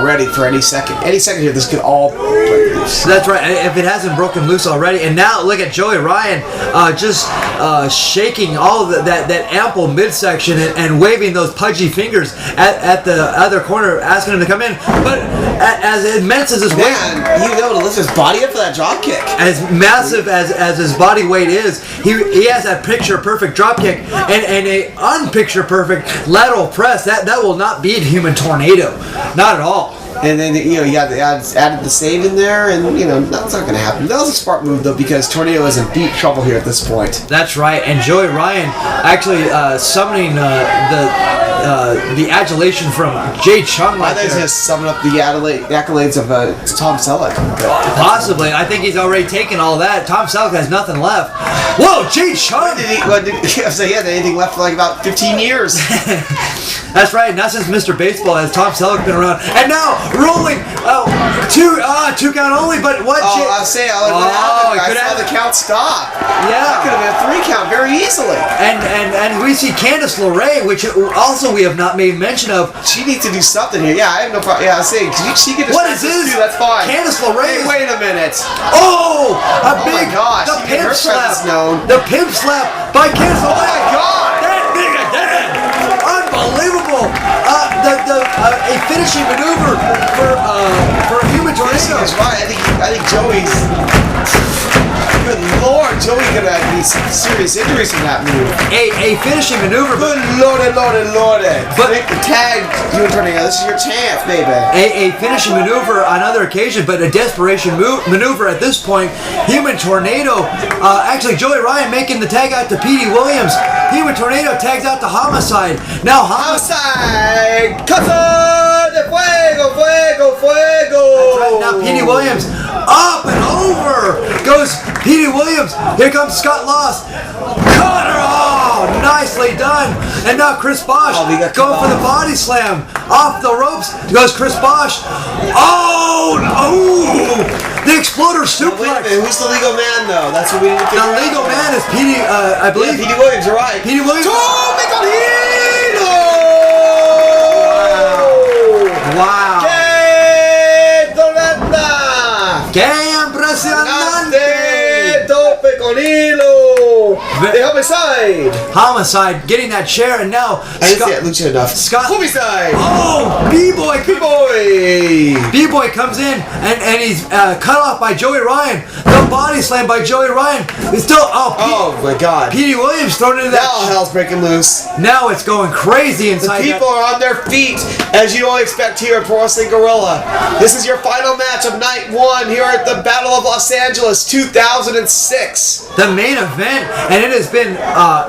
ready for any second. Any second here, this could all break loose. That's right. If it hasn't broken loose already. And now look at Joey Ryan just shaking all that ample midsection and waving those pudgy fingers at the other corner, asking him to come in. But as immense as his weight, he was able to lift his body up for that drop kick. As massive as his body weight is, he has that picture perfect drop kick and a unpicture perfect lateral press. That will not beat Human Tornado, not at all. And then, you added the save in there, and, that's not going to happen. That was a smart move, though, because Tornado is in deep trouble here at this point. That's right, and Joey Ryan actually summoning the adulation from Jade Chung. I think he's going to summon up the accolades of Tom Selleck. Possibly. I think he's already taken all that. Tom Selleck has nothing left. Whoa, Jade Chung! He had anything left for like about 15 years. That's right, not since Mr. Baseball has Tom Selleck been around. And now, rolling, two count only, but what? I saw the count stop. Yeah. That could have been a 3 count very easily. And we see Candice LeRae, which also we have not made mention of. She needs to do something here. Yeah, I have no problem. Yeah, I say, she can just... What is this? Too, that's fine. Candice LeRae. Hey, wait a minute. Oh, my gosh. The pimp slap. Known. The pimp slap by Candice LeRae. Oh my God. That nigga dead. Unbelievable. A finishing maneuver for Human Tornado. That's right. I think Joey's... Good Lord, Joey could have any serious injuries from that move. A finishing maneuver. Good Lordy. But make the tag, Human Tornado. This is your chance, baby. A finishing maneuver on other occasion, but a desperation maneuver at this point. Human Tornado, actually Joey Ryan making the tag out to Petey Williams. Human Tornado tags out to Homicide. Now Homicide! Casa de fuego! That's right, now Petey Williams up and over. goes Petey Williams. Here comes Scott Lost. Cutter! Oh, nicely done. And now Chris Bosh going for the body slam. Off the ropes goes Chris Bosh. Oh! The exploder suplex. Wait a minute, who's the legal man though? That's what we need to figure out. The legal man is Petey, I believe. Yeah, Petey Williams, you're right. Petey Williams. Wow. ¡Qué impresionante! Tope con hilo! The Homicide! Homicide getting that chair, and now I didn't see it, Lucha enough. Scott. Homicide! Oh, B-Boy! B-Boy comes in, and he's cut off by Joey Ryan. The body slam by Joey Ryan. It's still, oh my God. Petey Williams thrown into that. Now hell's breaking loose. Now it's going crazy The inside. people are on their feet, as you don't expect here at Pro Wrestling Guerrilla. This is your final match of night 1 here at the Battle of Los Angeles 2006. The main event, and it has been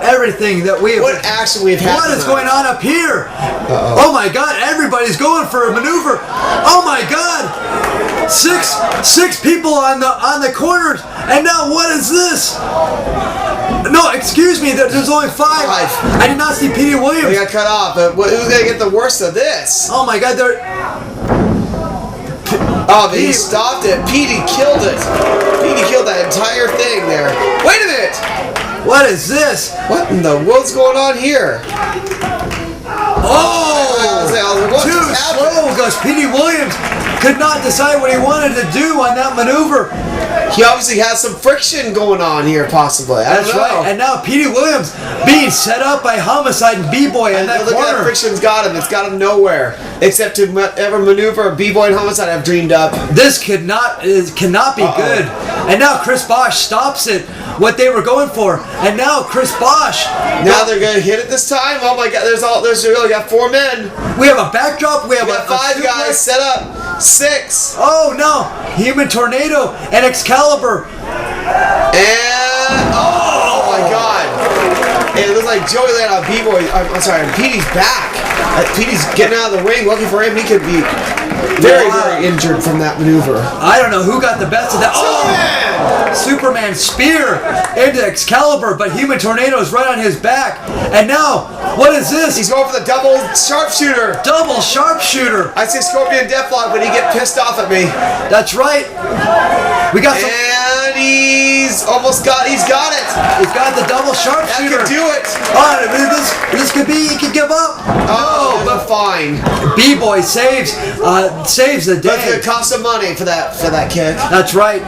everything that we have. What action we've had. What is going on up here? Oh my God! Everybody's going for a maneuver. Oh my God! Six people on the corners, and now what is this? No, excuse me. There's only 5. I did not see Petey Williams. We got cut off, but who's gonna get the worst of this? Oh my God! He stopped it. Petey killed it. Petey killed that entire thing there. Wait a minute! What is this? What in the world's going on here? Too slow goes Petey Williams. Could not decide what he wanted to do on that maneuver. He obviously has some friction going on here, possibly. I don't know. Right. And now Petey Williams being set up by Homicide and B-Boy in that look corner. at that friction's got him. It's got him nowhere. Except to ever maneuver B-Boy and Homicide have dreamed up. This cannot be good. And now Chris Bosh stops it. What they were going for. And now Chris Bosh. Now they're going to hit it this time. Oh my God. There's really got 4 men. We have a backdrop. We have got 5 guys set up. 6. Oh no. Human Tornado and Excalibur. And oh my God. And it looks like Joey landed on B-Boy. I'm sorry, Petey's back. Petey's getting out of the ring, looking for him. He could be very injured from that maneuver. I don't know who got the best of that. Superman spear into Excalibur, but Human Tornado is right on his back. And now, what is this? He's going for the double sharpshooter. Double sharpshooter. I say Scorpion Deathlock, but he get pissed off at me. That's right. We got some. And he's got it. He's got the double sharpshooter. That could do it. This could be. He could give up. Oh, but fine. B-Boy saves the day. But it's gonna cost some money for that kick. That's right.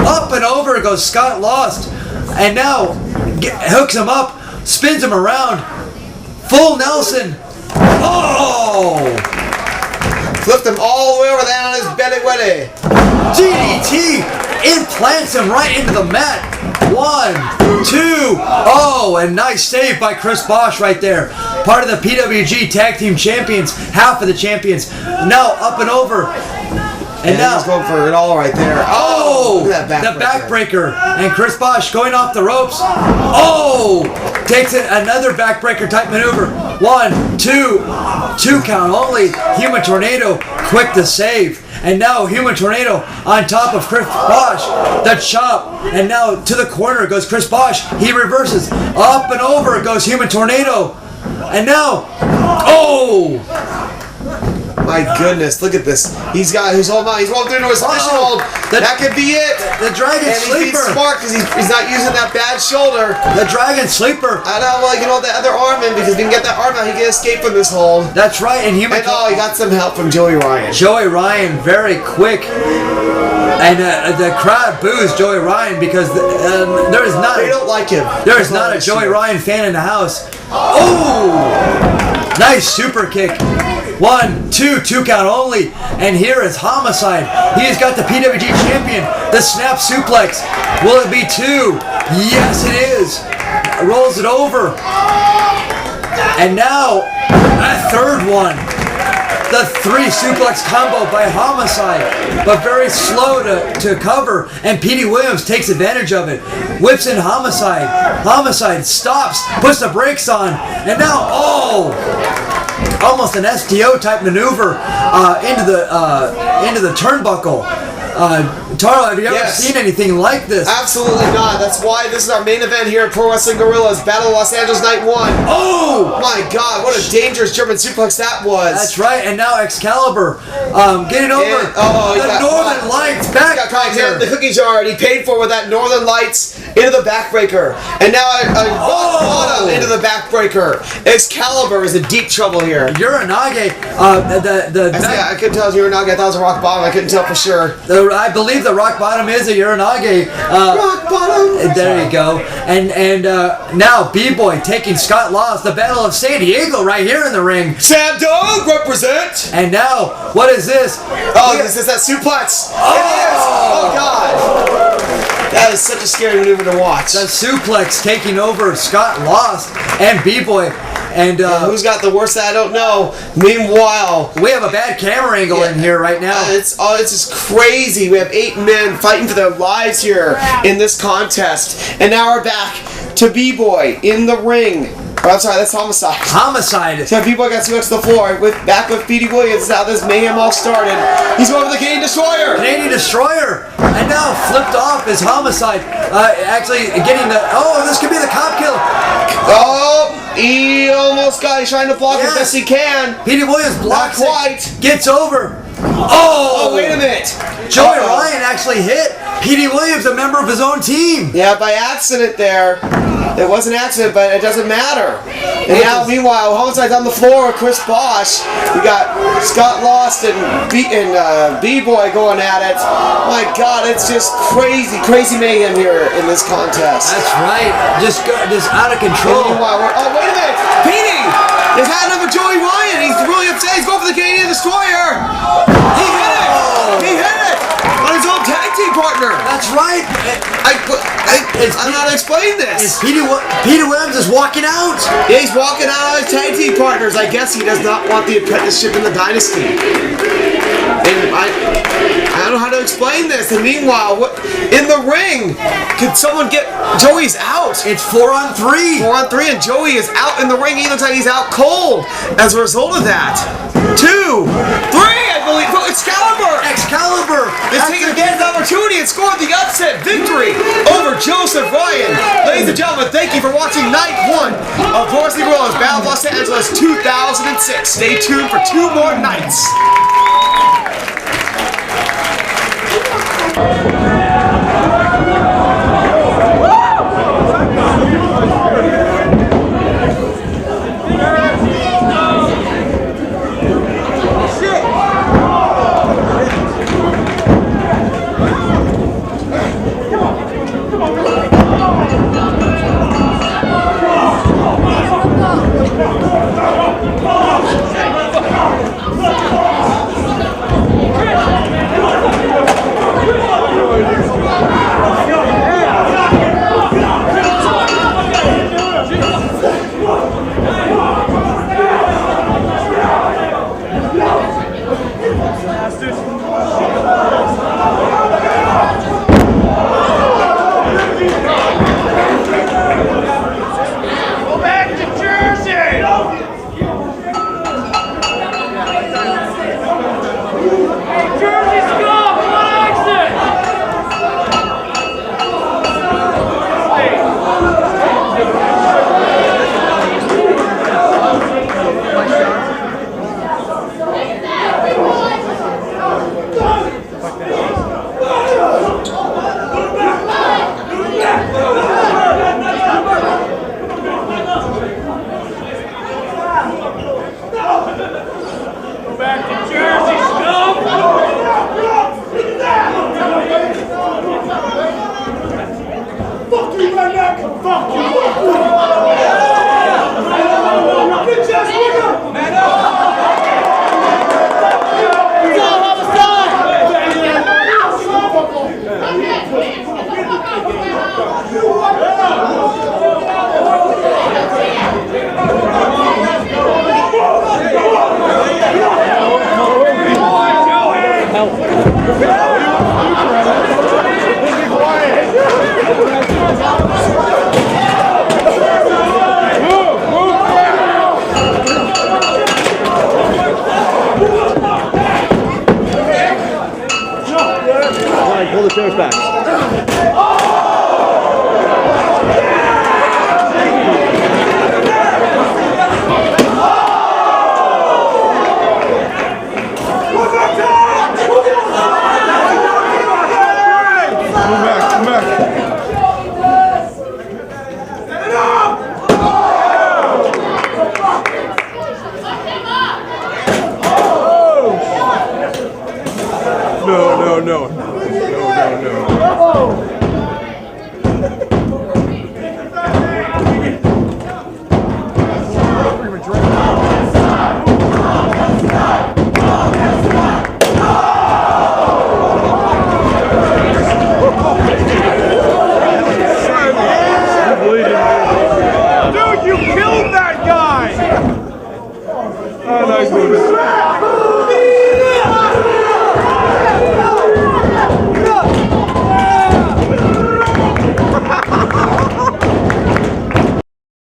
Up and over goes Scott Lost, and now hooks him up, spins him around. Full Nelson. Oh! Flipped him all the way over there on his belly weddy. DDT implants him right into the mat. 1, 2. Oh, and nice save by Chris Bosh right there. Part of the PWG Tag Team Champions, half of the champions. Now up and over. And now he's going for it all right there. Oh, look at that the backbreaker. And Chris Bosh going off the ropes. Oh, takes it another backbreaker type maneuver. 1, 2 count only. Human Tornado quick to save. And now Human Tornado on top of Chris Bosh. The chop. And now to the corner goes Chris Bosh. He reverses. Up and over goes Human Tornado. And now, my goodness, look at this. He's holding on. He's walking through to his submission hold. That could be it. The Dragon Sleeper. And he's smart because he's not using that bad shoulder. The Dragon Sleeper. I know, well, you can hold that other arm in because if he can get that arm out, he can escape from this hold. That's right. And he got some help from Joey Ryan. Joey Ryan, very quick. And the crowd boos Joey Ryan because there is not. They don't like him. There is not a Joey Ryan fan in the house. Oh! Nice super kick. 1, 2 count only. And here is Homicide. He has got the PWG champion. The snap suplex. Will it be 2? Yes, it is. Rolls it over. And now, a third one. The 3 suplex combo by Homicide, but very slow to cover, and Petey Williams takes advantage of it. Whips in Homicide. Homicide stops, puts the brakes on, and now, almost an STO type maneuver into the turnbuckle. Taro, have you ever seen anything like this? Absolutely not. That's why this is our main event here at Pro Wrestling Guerrilla's Battle of Los Angeles Night 1. Oh! My God, what a dangerous German suplex that was. That's right, and now Excalibur getting over the Northern Lights backbreaker. The cookie jar, and he paid for with that Northern Lights into the backbreaker. And now Bola into the backbreaker. Excalibur is in deep trouble here. Uranage, I couldn't tell it was Uranage. I thought it was a rock bottom. I couldn't tell for sure. I believe the rock bottom is a Uranage. Rock bottom. There you go. And now B-Boy taking Scott Lost, the Battle of San Diego right here in the ring. M-Dogg represent. And now, what is this? Oh, this is that suplex. Oh, it is. Oh God. That is such a scary maneuver to watch. The suplex taking over Scott Lost and B-Boy. And who's got the worst? I don't know. Meanwhile, we have a bad camera angle in here right now. It's just crazy. We have 8 men fighting for their lives here in this contest, and now we're back to B-Boy in the ring. Oh, I'm sorry, that's Homicide. Homicide. So B-Boy got switched to the floor. Back with Petey Williams. How this mayhem all started. He's going for the Canadian Destroyer. Canadian Destroyer. And now flipped off is Homicide. Actually getting the... Oh, this could be the cop kill. Oh, he almost got it. He's trying to block as best he can. Petey Williams blocks Not quite. it. Gets over. Oh, wait a minute. Joey Ryan actually hit Petey Williams, a member of his own team. Yeah, by accident there. It was an accident, but it doesn't matter. And now, meanwhile, Homicide's on the floor with Chris Bosh. We got Scott Lost and B-Boy going at it. My God, it's just crazy, crazy mayhem here in this contest. That's right. Just out of control. And meanwhile, wait a minute. Petey is had enough of Joey Ryan. He's really upset. He's going for the Canadian Destroyer. He hit it. He hit it on his own tag team partner. That's right. I don't know how to explain this. Peter Williams is walking out. Yeah, he's walking out on his tag team partners. I guess he does not want the apprenticeship in the Dynasty. And I don't know how to explain this. And meanwhile, in the ring, could someone get... Joey's out. It's 4-on-3. 4-on-3, and Joey is out in the ring. He looks like he's out cold as a result of that. 2, 3, I believe. Oh, Excalibur. Excalibur is taking again his opportunity and scored the upset victory over Joseph Ryan. Ladies and gentlemen, thank you for watching Night 1 of Pro Wrestling Guerrilla's Battle of Los Angeles 2006. Stay tuned for 2 more nights. outside. Pull the chairs back. Come back. No. Dude, you killed that guy! Oh, nice movement.